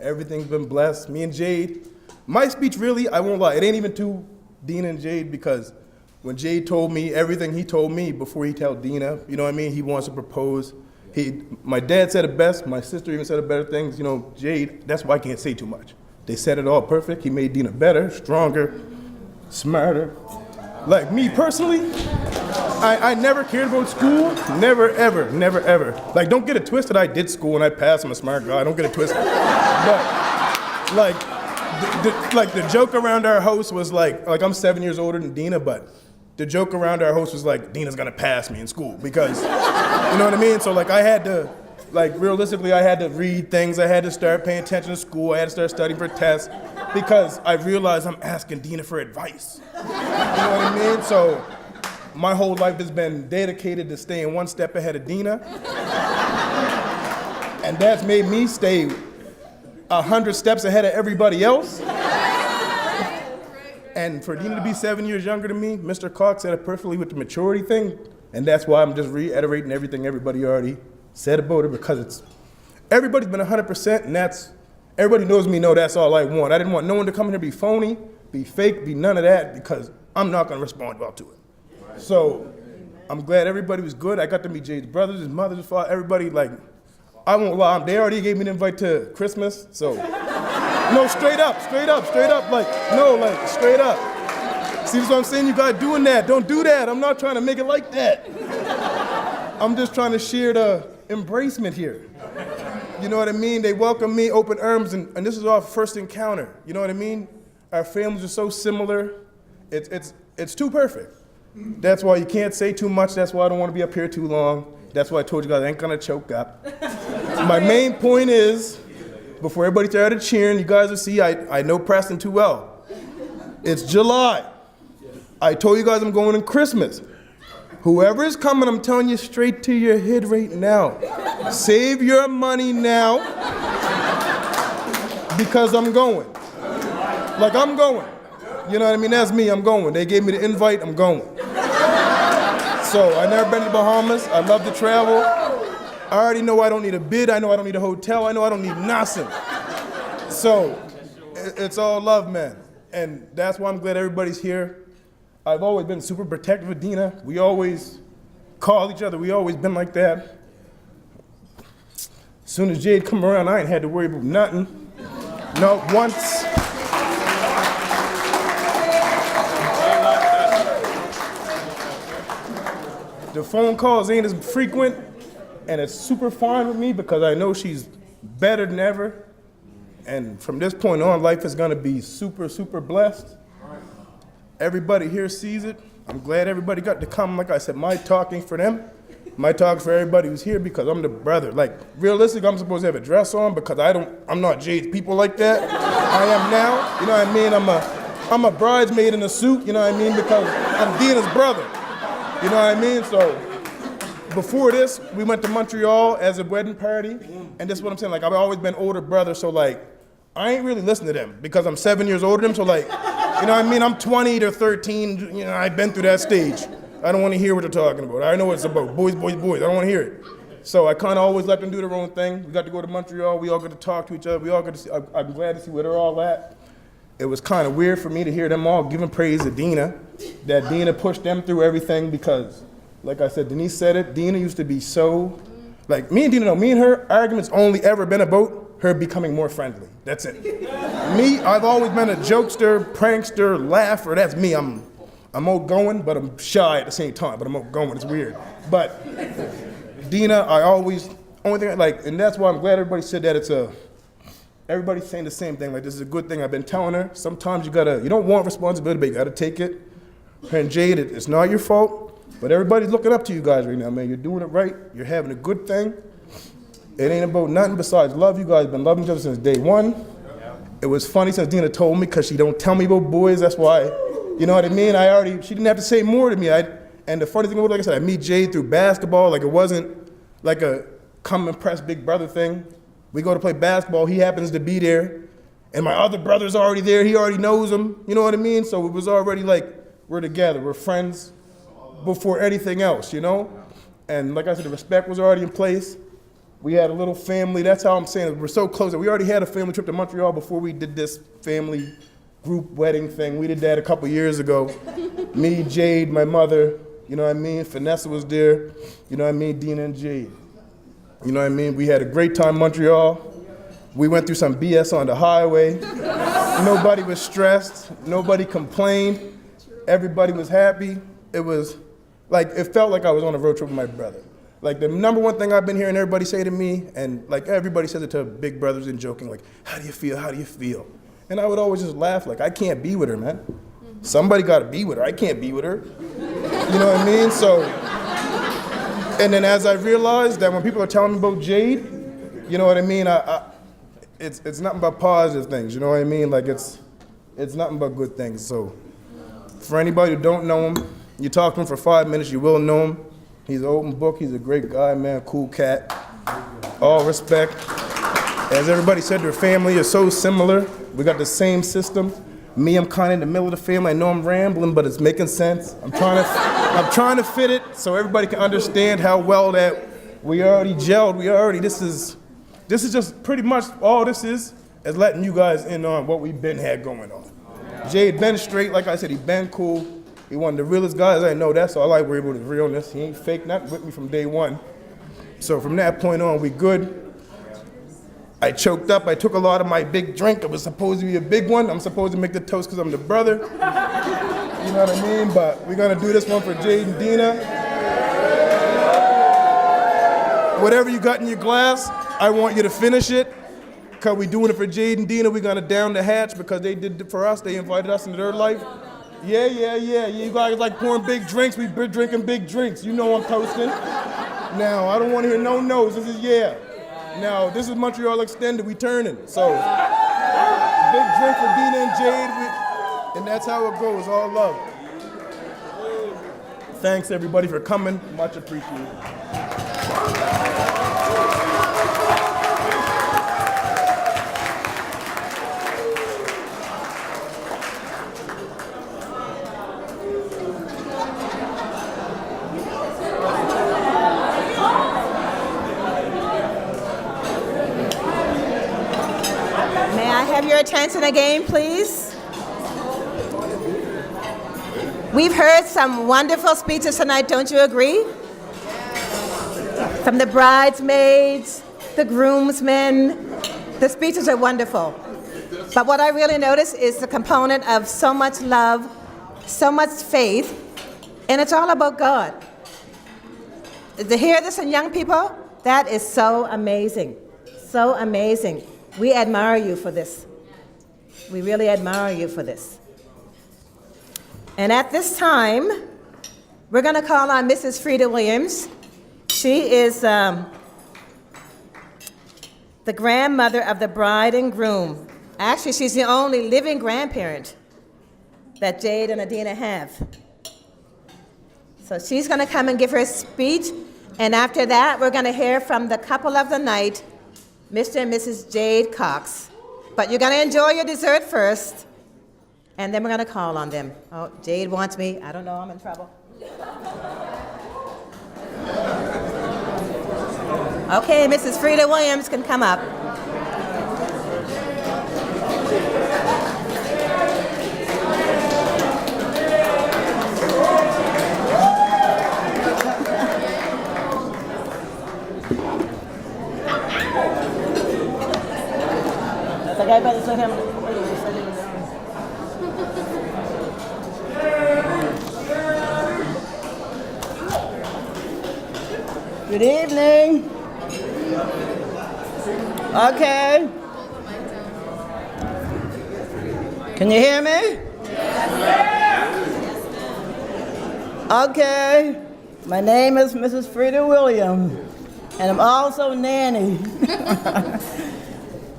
Speaker 3: everything's been blessed. Me and Jade, my speech really, I won't lie, it ain't even to Dina and Jade, because when Jade told me everything he told me before he told Dina, you know what I mean, he wants to propose. My dad said it best, my sister even said it better things. You know, Jade, that's why I can't say too much. They said it all perfect. He made Dina better, stronger, smarter. Like me personally, I never cared about school, never, ever. Like, don't get it twisted, I did school and I passed, I'm a smart guy, don't get it twisted. But, like the joke around our house was like I'm 7 years older than Dina, but the joke around our house was like, Dina's gonna pass me in school, because, you know what I mean? So like I had to, like realistically, I had to read things, I had to start paying attention to school, I had to start studying for tests, because I realized I'm asking Dina for advice. You know what I mean? So my whole life has been dedicated to staying one step ahead of Dina. And that's made me stay 100 steps ahead of everybody else. And for Dina to be 7 years younger than me, Mr. Cox said it perfectly with the maturity thing, and that's why I'm just reiterating everything everybody already said about her, because everybody's been 100%, and everybody knows me, know that's all I want. I didn't want no one to come here and be phony, be fake, be none of that, because I'm not gonna respond well to it. So I'm glad everybody was good. I got to meet Jade's brothers, his mother, his father, everybody, like, I won't lie, they already gave me an invite to Christmas, so. No, straight up, straight up, straight up. See what I'm saying? You guys doing that, don't do that. I'm not trying to make it like that. I'm just trying to share the embracement here. You know what I mean? They welcome me, open arms, and this is our first encounter. You know what I mean? Our families are so similar. It's too perfect. That's why you can't say too much. That's why I don't want to be up here too long. That's why I told you guys I ain't gonna choke up. My main point is, before everybody started cheering, you guys will see I know Preston too well. It's July. I told you guys I'm going in Christmas. Whoever is coming, I'm telling you straight to your head right now. Save your money now, because I'm going. Like, I'm going. You know what I mean? That's me, I'm going. They gave me the invite, I'm going. So, I've never been to the Bahamas. I love to travel. I already know I don't need a bid. I know I don't need a hotel. I know I don't need nothing. So, it's all love, man. And that's why I'm glad everybody's here. I've always been super protective of Dina. We always call each other. We always been like that. As soon as Jade come around, I ain't had to worry about nothing.
Speaker 21: Not once. The phone calls ain't as frequent, and it's super fine with me because I know she's better than ever. And from this point on, life is gonna be super, super blessed. Everybody here sees it. I'm glad everybody got to come. Like I said, my talking for them. My talk for everybody who's here because I'm the brother. Like, realistically, I'm supposed to have a dress on because I'm not Jade's people like that. I am now, you know what I mean? I'm a bridesmaid in a suit, you know what I mean? Because I'm Dena's brother, you know what I mean? So, before this, we went to Montreal as a wedding party, and this is what I'm saying, like, I've always been older brother, so like, I ain't really listening to them because I'm 7 years older than them, so like, you know what I mean? I'm 20 to 13, you know, I've been through that stage. I don't want to hear what they're talking about. I know what it's about. Boys, boys, boys. I don't want to hear it. So I kind of always let them do their own thing. We got to go to Montreal. We all got to talk to each other. We all got to see. I'm glad to see where they're all at. It was kind of weird for me to hear them all giving praise to Dina, that Dina pushed them through everything because, like I said, Denise said it, Dina used to be so, like me and Dina, no, me and her arguments only ever been about her becoming more friendly. That's it. Me, I've always been a jokester, prankster, laugher. That's me. I'm outgoing, but I'm shy at the same time, but I'm outgoing, it's weird. But Dina, only thing, like, and that's why I'm glad everybody said that everybody's saying the same thing, like this is a good thing. I've been telling her, sometimes you don't want responsibility, but you gotta take it. Her and Jade, it's not your fault, but everybody's looking up to you guys right now, man. You're doing it right, you're having a good thing. It ain't about nothing besides love. You guys been loving each other since day one. It was funny since Dina told me, because she don't tell me about boys, that's why. You know what I mean? She didn't have to say more to me. And the funny thing was, like I said, I meet Jade through basketball. Like, it wasn't like a come impress big brother thing. We go to play basketball, he happens to be there, and my other brother's already there, he already knows him, you know what I mean? So it was already like, we're together, we're friends before anything else, you know? And like I said, the respect was already in place. We had a little family, that's how I'm saying it. We're so close that we already had a family trip to Montreal before we did this family group wedding thing. We did that a couple years ago. Me, Jade, my mother, you know what I mean? Vanessa was there, you know what I mean? Dina and Jade. You know what I mean? We had a great time in Montreal. We went through some BS on the highway. Nobody was stressed, nobody complained. Everybody was happy. It was like, it felt like I was on a road trip with my brother. Like, the number one thing I've been hearing everybody say to me, and like everybody says it to big brothers and joking, like, how do you feel, how do you feel? And I would always just laugh, like, I can't be with her, man. Somebody gotta be with her, I can't be with her. You know what I mean? So, and then as I realized that when people are telling me about Jade, you know what I mean, it's nothing but positive things, you know what I mean? Like, it's nothing but good things. So, for anybody who don't know him, you talk to him for 5 minutes, you will know him. He's an open book, he's a great guy, man, cool cat. All respect. As everybody said, their family is so similar. We got the same system. Me, I'm kind of in the middle of the family. I know I'm rambling, but it's making sense. I'm trying to fit it so everybody can understand how well that we already gelled. This is just pretty much all this is letting you guys in on what we've had going on. Jade been straight, like I said, he been cool. He one of the realest guys I know. That's all I worry about is realness. He ain't fake, not with me from day one. So from that point on, we good. I choked up. I took a lot of my big drink. It was supposed to be a big one. I'm supposed to make the toast because I'm the brother. You know what I mean? But we're going to do this one for Jade and Dina. Whatever you got in your glass, I want you to finish it. Because we're doing it for Jade and Dina. We're going to down the hatch because they did it for us. They invited us into their life. Yeah. You guys like pouring big drinks. We've been drinking big drinks. You know I'm toasting. Now, I don't want to hear no no's. This is yeah. Now, this is Montreal Extended. We turning. So, big drink for Dina and Jade. And that's how it goes. All love. Thanks, everybody, for coming. Much appreciated.
Speaker 10: Your attention again, please. We've heard some wonderful speeches tonight, don't you agree? From the bridesmaids, the groomsmen, the speeches are wonderful. But what I really notice is the component of so much love, so much faith, and it's all about God. To hear this in young people, that is so amazing. So amazing. We admire you for this. We really admire you for this. And at this time, we're going to call on Mrs. Frida Williams. She is the grandmother of the bride and groom. Actually, she's the only living grandparent that Jade and Adena have. So she's going to come and give her speech, and after that, we're going to hear from the couple of the night, Mr. and Mrs. Jade Cox. But you're going to enjoy your dessert first, and then we're going to call on them. Oh, Jade wants me. I don't know, I'm in trouble. Okay, Mrs. Frida Williams can come up. The guy better sit him.
Speaker 1: Good evening. Okay. Can you hear me? Okay. My name is Mrs. Frida Williams, and I'm also nanny.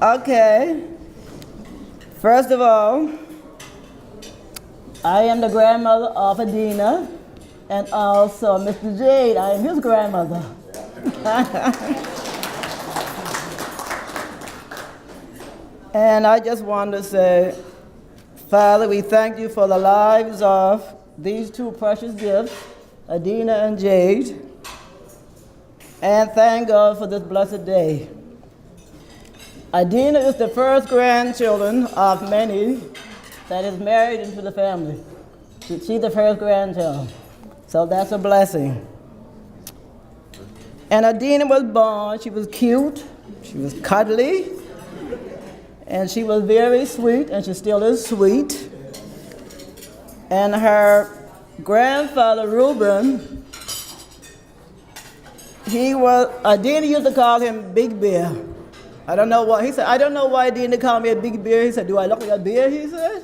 Speaker 1: Okay. First of all, I am the grandmother of Adena, and also Mr. Jade, I am his grandmother. And I just want to say, Father, we thank you for the lives of these two precious gifts, Adena and Jade, and thank God for this blessed day. Adena is the first grandchildren of many that is married into the family. She's the first grandchild, so that's a blessing. And Adena was born, she was cute, she was cuddly, and she was very sweet, and she still is sweet. And her grandfather, Reuben, Adena used to call him Big Bear. I don't know why. He said, I don't know why Adena called me a big bear. He said, do I look like a bear, he said?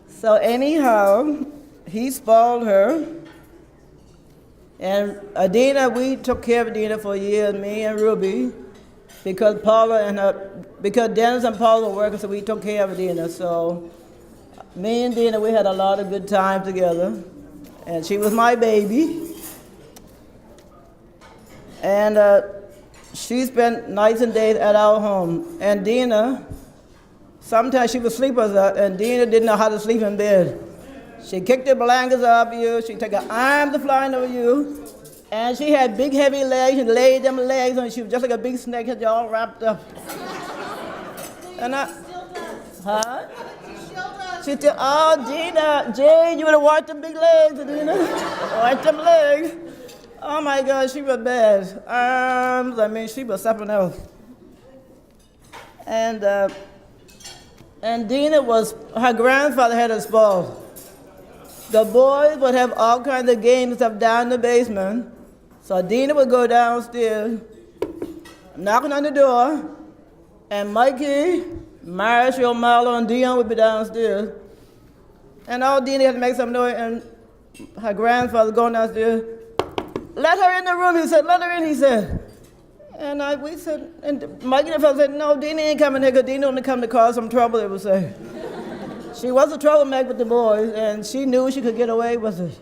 Speaker 1: So anyhow, he spoiled her. And Adena, we took care of Adena for years, me and Ruby, because Dennis and Paula were working, so we took care of Adena. So me and Adena, we had a lot of good times together. And she was my baby. And she spent nights and days at our home. And Dina, sometimes she would sleep with us, and Dina didn't know how to sleep in bed. She kicked the blankets off you, she'd take her arms flying over you, and she had big heavy legs, and laid them legs, and she was just like a big snake, had you all wrapped up. And she still, oh, Dina, Jade, you would have watched them big legs, Dina. Watch them legs. Oh my God, she was bad. She was something else. And Dina her grandfather had her spoiled. The boys would have all kinds of games and stuff down in the basement. So Dina would go downstairs, knocking on the door, and Mikey, Marshall, Marlo, and Dion would be downstairs. And all Dina had to make some noise, and her grandfather going downstairs, let her in the room, he said, let her in, he said. And we said, and Mikey and the fellow said, no, Dina ain't coming here, because Dina only come to cause some trouble, they would say. She was a troublemaker with the boys, and she knew she could get away with it.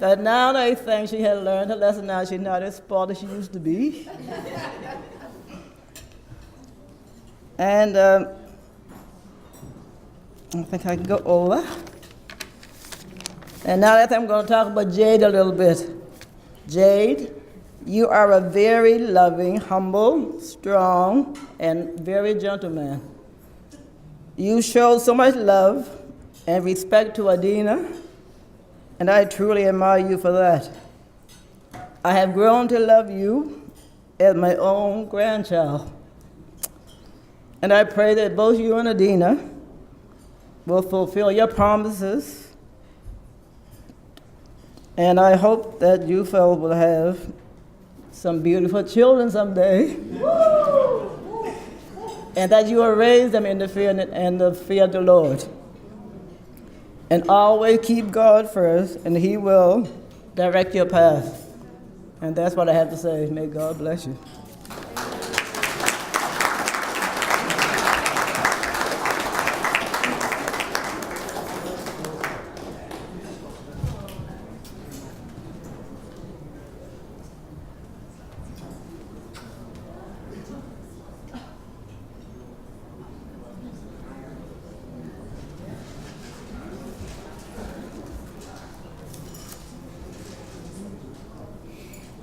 Speaker 1: But now they think she had learned her lesson, now she's not as spoiled as she used to be. And I think I can go over. And now I think I'm going to talk about Jade a little bit. Jade, you are a very loving, humble, strong, and very gentle man. You show so much love and respect to Adena, and I truly admire you for that. I have grown to love you as my own grandchild. And I pray that both you and Adena will fulfill your promises. And I hope that you fellows will have some beautiful children someday. And that you will raise them in the fear and the fear of the Lord. And always keep God first, and He will direct your path. And that's what I have to say. May God bless you.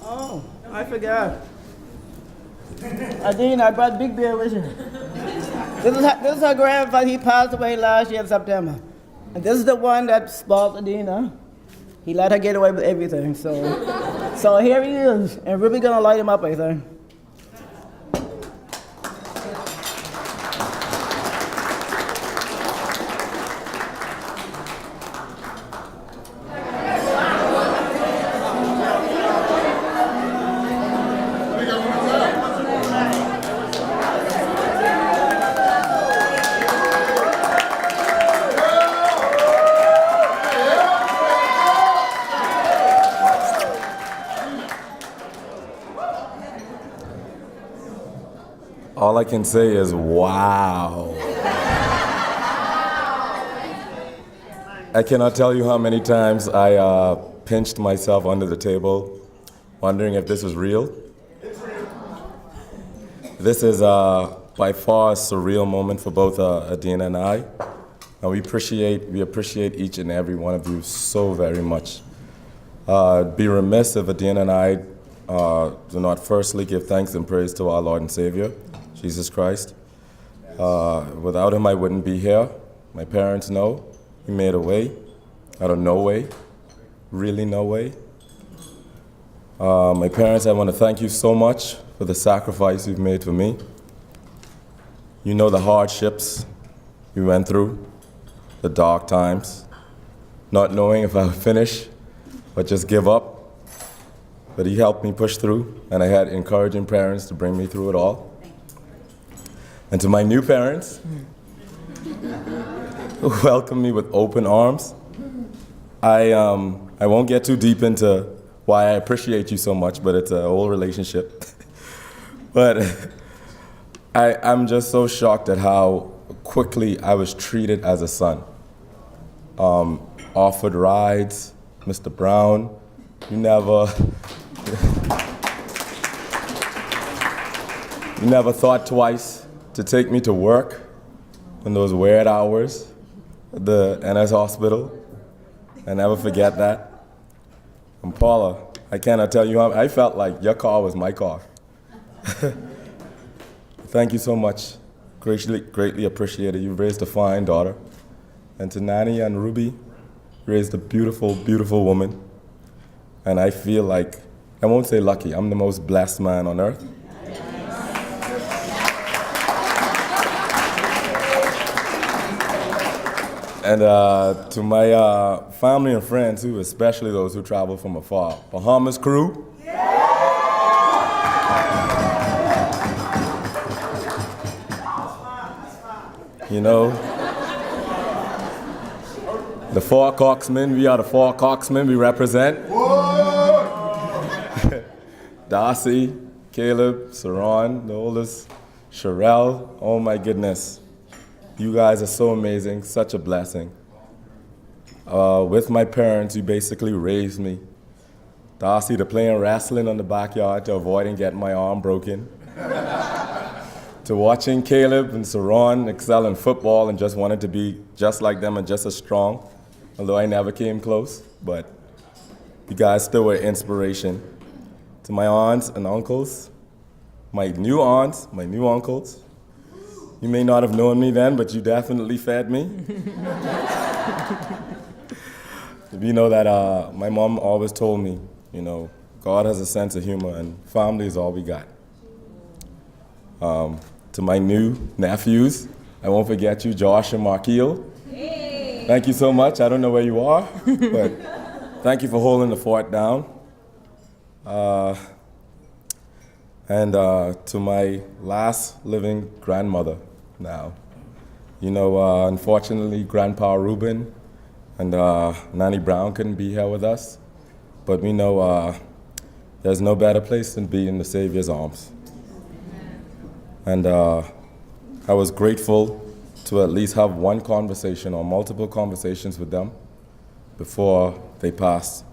Speaker 1: Oh, I forgot. Adena, I brought Big Bear with you. This is her grandfather. He passed away last year in September. And this is the one that spoiled Adena. He let her get away with everything. So here he is. And Ruby's going to light him up, I think.
Speaker 3: All I can say is, wow. I cannot tell you how many times I pinched myself under the table, wondering if this was real. This is by far a surreal moment for both Adena and I. And we appreciate each and every one of you so very much. Be remiss if Adena and I do not firstly give thanks and praise to our Lord and Savior, Jesus Christ. Without him, I wouldn't be here. My parents know. He made a way out of no way, really no way. My parents, I want to thank you so much for the sacrifice you've made for me. You know the hardships we went through, the dark times, not knowing if I would finish or just give up. But he helped me push through, and I had encouraging parents to bring me through it all. And to my new parents, who welcomed me with open arms, I won't get too deep into why I appreciate you so much, but it's an old relationship. But I'm just so shocked at how quickly I was treated as a son. Offered rides, Mr. Brown, you never thought twice to take me to work in those weird hours at the NS hospital. I never forget that. And Paula, I cannot tell you how I felt like your car was my car. Thank you so much. Greatly appreciated. You've raised a fine daughter. And to Nani and Ruby, you raised a beautiful, beautiful woman. And I feel like, I won't say lucky, I'm the most blessed man on earth. And to my family and friends, too, especially those who travel from afar. Bahamas crew. You know, the four Coxmen, we are the four Coxmen we represent. Darcy, Caleb, Saron, the oldest, Sherelle, oh my goodness. You guys are so amazing, such a blessing. With my parents, you basically raised me. Darcy to playing wrestling on the backyard to avoiding getting my arm broken. To watching Caleb and Saron excel in football and just wanted to be just like them and just as strong, although I never came close, but you guys still were inspiration. To my aunts and uncles, my new aunts, my new uncles, you may not have known me then, but you definitely fed me. You know that my mom always told me, you know, God has a sense of humor and family is all we got. To to my new nephews. I won't forget you, Josh and Markeel. Thank you so much. I don't know where you are, but thank you for holding the fort down. And to my last living grandmother now. You know, unfortunately, Grandpa Reuben and Nanny Brown couldn't be here with us, but we know there's no better place than be in the Savior's arms. And I was grateful to at least have one conversation or multiple conversations with them before they passed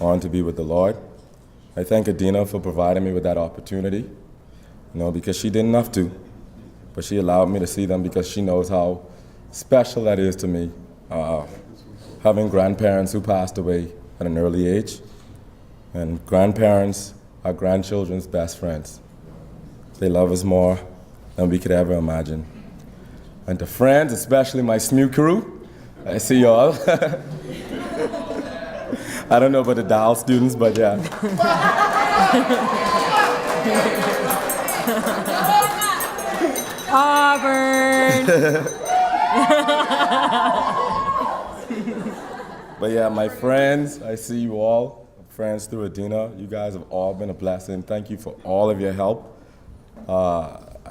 Speaker 3: on to be with the Lord. I thank Adena for providing me with that opportunity, you know, because she didn't have to, but she allowed me to see them because she knows how special that is to me, having grandparents who passed away at an early age. And grandparents are grandchildren's best friends. They love us more than we could ever imagine. And to friends, especially my SMU crew, I see y'all. I don't know about the Dow students, but yeah.
Speaker 18: Auburn.
Speaker 3: But yeah, my friends, I see you all. Friends through Adena, you guys have all been a blessing. Thank you for all of your help.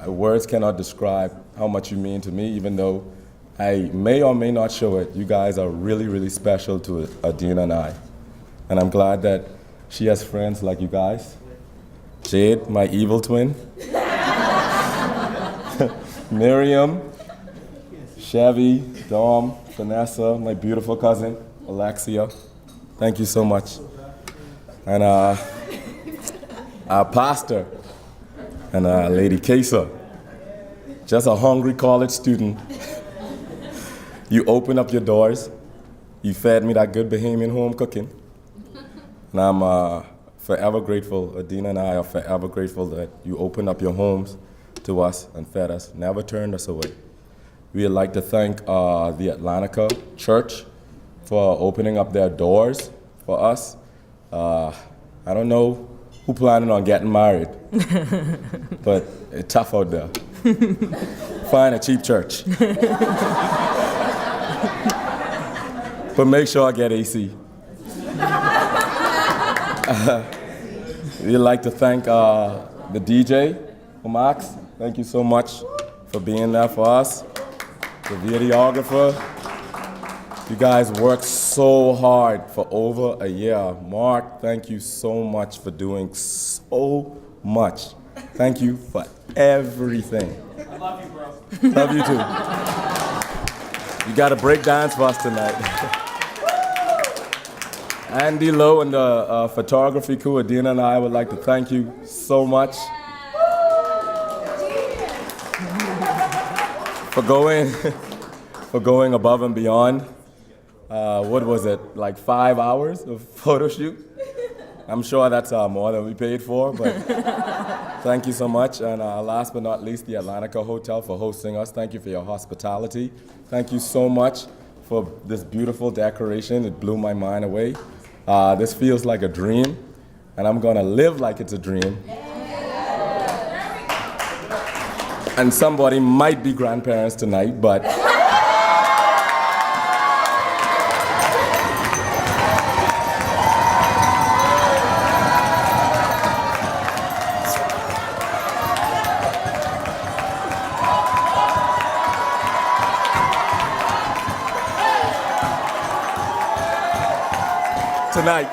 Speaker 3: Words cannot describe how much you mean to me, even though I may or may not show it. You guys are really, really special to Adena and I. And I'm glad that she has friends like you guys. Jade, my evil twin. Miriam, Chevy, Dom, Vanessa, my beautiful cousin, Alexia. Thank you so much. And our pastor and Lady Kesa, just a hungry college student. You opened up your doors. You fed me that good Bahamian home cooking. And I'm forever grateful. Adena and I are forever grateful that you opened up your homes to us and fed us, never turned us away. We would like to thank the Atlantica Church for opening up their doors for us. I don't know who planning on getting married, but it's tough out there. Find a cheap church. But make sure I get AC. We'd like to thank the DJ, Max. Thank you so much for being there for us. The videographer. You guys worked so hard for over a year. Mark, thank you so much for doing so much. Thank you for everything.
Speaker 5: I love you, bro.
Speaker 3: Love you too. You got a break dance for us tonight. Andy Lowe and the photography crew, Adena and I would like to thank you so much for going above and beyond. What was it, like 5 hours of photo shoot? I'm sure that's more than we paid for, but thank you so much. And last but not least, the Atlantica Hotel for hosting us. Thank you for your hospitality. Thank you so much for this beautiful decoration. It blew my mind away. This feels like a dream, and I'm gonna live like it's a dream. And somebody might be grandparents tonight, but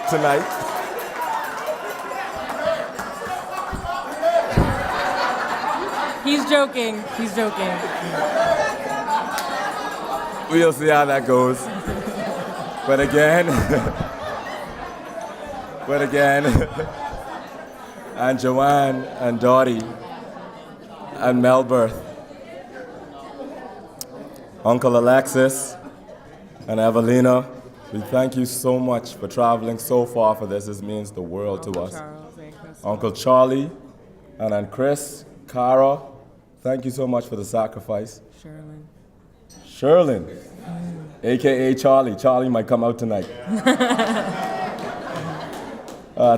Speaker 3: tonight.
Speaker 18: He's joking. He's joking.
Speaker 3: We'll see how that goes. But again, and Joanne and Dottie and Melbert, Uncle Alexis and Evelina, we thank you so much for traveling so far for this. This means the world to us. Uncle Charlie and Aunt Chris, Cara, thank you so much for the sacrifice. Sherlyn, AKA Charlie. Charlie might come out tonight.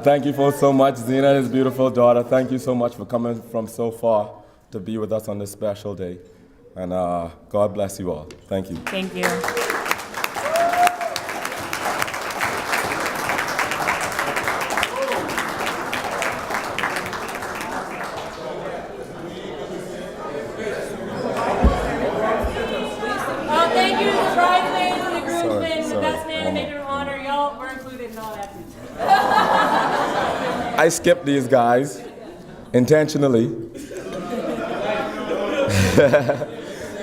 Speaker 3: Thank you for so much, Zena, his beautiful daughter. Thank you so much for coming from so far to be with us on this special day. And God bless you all. Thank you.
Speaker 18: Thank you.
Speaker 6: Thank you to the bridesmaids and the groomsmen, the
Speaker 3: Sorry,
Speaker 6: best man,
Speaker 3: one
Speaker 6: maid of honor. Y'all were included in all that.
Speaker 3: I skipped these guys intentionally.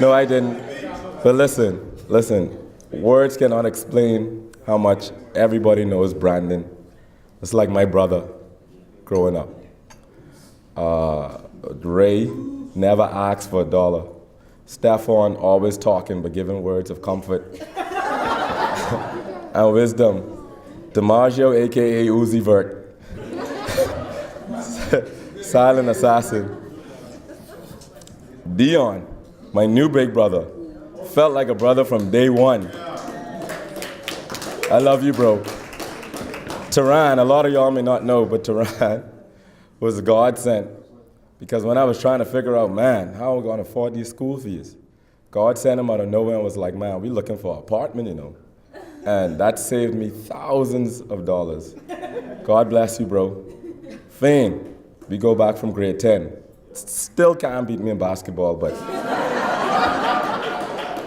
Speaker 3: No, I didn't. But listen, words cannot explain how much everybody knows Brandon. It's like my brother growing up. Ray never asked for $1. Stefan always talking but giving words of comfort and wisdom. DiMaggio, aka Uzi Vert. Silent assassin. Dion, my new big brother, felt like a brother from day one. I love you, bro. Tehran, a lot of y'all may not know, but Tehran was God sent. Because when I was trying to figure out, man, how am I going to afford these school fees? God sent him out of nowhere and was like, man, we're looking for an apartment, you know. And that saved me thousands of dollars. God bless you, bro. Fame, we go back from grade 10. Still can't beat me in basketball, but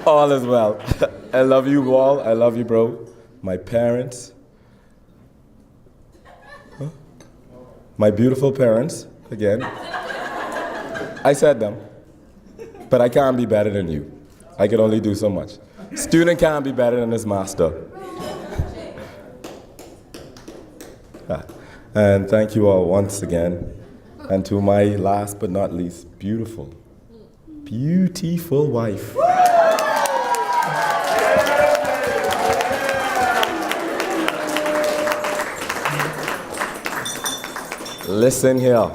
Speaker 3: all is well. I love you all. I love you, bro. My parents. Huh? My beautiful parents, again. I said them, but I can't be better than you. I can only do so much. Student can't be better than his master. And thank you all once again. And to my last but not least, beautiful wife. Listen here.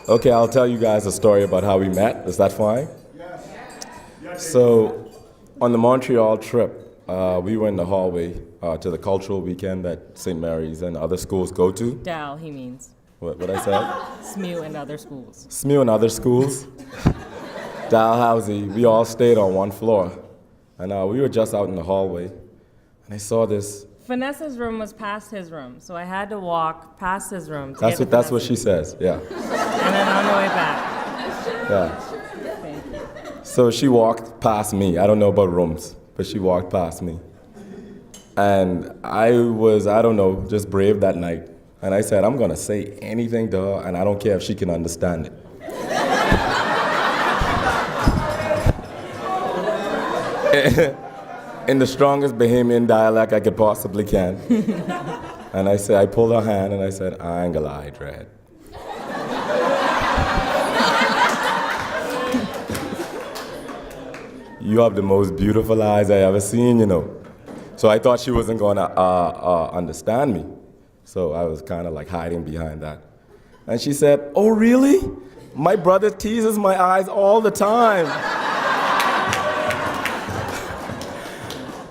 Speaker 3: Okay, I'll tell you guys a story about how we met. Is that fine? So, on the Montreal trip, we were in the hallway to the cultural weekend that St. Mary's and other schools go to.
Speaker 6: Dal, he means.
Speaker 3: What I said?
Speaker 6: SMU and other schools.
Speaker 3: SMU and other schools. Dalhousie, we all stayed on one floor. And we were just out in the hallway. And I saw this.
Speaker 6: Vanessa's room was past his room, so I had to walk past his room.
Speaker 3: That's what she says, yeah.
Speaker 6: And then on the way back.
Speaker 3: Yeah. So she walked past me. I don't know about rooms, but she walked past me. And I was, I don't know, just brave that night. And I said, I'm going to say anything to her, and I don't care if she can understand it. In the strongest Bahamian dialect I could possibly can. And I said, I pulled her hand, and I said, I ain't gonna lie, Dread. You have the most beautiful eyes I ever seen, you know. So I thought she wasn't gonna understand me. So I was kind of like hiding behind that. And she said, oh really? My brother teases my eyes all the time.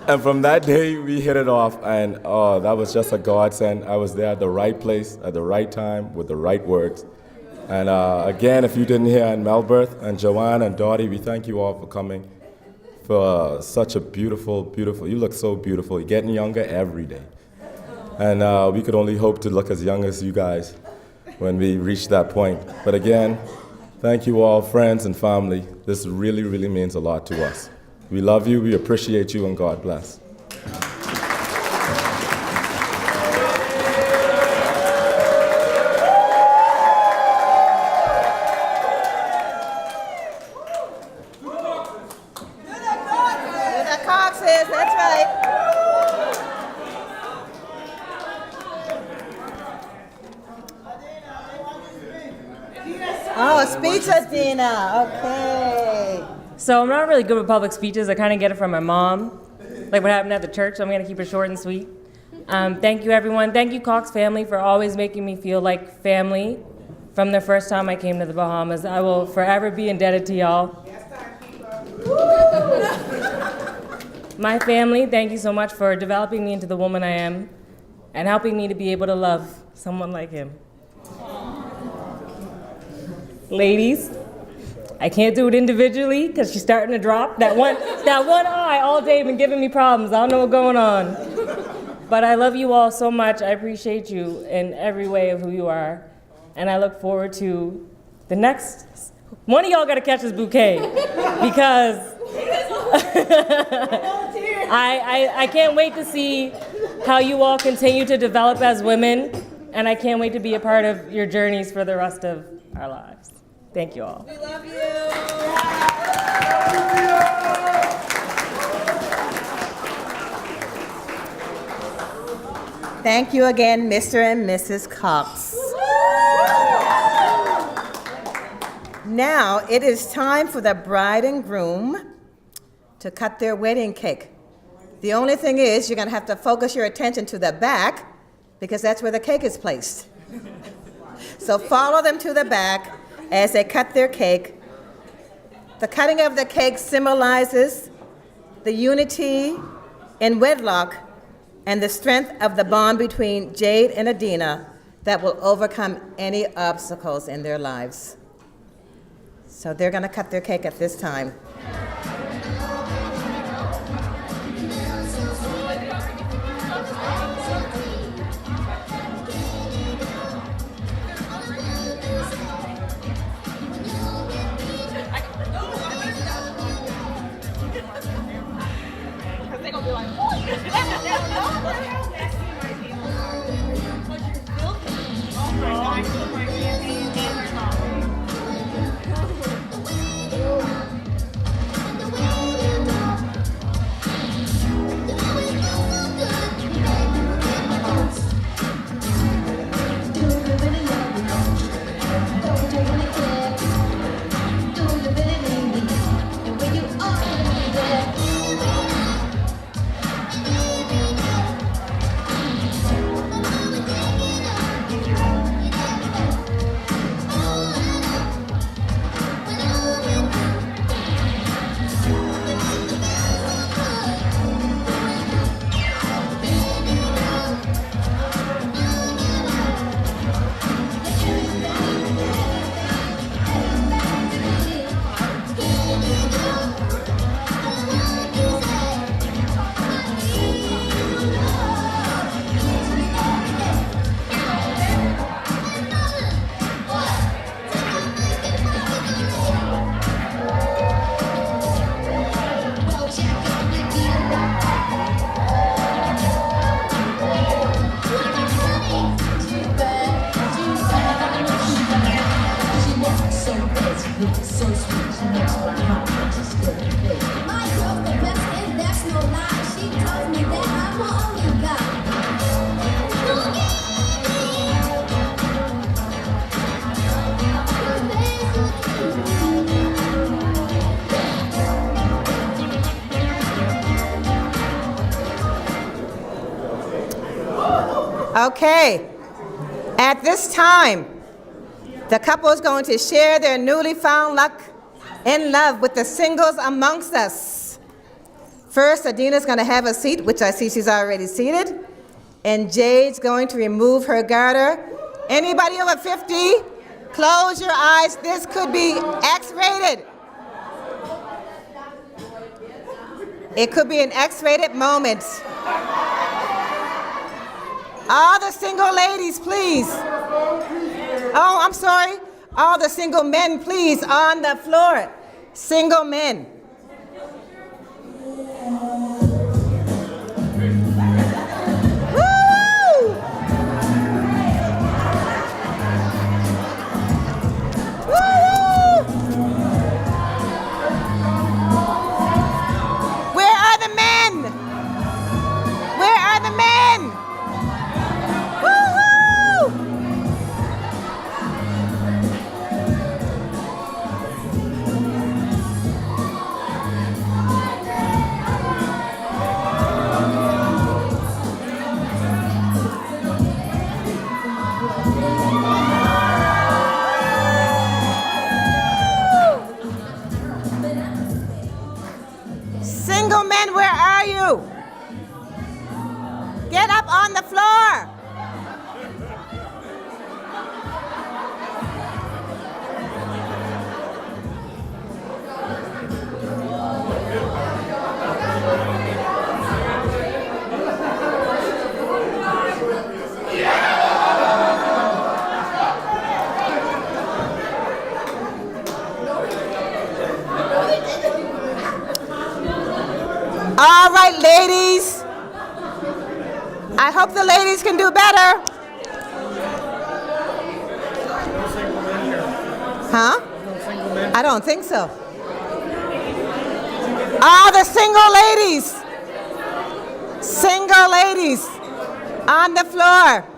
Speaker 3: And from that day, we hit it off, and that was just a godsend. I was there at the right place, at the right time, with the right words. And again, if you didn't hear, in Melbert and Joanne and Dottie, we thank you all for coming. For such a beautiful, you look so beautiful. You're getting younger every day. And we could only hope to look as young as you guys when we reach that point. But again, thank you all, friends and family. This really, really means a lot to us. We love you, we appreciate you, and God bless.
Speaker 10: Oh, a speech, Adena. Okay.
Speaker 6: So I'm not really good with public speeches. I kind of get it from my mom, like what happened at the church, so I'm going to keep it short and sweet. Thank you, everyone. Thank you, Cox family, for always making me feel like family from the first time I came to the Bahamas. I will forever be indebted to y'all. My family, thank you so much for developing me into the woman I am and helping me to be able to love someone like him. ladies. I can't do it individually because she's starting to drop. That one eye all day been giving me problems. I don't know what's going on. But I love you all so much. I appreciate you in every way of who you are. And I look forward to the next, one of y'all gotta catch this bouquet because I can't wait to see how you all continue to develop as women, and I can't wait to be a part of your journeys for the rest of our lives. Thank you all.
Speaker 10: We love you. Thank you again, Mr. and Mrs. Cox. Now it is time for the bride and groom to cut their wedding cake. The only thing is you're going to have to focus your attention to the back because that's where the cake is placed. So follow them to the back as they cut their cake. The cutting of the cake symbolizes the unity in wedlock and the strength of the bond between Jade and Adena that will overcome any obstacles in their lives. So they're going to cut their cake at this time. Okay, at this time, the couple is going to share their newly found luck in love with the singles amongst us. First, Adena's going to have a seat, which I see she's already seated, and Jade's going to remove her garter. Anybody over 50, close your eyes. This could be X-rated. It could be an X-rated moment. All the single ladies, please. Oh, I'm sorry. All the single men, please, on the floor. Single men. Woo! Woo! Where are the men? Where are the men? Single men, where are you? Get up on the floor. All right, ladies. I hope the ladies can do better. Huh? I don't think so. All the single ladies on the floor.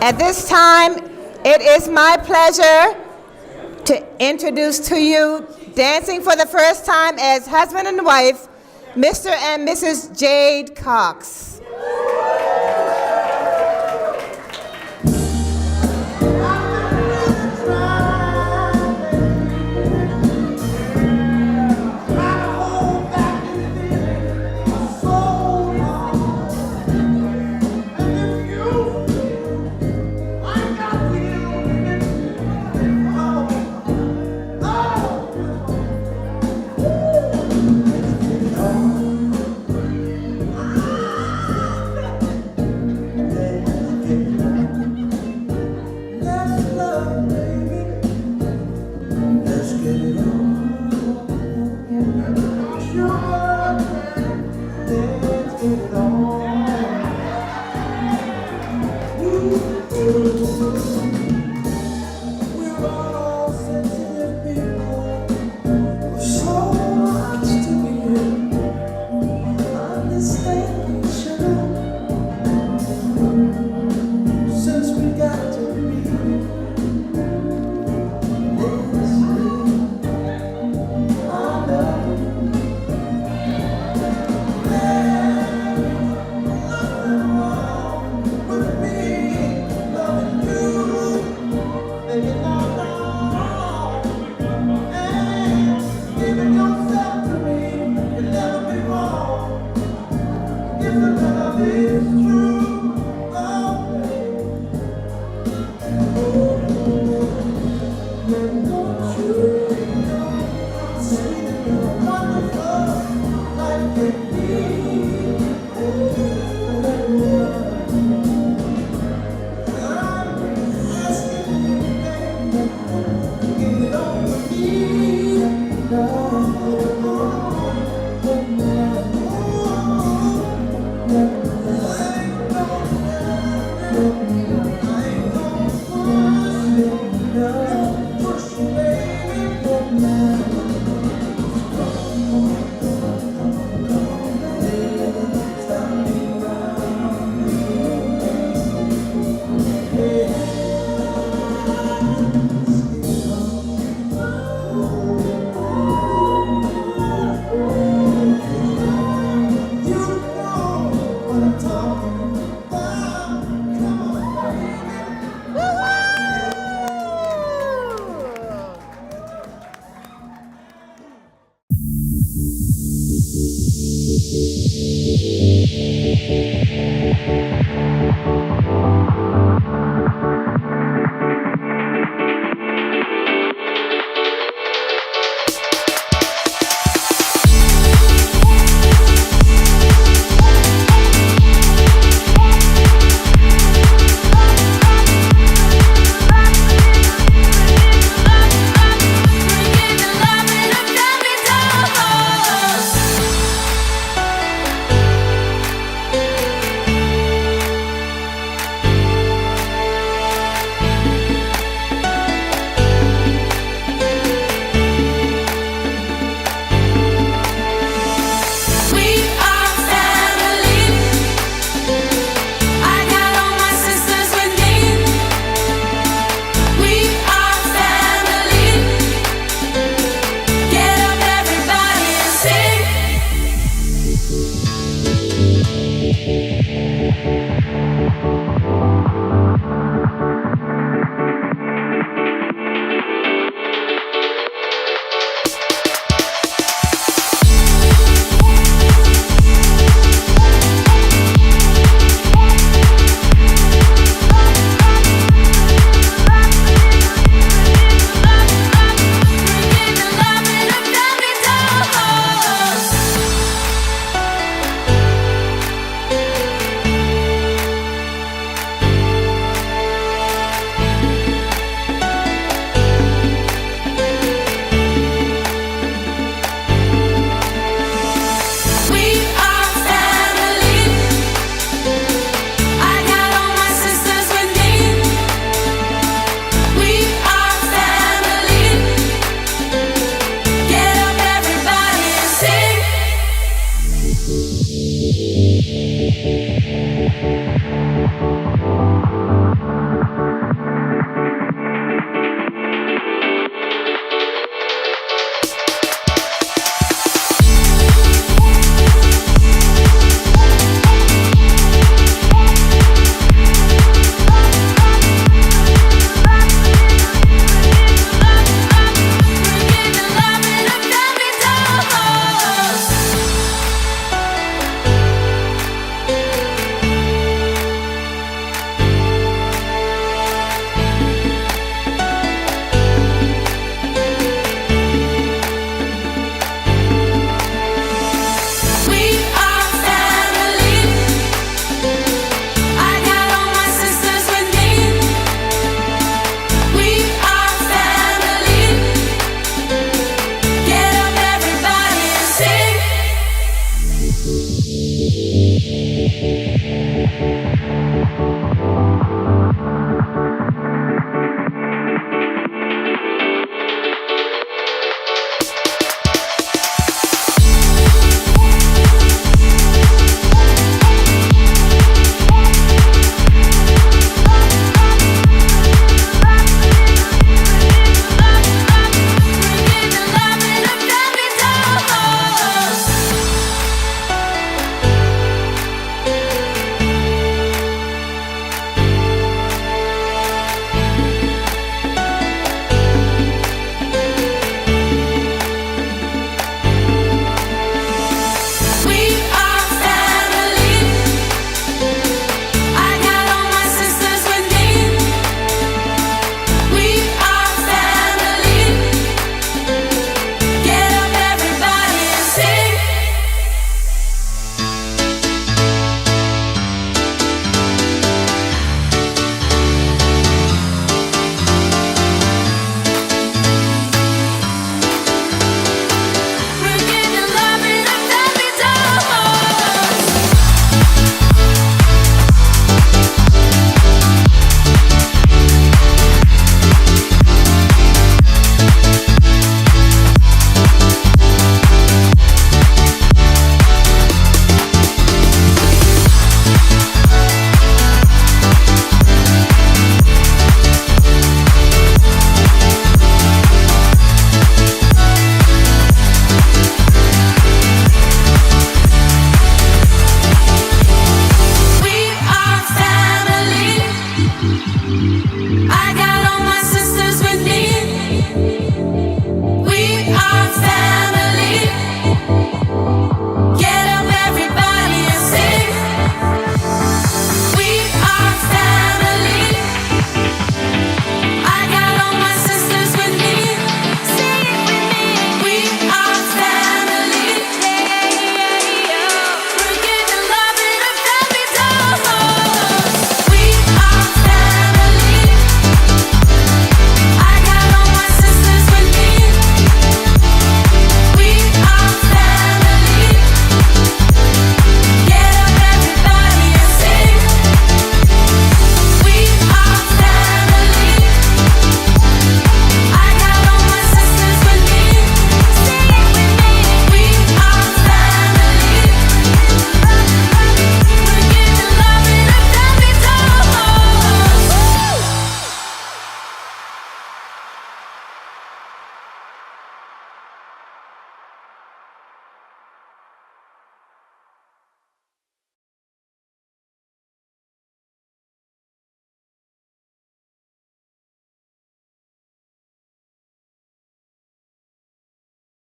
Speaker 10: At this time, it is my pleasure to introduce to you, dancing for the first time as husband and wife, Mr. and Mrs. Jade Cox.